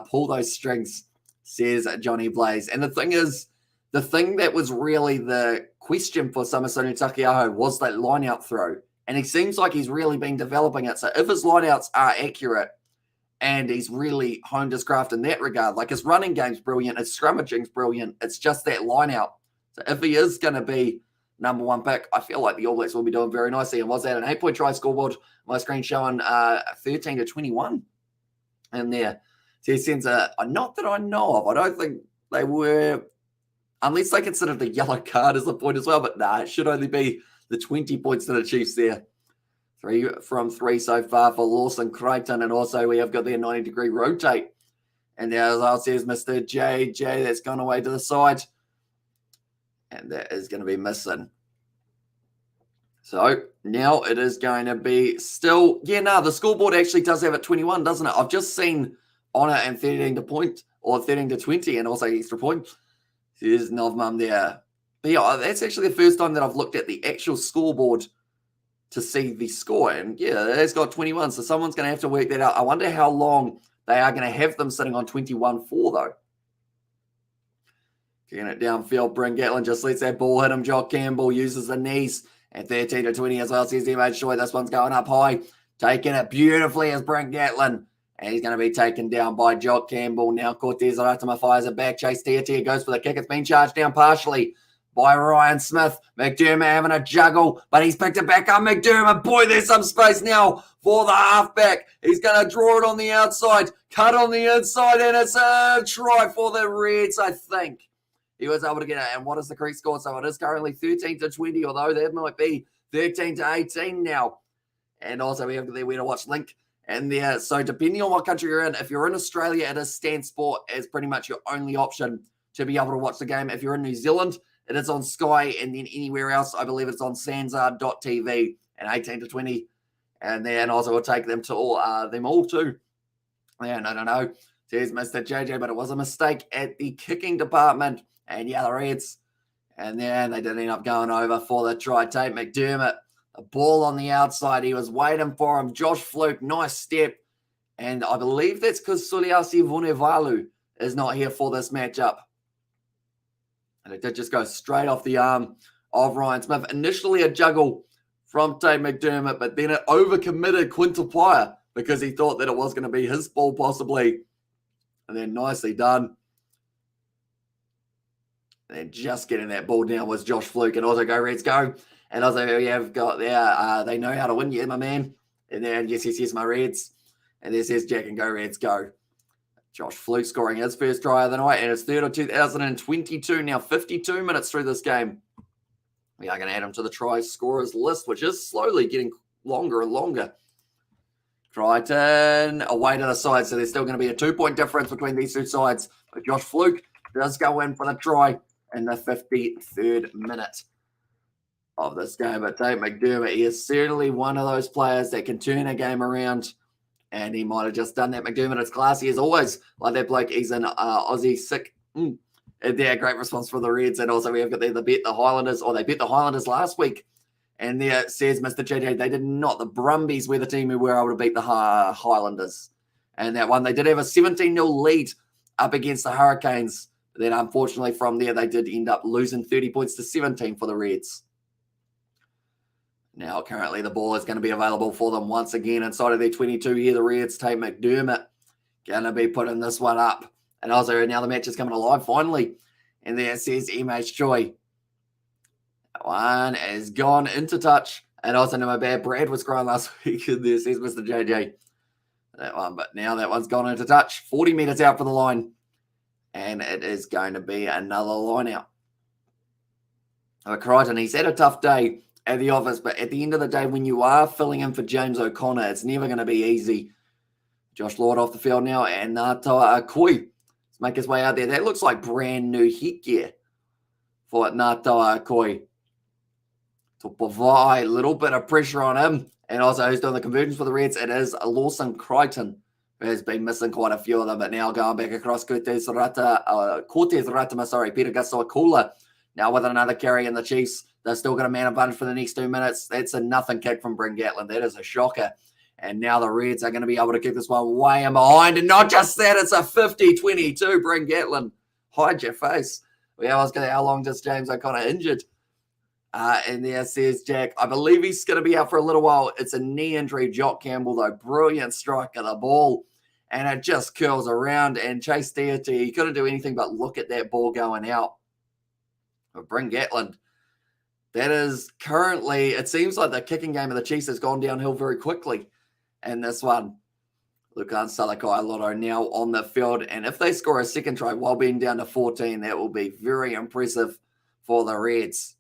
pull those strings, says Johnny Blaze. And the thing is, the thing that was really the question for Samasonu Takiaho was that line-out throw. And he seems like he's really been developing it. So if his line-outs are accurate and he's really honed his craft in that regard, like his running game's brilliant, his scrummaging's brilliant, it's just that line-out. So if he is going to be number 1 pick, I feel like the All Blacks will be doing very nicely. And was that an 8-point try scoreboard? My screen showing 13 to 21 in there. So he sends not that I know of. I don't think they were, unless they considered the yellow card as a point as well. But nah, it should only be the 20 points to the Chiefs there. 3 from 3 so far for Lawson Creighton. And also we have got their 90-degree rotate. And there, as I says, Mr. JJ, that's gone away to the side. And that is going to be missing. So now it is going to be still, the scoreboard actually does have it 21, doesn't it? I've just seen on it and 13 to point, or 13 to 20, and also extra point. There's Novmum there. But yeah, that's actually the first time that I've looked at the actual scoreboard to see the score. And yeah, it's got 21. So someone's going to have to work that out. I wonder how long they are going to have them sitting on 21 for, though. Getting it downfield. Bryn Gatlin just lets that ball hit him. Jock Campbell uses the knees at 13 to 20 as well. Says MH Choi. This one's going up high. Taking it beautifully as Bryn Gatlin. And he's going to be taken down by Jock Campbell. Now Cortez Aratama fires it back. Chase Tia goes for the kick. It's been charged down partially by Ryan Smith. McDermott having a juggle, but he's picked it back up. McDermott, boy, there's some space now for the halfback. He's going to draw it on the outside, cut on the inside, and it's a try for the Reds, I think. He was able to get it. And what is the Creek score? So it is currently 13 to 20, although that might be 13 to 18 now. And also we have the Where to Watch link. And there, so depending on what country you're in, if you're in Australia, it is Stan Sport as pretty much your only option to be able to watch the game. If you're in New Zealand, it is on Sky, and then anywhere else, I believe it's on Sansa.tv and 18 to 20. And then also we'll take them to all them all too. Yeah, no. There's Mr. JJ, but it was a mistake at the kicking department. And yeah, the Reds. And then they did end up going over for the try. Tate McDermott. A ball on the outside. He was waiting for him. Josh Fluke, nice step. And I believe that's because Suliasi Vunevalu is not here for this matchup. And it did just go straight off the arm of Ryan Smith. Initially a juggle from Tate McDermott, but then it overcommitted Quintapaya because he thought that it was going to be his ball possibly. And then nicely done. And just getting that ball down was Josh Fluke. And also go Reds, go. And also we have got there, they know how to win, yeah, my man. And then, yes, my Reds. And there says Jack and go Reds, go. Josh Fluke scoring his first try of the night, and it's 3rd of 2022. Now 52 minutes through this game. We are going to add him to the try scorers list, which is slowly getting longer and longer. Crichton away to the side, so there's still going to be a 2-point difference between these two sides. But Josh Fluke does go in for the try in the 53rd minute of this game. But Tate McDermott, he is certainly one of those players that can turn a game around, and he might have just done that. McDermott is classy as always, like that bloke. He's an Aussie sick. And yeah, great response for the Reds. And also we have got there, they bet the Highlanders last week. And there says Mr. JJ, they did not. The Brumbies were the team who were able to beat the Highlanders. And that one, they did have a 17-0 lead up against the Hurricanes. But then unfortunately from there, they did end up losing 30 points to 17 for the Reds. Now, currently, the ball is going to be available for them once again inside of their 22 here. The Reds, Tate McDermott Gonna be putting this one up. And also now the match is coming alive finally. And there it says Image Joy. That one is gone into touch. And also, no, my bad, Brad was crying last week. And there says Mr. JJ. That one, but now that one's gone into touch. 40 metres out for the line. And it is going to be another line out. Crichton, he's had a tough day at the office, but at the end of the day, when you are filling in for James O'Connor, it's never going to be easy. Josh Lord off the field now, and Ngātaua Akoi. Let's make his way out there. That looks like brand new headgear for Ngātaua Akoi. To provide a little bit of pressure on him. And also, who's doing the conversions for the Reds? It is Lawson Crichton, who has been missing quite a few of them, but now going back across Cortez Ratama, Peter Gasoakula. Now with another carry in the Chiefs, they're still got a man advantage for the next 2 minutes. That's a nothing kick from Bryn Gatlin. That is a shocker. And now the Reds are going to be able to kick this one way in behind. And not just that, it's a 50-22. Bryn Gatlin, hide your face. I was going to, how long does James O'Connor injured? And there says Jack, I believe he's going to be out for a little while. It's a knee injury. Jock Campbell, though, brilliant strike of the ball. And it just curls around. And Chase Deity, he couldn't do anything but look at that ball going out. But Bryn Gatlin, that is currently, it seems like the kicking game of the Chiefs has gone downhill very quickly. And this one, Lukan Salakai Lotto now on the field. And if they score a second try while being down to 14, that will be very impressive for the Reds.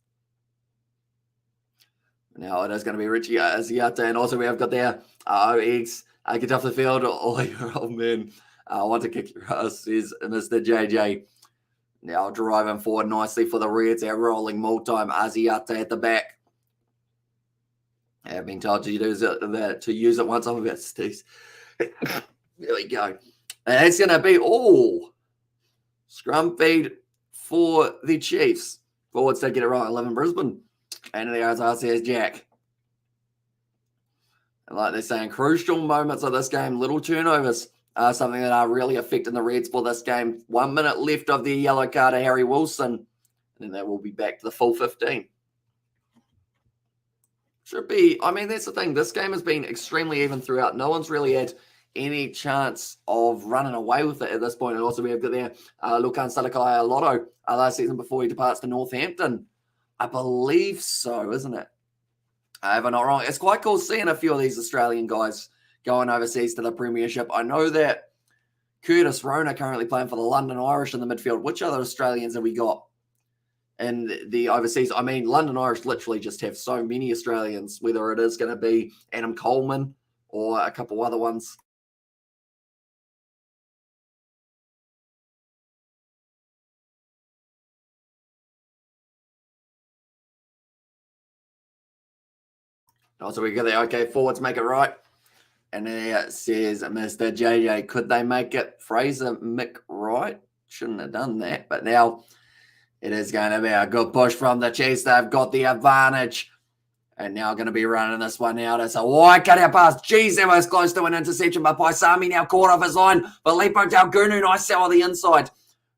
Now it is going to be Richie Aziata. And also we have got there OX. Get off the field. Oh, your old man. I want to kick your ass, says Mr. JJ. Now driving forward nicely for the Reds. Our rolling time. Aziata at the back. I've been told to use it once. I'm about to sneeze. There we go. And it's going to be scrum feed for the Chiefs. Forwards to get it right. 11 Brisbane. And there goes says Jack. And like they're saying, crucial moments of this game, little turnovers are something that are really affecting the Reds for this game. 1 minute left of the yellow card to Harry Wilson. And then they will be back to the full 15. Should be, I mean, that's the thing. This game has been extremely even throughout. No one's really had any chance of running away with it at this point. And also we have got there Lukan Salakai Lotto last season before he departs to Northampton. I believe so, isn't it? If I'm not wrong. It's quite cool seeing a few of these Australian guys going overseas to the Premiership. I know that Curtis Rona currently playing for the London Irish in the midfield. Which other Australians have we got in the overseas? I mean, London Irish literally just have so many Australians, whether it is going to be Adam Coleman or a couple other ones. Also, we got the okay forwards make it right. And there it says Mr. JJ, could they make it Fraser McWright? Shouldn't have done that. But now it is going to be a good push from the Chiefs. They've got the advantage. And now going to be running this one out. It's a wide cut out pass. Geez, that was close to an interception. But Paisami now caught off his line. Filippo Dalgunu, nice sell on the inside.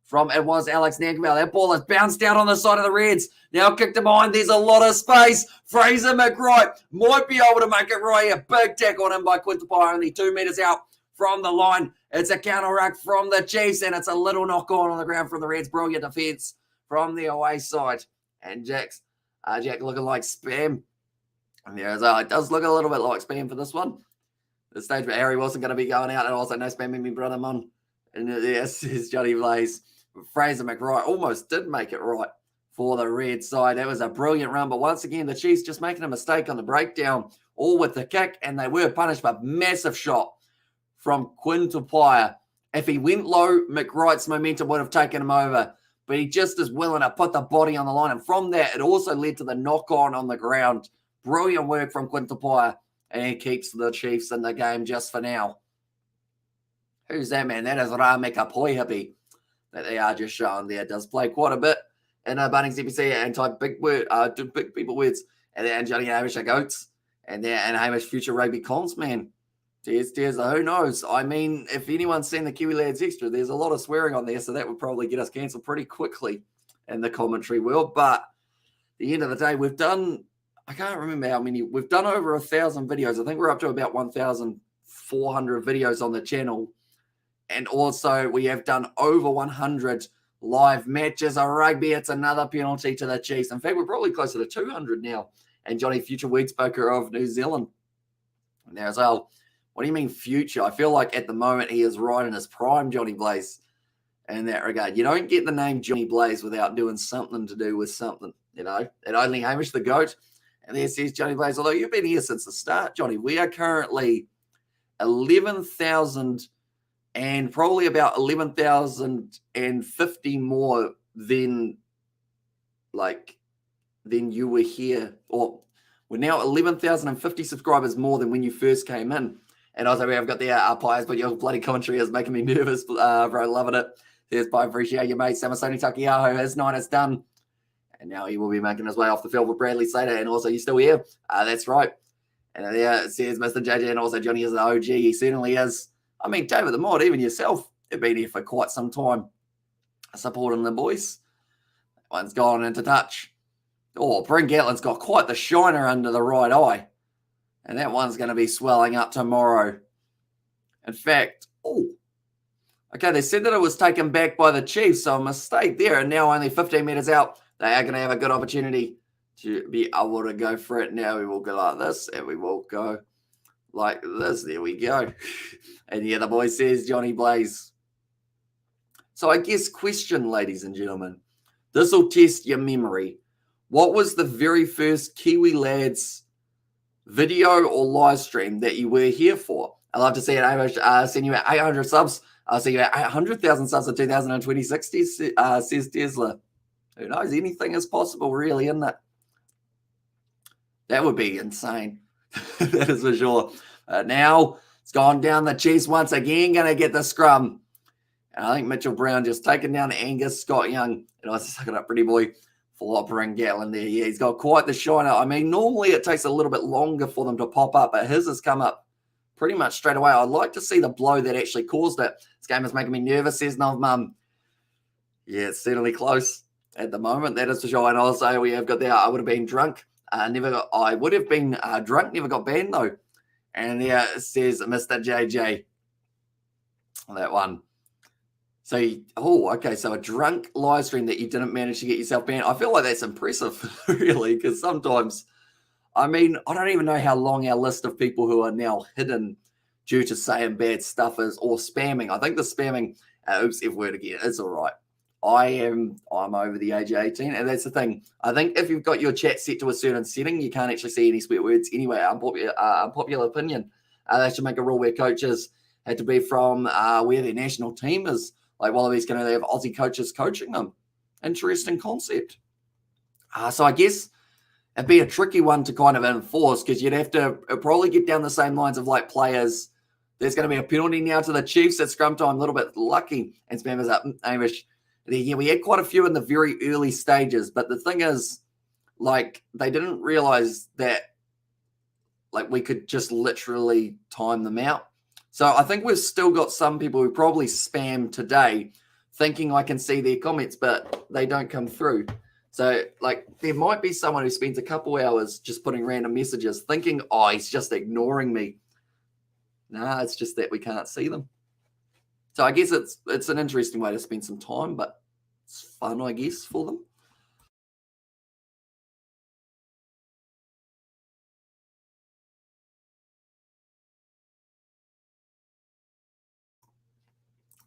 From it was Alex Nankerville. That ball has bounced out on the side of the Reds. Now kicked to behind. There's a lot of space. Fraser McWright might be able to make it right here. Big tackle on him by Quintapai, only 2 meters out from the line. It's a counter ruck from the Chiefs, and it's a little knock on the ground from the Reds. Brilliant defense from the away side. And Jack looking like spam. And there it does look a little bit like spam for this one. The stage where Harry Wilson going to be going out, and also no spamming me, brother, man. And yes, is Johnny Blaze. Fraser McWright almost did make it right for the red side. That was a brilliant run. But once again, the Chiefs just making a mistake on the breakdown, all with the kick, and they were punished by a massive shot from Quinn Tupaia. If he went low, McWright's momentum would have taken him over. But he just is willing to put the body on the line. And from that, it also led to the knock-on on the ground. Brilliant work from Quinn Tupaia. And he keeps the Chiefs in the game just for now. Who's that, man? That is Rameka Poihapi that they are just showing there. Does play quite a bit in Bunnings EPC and type big people words. And then Johnny Hamish Goats. And Hamish Future Rugby Cons, man. Tears, who knows? I mean, if anyone's seen the Kiwi Lads Extra, there's a lot of swearing on there, so that would probably get us cancelled pretty quickly in the commentary world. But at the end of the day, we've done, I can't remember how many, we've done over 1,000 videos. I think we're up to about 1,400 videos on the channel. And also, we have done over 100 live matches of rugby. It's another penalty to the Chiefs. In fact, we're probably closer to 200 now. And Johnny, future Weedspoker of New Zealand. Now as well, what do you mean future? I feel like at the moment he is right in his prime, Johnny Blaze, in that regard. You don't get the name Johnny Blaze without doing something to do with something, you know. And only Hamish the GOAT. And there says Johnny Blaze, although you've been here since the start, Johnny, we are currently 11,000 and probably about 11,050 more than you were here, or we're now 11,050 subscribers more than when you first came in. And also, I've got the umpires, but your bloody commentary is making me nervous, bro. Loving it. There's I appreciate you, mate. Samasoni Takiaho, his night is done. And now he will be making his way off the field with Bradley Slater. And also, you're still here. That's right. And there it says Mr. JJ, and also Johnny is the OG. He certainly is. I mean, David the Mod, even yourself, you've been here for quite some time, supporting the boys. One's gone into touch. Oh, Bryn Gatlin's got quite the shiner under the right eye. And that one's going to be swelling up tomorrow. In fact, okay, they said that it was taken back by the Chiefs, so a mistake there. And now only 15 metres out, they are going to have a good opportunity to be able to go for it. Now we will go like this, and we will go like this. There we go. And yeah, the boy says Johnny Blaze. So I guess question, ladies and gentlemen, this will test your memory. What was the very first Kiwi Lads video or live stream that you were here for? I'd love to see it. Send you at 800 subs. I'll see you at 800,000 subs in 2026, says Tesla. Who knows? Anything is possible, really, isn't it? That would be insane. That is for sure. Now it's gone down. The Chiefs once again going to get the scrum. And I think Mitchell Brown just taken down Angus Scott Young. And I was sucking up pretty boy for Bryn Gatlin there. Yeah, he's got quite the shiner. I mean, normally it takes a little bit longer for them to pop up, but his has come up pretty much straight away. I'd like to see the blow that actually caused it. This game is making me nervous, says Nov Mum. Yeah, it's certainly close at the moment. That is for sure. And also we have got there, I would have been drunk. I would have been drunk, never got banned though. And there it says Mr. JJ. That one. So, okay. So a drunk live stream that you didn't manage to get yourself banned. I feel like that's impressive, really, because sometimes, I mean, I don't even know how long our list of people who are now hidden due to saying bad stuff is, or spamming. I think the spamming, oops, F word again, it's all right. I'm over the age of 18, and that's the thing. I think if you've got your chat set to a certain setting, you can't actually see any swear words anyway. Unpopular opinion. They should make a rule where coaches had to be from where their national team is. Like Wallabies going to have Aussie coaches coaching them. Interesting concept. So I guess it'd be a tricky one to kind of enforce, because you'd have to probably get down the same lines of like players. There's going to be a penalty now to the Chiefs at scrum time. A little bit lucky. And Spammers up. Amish. Yeah, we had quite a few in the very early stages, but the thing is, like, they didn't realize that, like, we could just literally time them out. So I think we've still got some people who probably spam today thinking I can see their comments, but they don't come through. So, like, there might be someone who spends a couple hours just putting random messages thinking, oh, he's just ignoring me. Nah, it's just that we can't see them. So I guess it's an interesting way to spend some time, but it's fun, I guess, for them.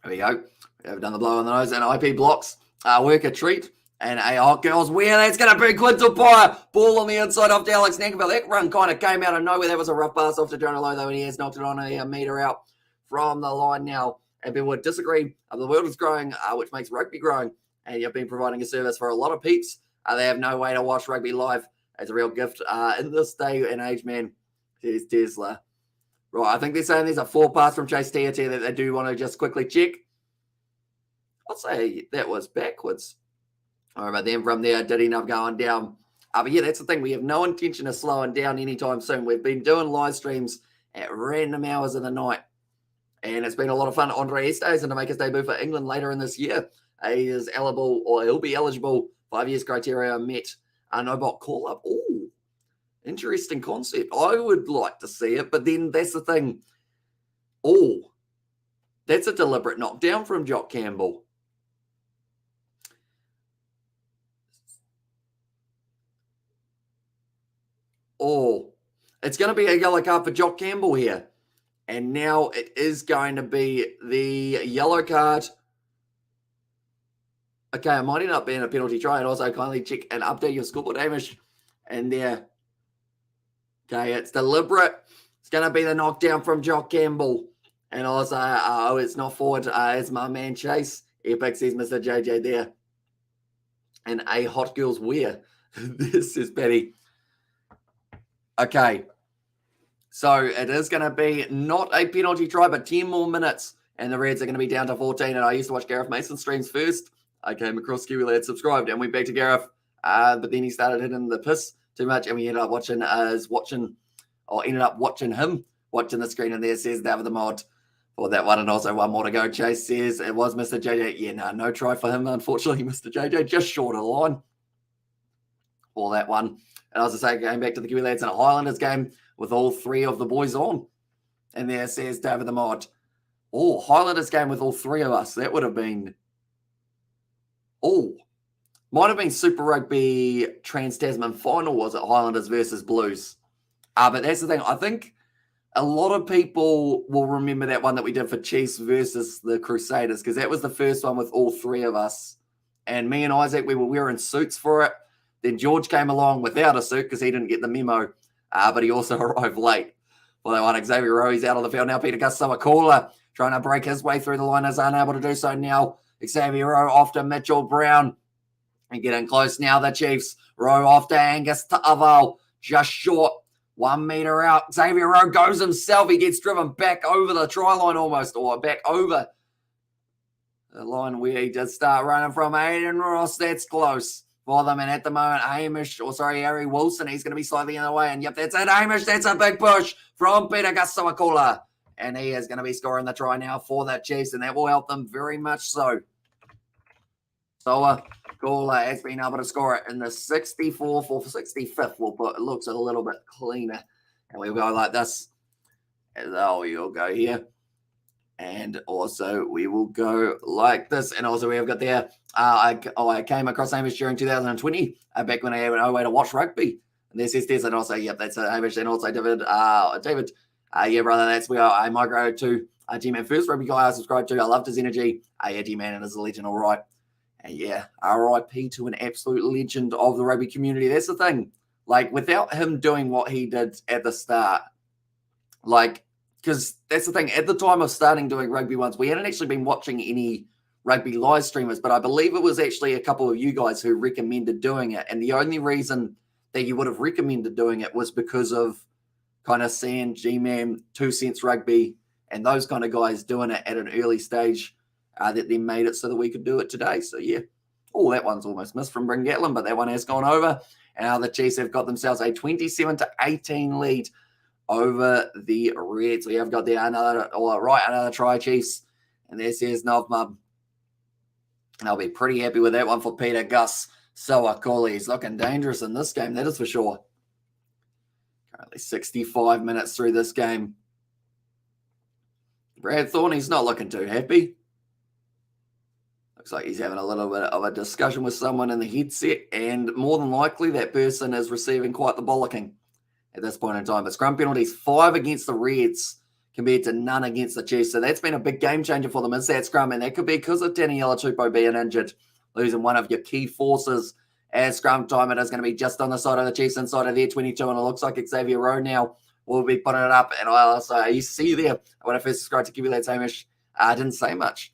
There we go. We've done the blow on the nose, and IP blocks work a treat. And girls, where that's going to be Quintal Pyer. Ball on the inside off to Alex Nankerville. That run kind of came out of nowhere. That was a rough pass off to Jonah Lowe, though, and he has knocked it on a metre out from the line now. And people would disagree. The world is growing, which makes rugby growing. And you've been providing a service for a lot of peeps. They have no way to watch rugby live. It's a real gift in this day and age, man. Here's Tesla. Right, I think they're saying there's a 4 pass from Chase Tiatia that they do want to just quickly check. I'll say that was backwards. All right, but then from there, did enough going down. But yeah, that's the thing. We have no intention of slowing down anytime soon. We've been doing live streams at random hours of the night. And it's been a lot of fun. Andre Estes and to make his debut for England later in this year. He is eligible, or he'll be eligible. 5 years criteria met. No bot call up. Oh, interesting concept. I would like to see it, but then that's the thing. Oh, That's a deliberate knockdown from Jock Campbell. Oh, it's going to be a yellow card for Jock Campbell here. And now it is going to be the yellow card. Okay, it might end up being a penalty try. And also kindly check and update your scoreboard, Hamish. And there. Okay, it's deliberate. It's going to be the knockdown from Jock Campbell. And also, it's not forward. It's my man Chase. Epic says Mr. JJ there. And a hot girl's wear. This is Betty. Okay. So it is going to be not a penalty try, but 10 more minutes. And the Reds are going to be down to 14. And I used to watch Gareth Mason's streams first. I came across Kiwi Lad, subscribed, and went back to Gareth. But then he started hitting the piss too much. And we ended up watching him watching the screen. And there says David the Mod for that one. And also one more to go. Chase says it was Mr. JJ. Yeah, no try for him, unfortunately, Mr. JJ. Just short of the line for that one. And I was just saying, going back to the Kiwi Lads in a Highlanders game with all three of the boys on. And there says David the Mod. Oh, Highlanders game with all three of us. That would have been... Oh, might have been Super Rugby Trans-Tasman final, was it? Highlanders versus Blues. But that's the thing. I think a lot of people will remember that one that we did for Chiefs versus the Crusaders, because that was the first one with all three of us. And me and Isaac, we were wearing suits for it. Then George came along without a suit because he didn't get the memo, but he also arrived late. Well, that one, Xavier Rowe, he's out on the field now. Peter Gustavo trying to break his way through the line, is unable to do so now. Xavier Rowe off to Mitchell Brown. And getting close now, the Chiefs. Rowe off to Angus Ta'aval. Just short. 1 meter out. Xavier Rowe goes himself. He gets driven back over the try line almost, or back over the line where he did start running from. Aiden Ross, that's close for them. And at the moment, Harry Wilson, he's going to be slightly in the way. And yep, that's it. Hamish, that's a big push from Peter Gustavo. And he is going to be scoring the try now for the Chiefs, and that will help them very much so. So, Gawler has been able to score it in the 64th or 65th. We'll put, it looks a little bit cleaner. And we'll go like this. And you'll go here. And also, we will go like this. And also, we have got there, I came across Hamish during 2020, back when I had no way to watch rugby. And there's and also, yep, that's Hamish. And also, David, yeah, brother, that's where I migrated to G-Man. First rugby guy I subscribed to. I loved his energy. Yeah, G-Man and his legend, all right. And yeah, RIP to an absolute legend of the rugby community. That's the thing. Like, without him doing what he did at the start, like, because that's the thing. At the time of starting doing rugby once, we hadn't actually been watching any rugby live streamers, but I believe it was actually a couple of you guys who recommended doing it. And the only reason that you would have recommended doing it was because of kind of seeing G-Man, 2 Cents Rugby, and those kind of guys doing it at an early stage. That then made it so that we could do it today. So, yeah. Oh, that one's almost missed from Bryn Gatlin, but that one has gone over. And now the Chiefs have got themselves a 27-18 lead over the Reds. We have got there another try, Chiefs. And there says Novmub. And I'll be pretty happy with that one for Peter Gus. So, he's looking dangerous in this game, that is for sure. Currently 65 minutes through this game. Brad Thorney's not looking too happy. Looks like he's having a little bit of a discussion with someone in the headset, and more than likely that person is receiving quite the bollocking at this point in time. But scrum penalties, 5 against the Reds compared to none against the Chiefs. So that's been a big game changer for them, is that scrum, and that could be because of Taniela Tupou being injured, losing one of your key forces. As scrum time, it is going to be just on the side of the Chiefs, inside of their 22, and it looks like Xavier Rowe now will be putting it up. And I also, you see there, when I first subscribed to Kiwi Lads Hamish, I didn't say much.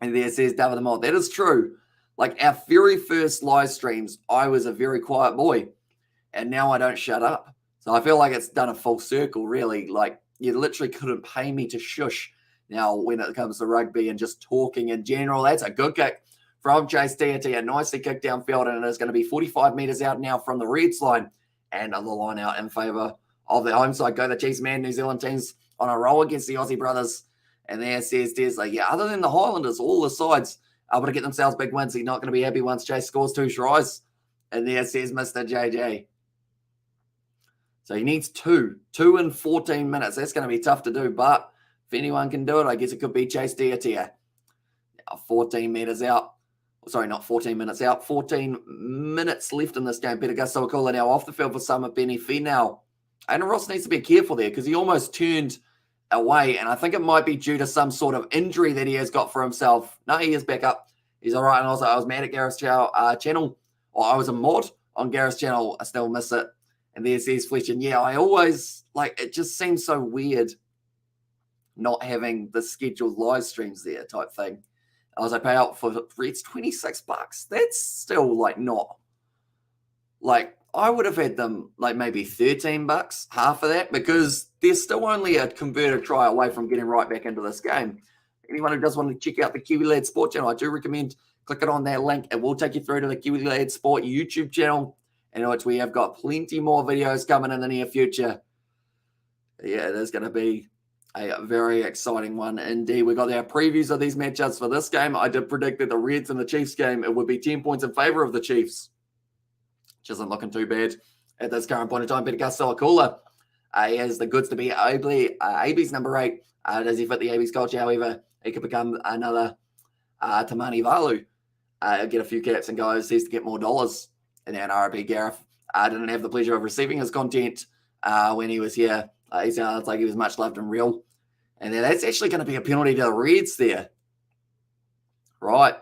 And there says David the Mod. That is true. Like, our very first live streams, I was a very quiet boy. And now I don't shut up. So I feel like it's done a full circle, really. Like, you literally couldn't pay me to shush now when it comes to rugby and just talking in general. That's a good kick from Chase Tia. Nicely kicked downfield. And it is going to be 45 metres out now from the Reds line. And the line out in favour of the home side. Go the Chiefs, man. New Zealand teams on a roll against the Aussie brothers. And there says Des, other than the Highlanders, all the sides able to get themselves big wins. He's not going to be happy once Chase scores 2 tries. And there says Mr. JJ. So he needs 2 in 14 minutes. That's going to be tough to do. But if anyone can do it, I guess it could be Chase Tiatia. 14 metres out. Sorry, not 14 minutes out. 14 minutes left in this game. Peter Gustavo now off the field for Summer Penny now. And Ross needs to be careful there because he almost turned away. And I think it might be due to some sort of injury that he has got for himself. No, he is back up. He's all right. And also, I was mad at Gareth's channel. Or I was a mod on Gareth's channel. I still miss it. And there's Fletch. And yeah, I always, it just seems so weird not having the scheduled live streams there type thing. As I pay out for Reds $26. That's still not I would have had them maybe $13, half of that, because they're still only a converted try away from getting right back into this game. Anyone who does want to check out the Kiwi Lad Sport channel, I do recommend clicking on that link. It will take you through to the Kiwi Lad Sport YouTube channel, in which we have got plenty more videos coming in the near future. Yeah, there's going to be a very exciting one indeed. We got our previews of these matchups for this game. I did predict that the Reds and the Chiefs game, it would be 10 points in favour of the Chiefs, which isn't looking too bad at this current point in time. Peter Gustavo he has the goods to be AB's number 8. Does he fit the AB's culture? However, he could become another Tamani Valu. Get a few caps and goes. He has to get more dollars in our RB. Gareth didn't have the pleasure of receiving his content when he was here. He sounds like he was much loved and real. And that's actually going to be a penalty to the Reds there. Right.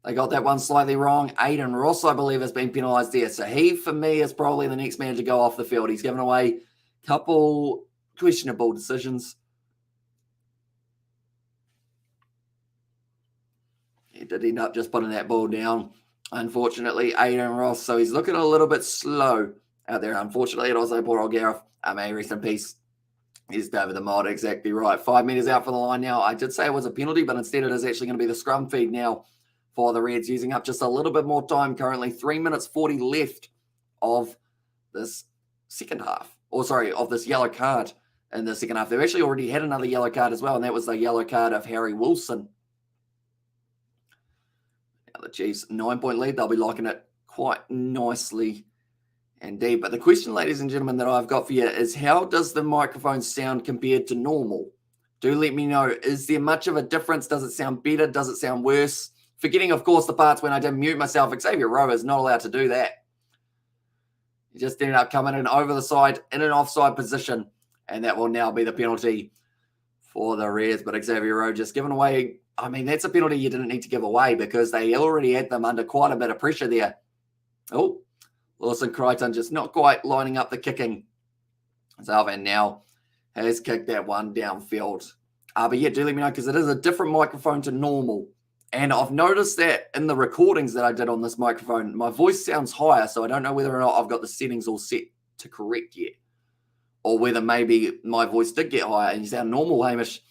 They got that one slightly wrong. Aiden Ross, I believe, has been penalised there. So he, for me, is probably the next man to go off the field. He's given away a couple questionable decisions. He did end up just putting that ball down, unfortunately, Aiden Ross. So he's looking a little bit slow out there, unfortunately. And also poor old Gareth. May rest in peace. He's David the Mod, exactly right. 5 metres out for the line now. I did say it was a penalty, but instead it is actually going to be the scrum feed now for the Reds, using up just a little bit more time currently. 3 minutes 40 left of this second half. Of this yellow card in the second half. They've actually already had another yellow card as well, and that was the yellow card of Harry Wilson. Now the Chiefs, 9-point lead. They'll be liking it quite nicely indeed. But the question, ladies and gentlemen, that I've got for you is, how does the microphone sound compared to normal? Do let me know. Is there much of a difference? Does it sound better? Does it sound worse? Forgetting, of course, the parts when I did mute myself. Xavier Rowe is not allowed to do that. He just ended up coming in over the side in an offside position, and that will now be the penalty for the Reds. But Xavier Rowe just given away. I mean, that's a penalty you didn't need to give away because they already had them under quite a bit of pressure there. Oh, Lawson Crichton just not quite lining up the kicking. Zalvan now has kicked that one downfield. But yeah, do let me know, because it is a different microphone to normal. And I've noticed that in the recordings that I did on this microphone, my voice sounds higher, so I don't know whether or not I've got the settings all set to correct yet. Or whether maybe my voice did get higher and you sound normal, Hamish.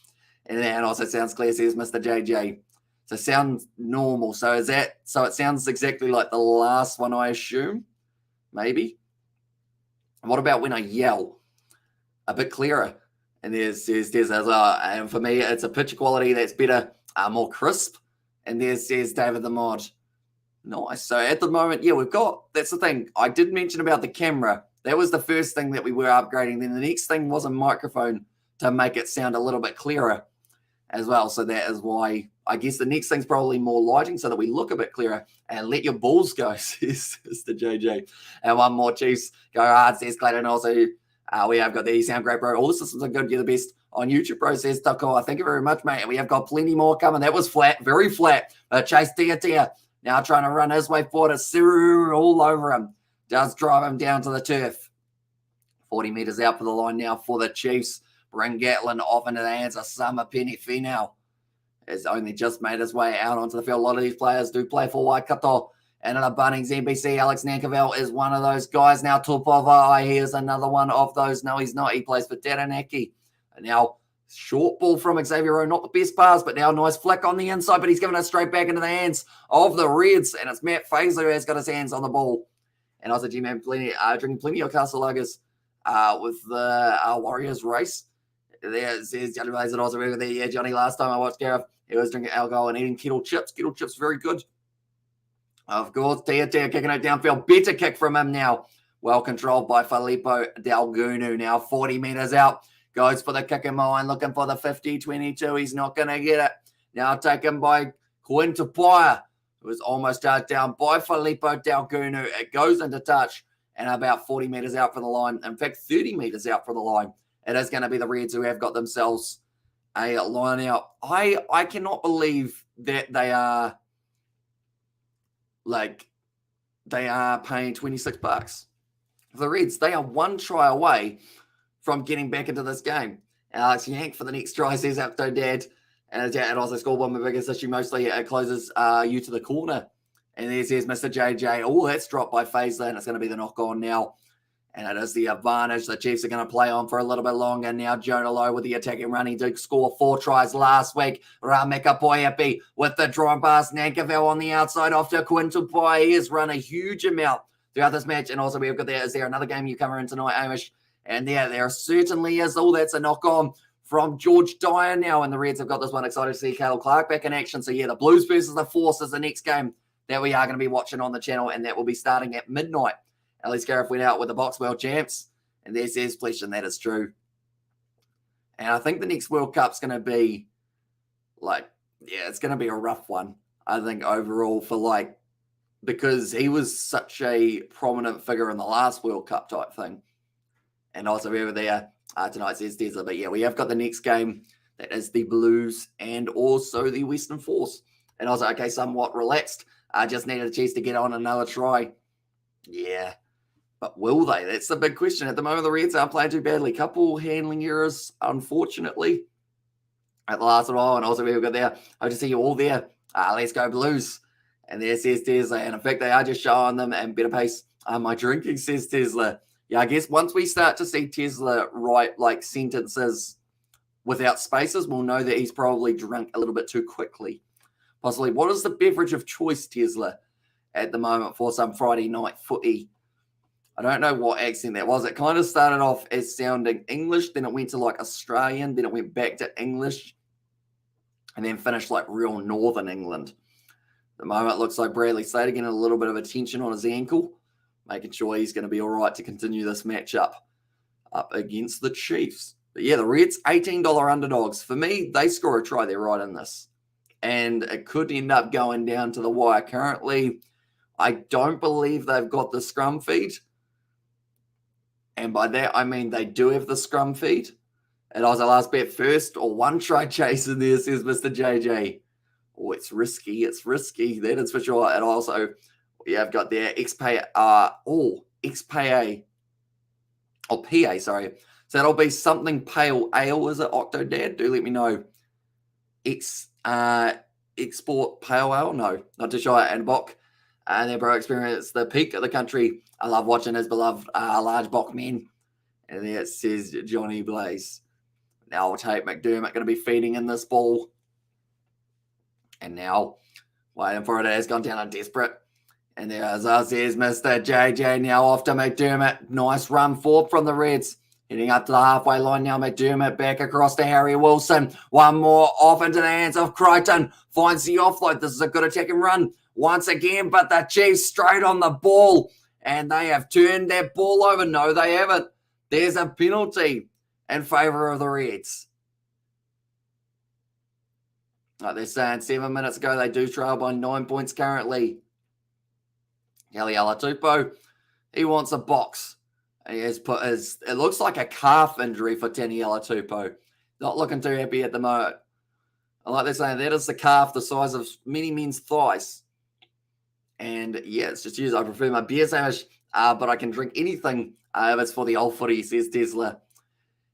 And that also sounds clear, says Mr. JJ. So sounds normal. So is that, so it sounds exactly like the last one, I assume? Maybe. What about when I yell? A bit clearer. And there's and for me, it's a picture quality that's better, more crisp. And there's David the Mod. Nice. So at the moment, yeah, that's the thing. I did mention about the camera. That was the first thing that we were upgrading. Then the next thing was a microphone to make it sound a little bit clearer as well. So that is why I guess the next thing's probably more lighting so that we look a bit clearer. And let your balls go, says Mr. JJ. And one more, Chiefs. Go hard, says Clayton. Also, we have got the sound great, bro. All the systems are good. You're the best on YouTube, bro, says Tucker. Thank you very much, mate. And we have got plenty more coming. That was flat, very flat. Chase Tia now trying to run his way forward. A Siru all over him. Does drive him down to the turf. 40 metres out for the line now for the Chiefs. Bring Gatlin off into the hands of Summer Penny now. Has only just made his way out onto the field. A lot of these players do play for Waikato. And in a Bunnings NBC, Alex Nankerville is one of those guys. Now Tupova, he is another one of those. No, he's not. He plays for Taranaki. And now short ball from Xavier Rowe. Not the best pass, but now nice flick on the inside. But he's giving it straight back into the hands of the Reds. And it's Matt Fazer who has got his hands on the ball. And also G-Man drinking plenty of Castle Lagers with the Warriors race. There's Johnny Blazer also over there. Yeah, Johnny, last time I watched Gareth, he was drinking alcohol and eating kettle chips. Kettle chips, very good. Of course, Tia kicking it downfield. Better kick from him now. Well controlled by Filippo Dalgunu. Now 40 metres out. Goes for the kick in mine, looking for the 50-22. He's not going to get it. Now taken by Quintapaya, who was almost down by Filippo Dalgunu. It goes into touch and about 40 metres out from the line. In fact, 30 metres out from the line. It is going to be the Reds who have got themselves a line out. I cannot believe that they are paying $26. For the Reds, they are one try away from getting back into this game. Alex Yank for the next try says Apto Dad. And also scored one of the biggest issue. Mostly it closes you to the corner. And there's Mr. JJ. Oh, that's dropped by Faisler, and it's going to be the knock on now. And it is the advantage the Chiefs are going to play on for a little bit longer. Now Jonah Lowe with the attacking run. He did score 4 tries last week. Rameka Poyapi with the drawn pass. Nankerville on the outside off to Quintapaya. He has run a huge amount throughout this match. And also we've got there, is there another game you cover in tonight, Amish? And there certainly is. Oh, that's a knock on from George Dyer now. And the Reds have got this one. Excited to see Caleb Clark back in action. So yeah, the Blues versus the Force is the next game that we are going to be watching on the channel. And that will be starting at midnight. Ellie Scariff went out with the Box World Champs. And there's his flesh, and that is true. And I think the next World Cup's going to be it's going to be a rough one, I think, overall because he was such a prominent figure in the last World Cup type thing. And also over there, tonight says Tesla. But yeah, we have got the next game. That is the Blues and also the Western Force. And also, okay, somewhat relaxed. I just needed the Chiefs to get on another try. Yeah. But will they? That's the big question. At the moment, the Reds aren't playing too badly. Couple handling errors, unfortunately, at the last while. And also, we've got there. I just see you all there. Let's go Blues. And there says Tesla. And in fact, they are just showing them and better pace. My drinking, says Tesla. Yeah, I guess once we start to see Tesla write sentences without spaces, we'll know that he's probably drunk a little bit too quickly. Possibly. What is the beverage of choice, Tesla, at the moment for some Friday night footy? I don't know what accent that was. It kind of started off as sounding English, then it went to Australian, then it went back to English, and then finished real Northern England. At the moment, it looks like Bradley Slater getting a little bit of attention on his ankle, making sure he's going to be all right to continue this matchup up against the Chiefs. But yeah, the Reds, $18 underdogs. For me, they score a try. They're right in this. And it could end up going down to the wire. Currently, I don't believe they've got the scrum feed. And by that, I mean they do have the scrum feed. And I was the last bet first or one try chase in there, says Mr. JJ. Oh, it's risky. It's risky. That is for sure. And also, we have got there XPA, XPA, or PA, sorry. So that'll be something pale ale, is it, Octodad? Do let me know. Export pale ale? No, not too sure. And Bok. And then, bro, experience the peak of the country. I love watching his beloved large Bok men. And there it says Johnny Blaze. Now I'll take McDermott going to be feeding in this ball. And now, waiting for it. It has gone down on desperate. And there's Mr. JJ now off to McDermott. Nice run forward from the Reds. Heading up to the halfway line now. McDermott back across to Harry Wilson. One more off into the hands of Crichton. Finds the offload. This is a good attacking run once again. But the Chiefs straight on the ball. And they have turned that ball over. No, they haven't. There's a penalty in favour of the Reds. Like they're saying 7 minutes ago, they do trail by 9 points currently. Kelly Alatupo, he wants a box. He has put his, it looks like a calf injury for Tani Alatupo. Not looking too happy at the moment. And like they're saying, that is the calf the size of many men's thighs. And yeah, it's just used. I prefer my beer sandwich, but I can drink anything if it's for the old footy, says Tesla.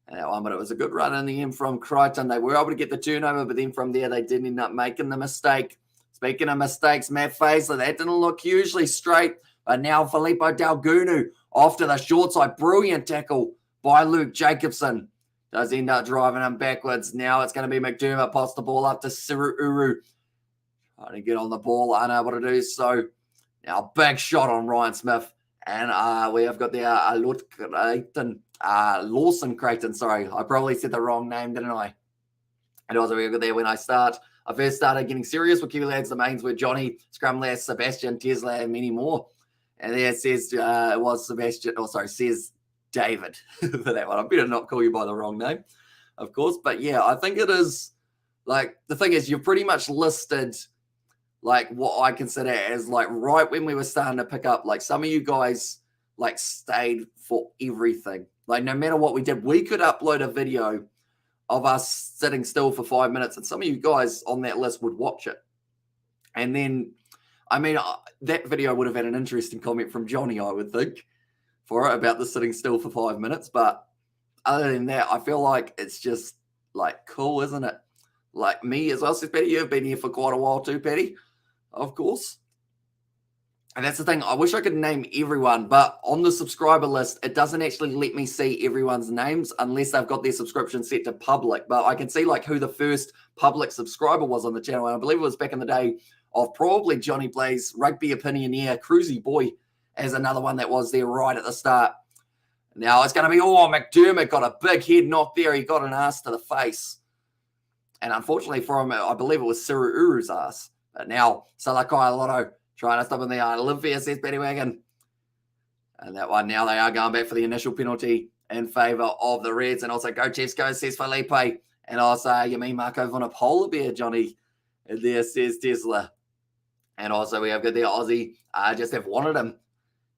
And that one, but it was a good run in the end from Crichton. They were able to get the turnover, but then from there, they did end up making the mistake. Speaking of mistakes, Matt Faisler, that didn't look hugely straight. But now Filippo Dalgunu off to the short side. Brilliant tackle by Luke Jacobson. Does end up driving him backwards. Now it's going to be McDermott. Pops the ball up to Siru Uru. Trying to get on the ball, unable to do so. Now, big shot on Ryan Smith. And we have got the Lawson Creighton. Sorry, I probably said the wrong name, didn't I? And also we have got there when I first started getting serious with Kiwi lads. The mains were Johnny, Scrum Lass, Sebastian, Tesla, and many more. And there it says says David for that one. I better not call you by the wrong name, of course. But yeah, I think it is like the thing is you're pretty much listed like what I consider as like right when we were starting to pick up. Like some of you guys like stayed for everything. Like no matter what we did, we could upload a video of us sitting still for 5 minutes, and some of you guys on that list would watch it. And then, I mean, that video would have had an interesting comment from Johnny, I would think, for it about the sitting still for 5 minutes. But other than that, I feel like it's just like cool, isn't it? Like me as well, says Patty. You've been here for quite a while too, Patty, of course. And that's the thing. I wish I could name everyone, but on the subscriber list, it doesn't actually let me see everyone's names unless they've got their subscription set to public. But I can see like who the first public subscriber was on the channel. And I believe it was back in the day of probably Johnny Blaze, Rugby Opinioneer, Cruisy Boy as another one that was there right at the start. Now it's going to be, McDermott got a big head knock there. He got an ass to the face. And unfortunately for him, I believe it was Siru Uru's ass. But now, Salakai Lotto trying to stop in the Olympia, says Betty Wagon. And that one, now they are going back for the initial penalty in favour of the Reds. And also, go Chiefs, go, says Felipe. And also, you mean Marco von a polar bear, Johnny? And there says Tesla. And also, we have got the Aussie, just have wanted him.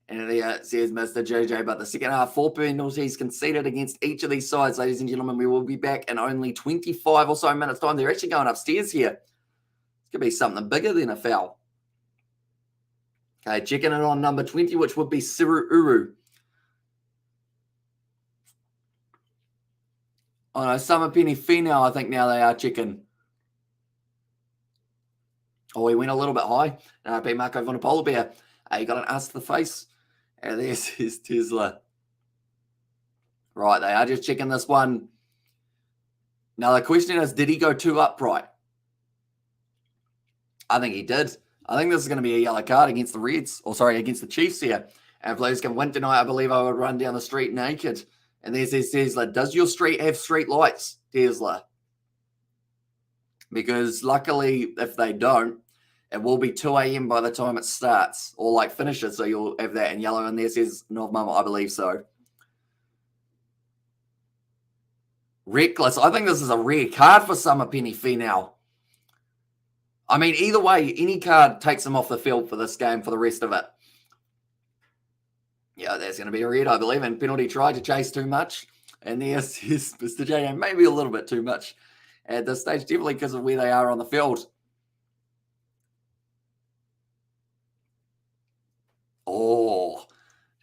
And there says Mr. JJ. But the second half, 4 penalties conceded against each of these sides. Ladies and gentlemen, we will be back in only 25 or so minutes' time. They're actually going upstairs here. It's going to be something bigger than a foul. Okay, checking it on number 20, which would be Siru Uru. Oh no, Summer Penny Finau, I think now they are checking. Oh, he went a little bit high. Beat Marco von a polar bear. He got an ass to the face. And there's his Tesla. Right, they are just checking this one. Now the question is, did he go too upright? I think he did. I think this is going to be a yellow card against the Reds, against the Chiefs here. And if players can win tonight, I believe I would run down the street naked. And there's Tesla. Does your street have street lights, Tesla? Because luckily, if they don't, it will be 2 a.m. by the time it starts or like finishes. So you'll have that in yellow. And there says North Mama, I believe so. Reckless. I think this is a rare card for Summer Penny Finau. I mean, either way, any card takes him off the field for this game for the rest of it. Yeah, there's going to be a red, I believe, and penalty try to chase too much. And there's Mr. J, maybe a little bit too much at this stage, definitely because of where they are on the field. Oh,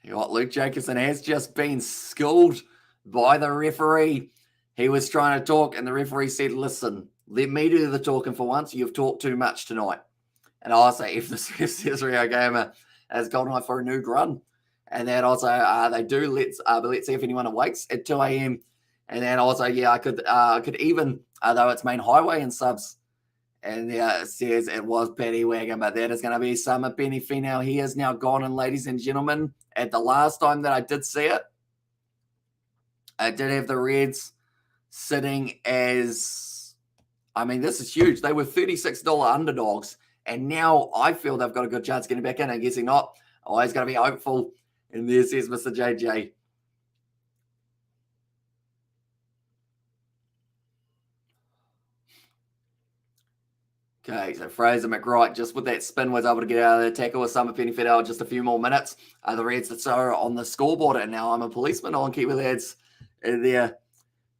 you know what? Luke Jacobson has just been schooled by the referee. He was trying to talk, and the referee said, listen, let me do the talking for once. You've talked too much tonight. And I say, if this says Rio Gamer has gone on for a nude run. And then also, they do, let's see if anyone awakes at 2 a.m. And then also, yeah, I could even, though it's main highway and subs. And yeah, it says it was Paddy Wagon, but that is going to be Summer Penny Finau. He is now gone. And ladies and gentlemen, at the last time that I did see it, I did have the Reds sitting as, I mean, this is huge. They were $36 underdogs. And now I feel they've got a good chance getting back in. I'm guessing not. Always going to be hopeful. And there says Mr. JJ. Okay, so Fraser McWright, just with that spin, was able to get out of the tackle with Summer Penny Finau just a few more minutes. The Reds that are on the scoreboard, and now I'm a policeman on Kiwi Lads. And there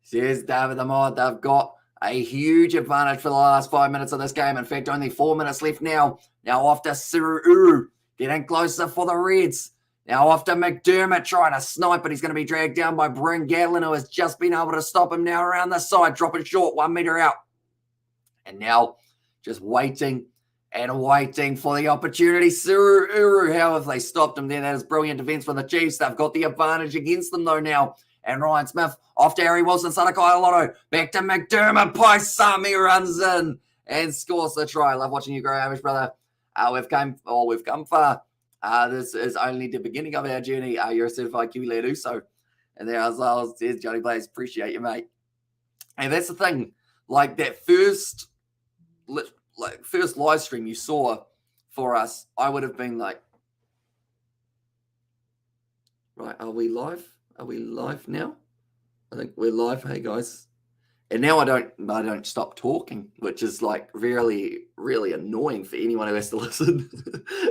says David the Mod, they've got a huge advantage for the last 5 minutes of this game. In fact, only 4 minutes left now. Now off to Siru, getting closer for the Reds. Now off to McDermott trying to snipe, but he's going to be dragged down by Bryn Gatlin, who has just been able to stop him now around the side, dropping short, 1 meter out. And now just waiting and waiting for the opportunity. Siru, how have they stopped him there? That is brilliant defense from the Chiefs. They've got the advantage against them though now. And Ryan Smith off to Harry Wilson, Sadakai Lotto, back to McDermott. Paisami runs in and scores the try. Love watching you grow, Amish brother. We've come far. This is only the beginning of our journey. You're a certified Kiwi lad also. And there as well says Johnny Blaze, appreciate you, mate. And that's the thing. Like that first live stream you saw for us, I would have been like, right, are we live? Are we live now? I think we're live. Hey guys. And now I don't stop talking, which is like really, really annoying for anyone who has to listen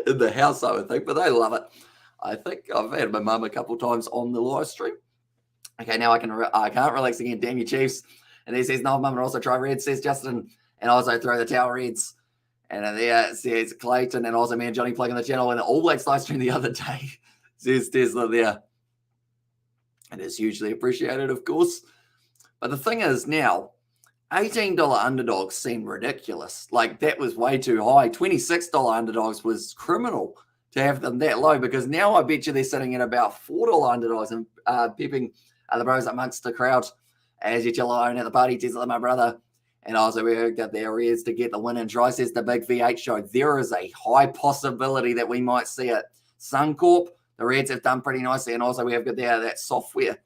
in the house, I would think, but they love it. I think I've had my mum a couple times on the live stream. Okay, now I can't relax again. Damn you, Chiefs. And he says, no, mum, and also try Reds, says Justin, and also throw the towel Reds. And there says Clayton, and also me and Johnny plugging the channel in the All Blacks live stream the other day. Says Tesla there. It is hugely appreciated, of course. But the thing is now, $18 underdogs seem ridiculous. Like, that was way too high. $26 underdogs was criminal to have them that low, because now I bet you they're sitting at about $4 underdogs and pepping the bros amongst the crowd as you chill alone at the party. Tesla, my brother. And also we heard that there is to get the win and try, says the Big V8 show. There is a high possibility that we might see it. Suncorp, the Reds have done pretty nicely, and also we have got there that software.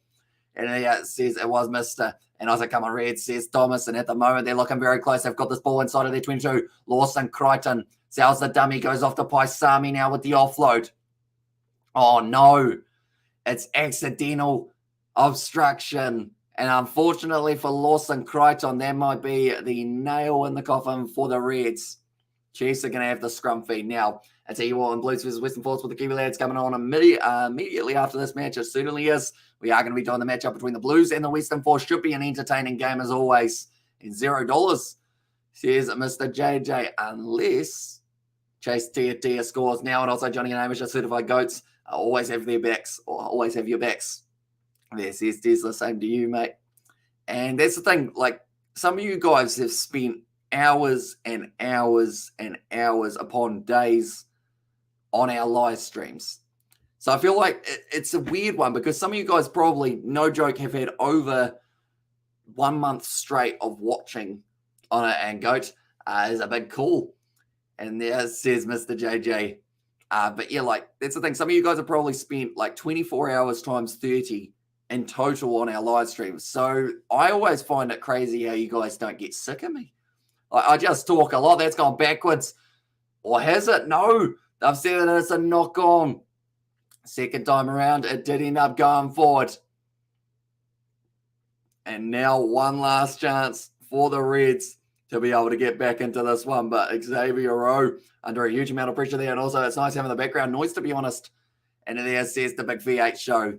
And it says it was Mr. And also, come on, Reds, says Thomas. And at the moment, they're looking very close. They've got this ball inside of their 22. Lawson Crichton sells the dummy, goes off to Paisami now with the offload. Oh, no. It's accidental obstruction. And unfortunately for Lawson Crichton, that might be the nail in the coffin for the Reds. Chiefs are going to have the scrum feed now. I tell you what, in Blues versus Western Force with the Kiwi lads coming on immediately after this match. It certainly is. We are going to be doing the matchup between the Blues and the Western Force. Should be an entertaining game as always. And $0, says Mr. JJ, unless Chase Tia scores now. And also Johnny and Hamish are certified goats. Always have their backs, or always have your backs. There says Tesla, same to you, mate. And that's the thing. Like, some of you guys have spent hours and hours and hours upon days on our live streams. So I feel like it's a weird one, because some of you guys probably, no joke, have had over 1 month straight of watching on it, and GOAT is a big call. And there says Mr. JJ. But yeah, like, that's the thing. Some of you guys have probably spent like 24 hours times 30 in total on our live streams. So I always find it crazy how you guys don't get sick of me. I just talk a lot. That's gone backwards. Or has it? No. I've said that it's a knock on. Second time around, it did end up going forward. And now one last chance for the Reds to be able to get back into this one. But Xavier Rowe under a huge amount of pressure there. And also it's nice having the background noise, to be honest. And there says the Big V8 show.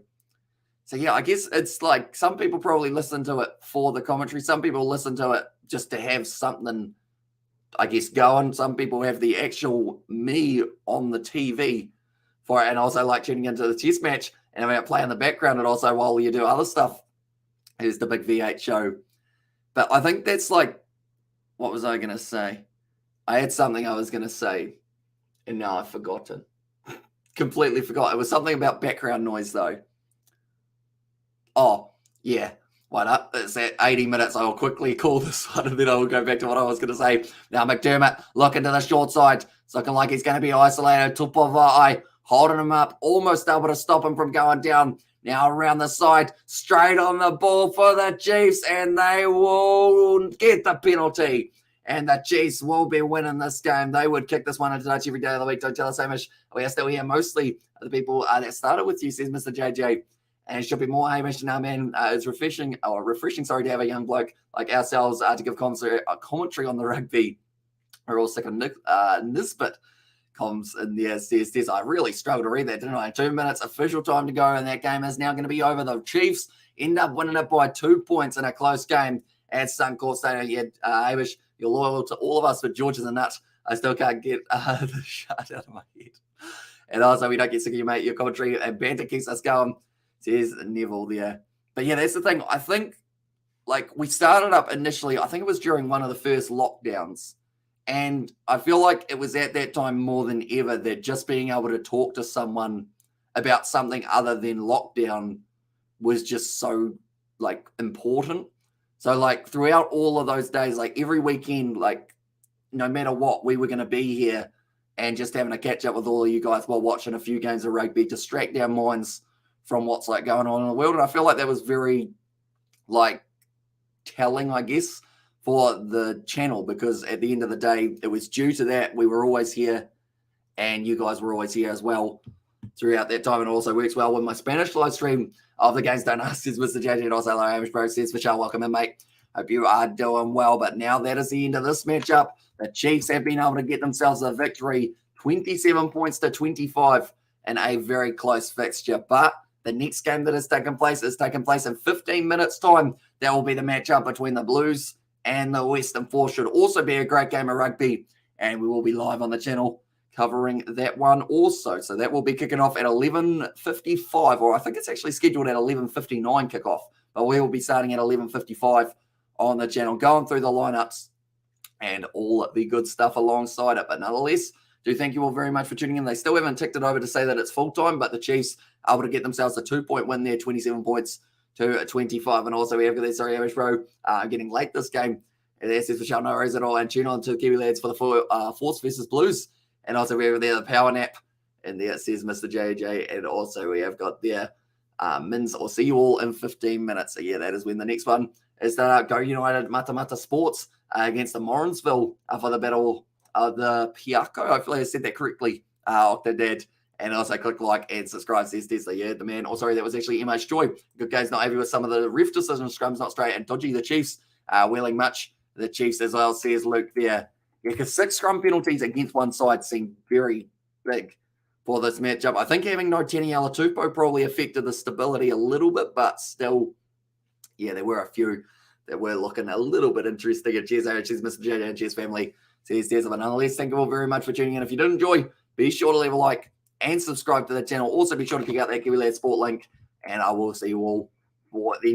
So yeah, I guess it's like some people probably listen to it for the commentary. Some people listen to it just to have something, I guess, going. Some people have the actual me on the TV for it, and also like tuning into the test match and having it play in the background, and also while you do other stuff. Here's the Big V8 show. But I think that's like, what was I going to say? I had something I was going to say, and now I've forgotten. Completely forgot. It was something about background noise, though. Oh, yeah. What up? It's at 80 minutes. I will quickly call this one, and then I will go back to what I was going to say. Now, McDermott looking to the short side. It's looking like he's going to be isolated. Tupovai holding him up, almost able to stop him from going down. Now around the side, straight on the ball for the Chiefs, and they will get the penalty. And the Chiefs will be winning this game. They would kick this one into touch every day of the week. Don't tell us, Hamish. We are still here. Mostly the people that started with you, says Mr. JJ. And it should be more, Hamish. Now, man, it's refreshing, to have a young bloke like ourselves to give commentary on the rugby. We're all sick of Nisbet comms in there. Says, I really struggled to read that, didn't I? 2 minutes, official time to go, and that game is now going to be over. The Chiefs end up winning it by 2 points in a close game at Suncorp Stadium. Yeah, Hamish, you're loyal to all of us, but George is a nut. I still can't get the shut out of my head. And also, we don't get sick of you, mate. Your commentary and banter keeps us going. Says Neville there. But yeah, that's the thing. I think, like, we started up initially, I think it was during one of the first lockdowns. And I feel like it was at that time more than ever that just being able to talk to someone about something other than lockdown was just so, like, important. So, like, throughout all of those days, like, every weekend, like, no matter what, we were going to be here and just having a catch up with all of you guys while watching a few games of rugby, distract our minds from what's like going on in the world. And I feel like that was very like telling, I guess, for the channel, because at the end of the day, it was due to that we were always here and you guys were always here as well. throughout that time, and also works well with my Spanish live stream of the games. Don't ask, says Mr. JJ, and also hello, Amish Bro, says Michelle, welcome in, mate. Hope you are doing well. But now that is the end of this matchup. The Chiefs have been able to get themselves a victory, 27 points to 25 in a very close fixture. But the next game that is taking place in 15 minutes' time. That will be the matchup between the Blues and the Western Force. Should also be a great game of rugby, and we will be live on the channel covering that one also. So that will be kicking off at 11:55, or I think it's actually scheduled at 11:59 kickoff, but we will be starting at 11:55 on the channel, going through the lineups and all the good stuff alongside it. But nonetheless, do thank you all very much for tuning in. They still haven't ticked it over to say that it's full time, but the Chiefs are able to get themselves a 2-point win there, 27 points to 25. And also we have got sorry, Amish Bro, getting late this game. And there says Michelle, no worries at all. And tune on to Kiwi Lads for the Force versus Blues. And also we have there the power nap. And there it says Mr. JJ. And also we have got there Mins. I'll see you all in 15 minutes. So yeah, that is when the next one is Go United Mata Mata Sports against the Morrinsville for the battle of the Piako. Hopefully I said that correctly, Octodad. And also click like and subscribe, says Tesla. Yeah, the man. Oh, sorry, that was actually MH Joy. Good guys, not happy with some of the ref decisions. Scrums not straight and dodgy. The Chiefs wheeling much. The Chiefs as well, says Luke there. Yeah, because 6 scrum penalties against one side seem very big for this matchup. I think having no Teni Alatupo probably affected the stability a little bit, but still, yeah, there were a few that were looking a little bit interesting. Cheers, cheers, Mr. JJ, and cheers, family. Says Des. But nonetheless, thank you all very much for tuning in. If you did enjoy, be sure to leave a like and subscribe to the channel. Also, be sure to check out that Kiwi Lad Sport link, and I will see you all for the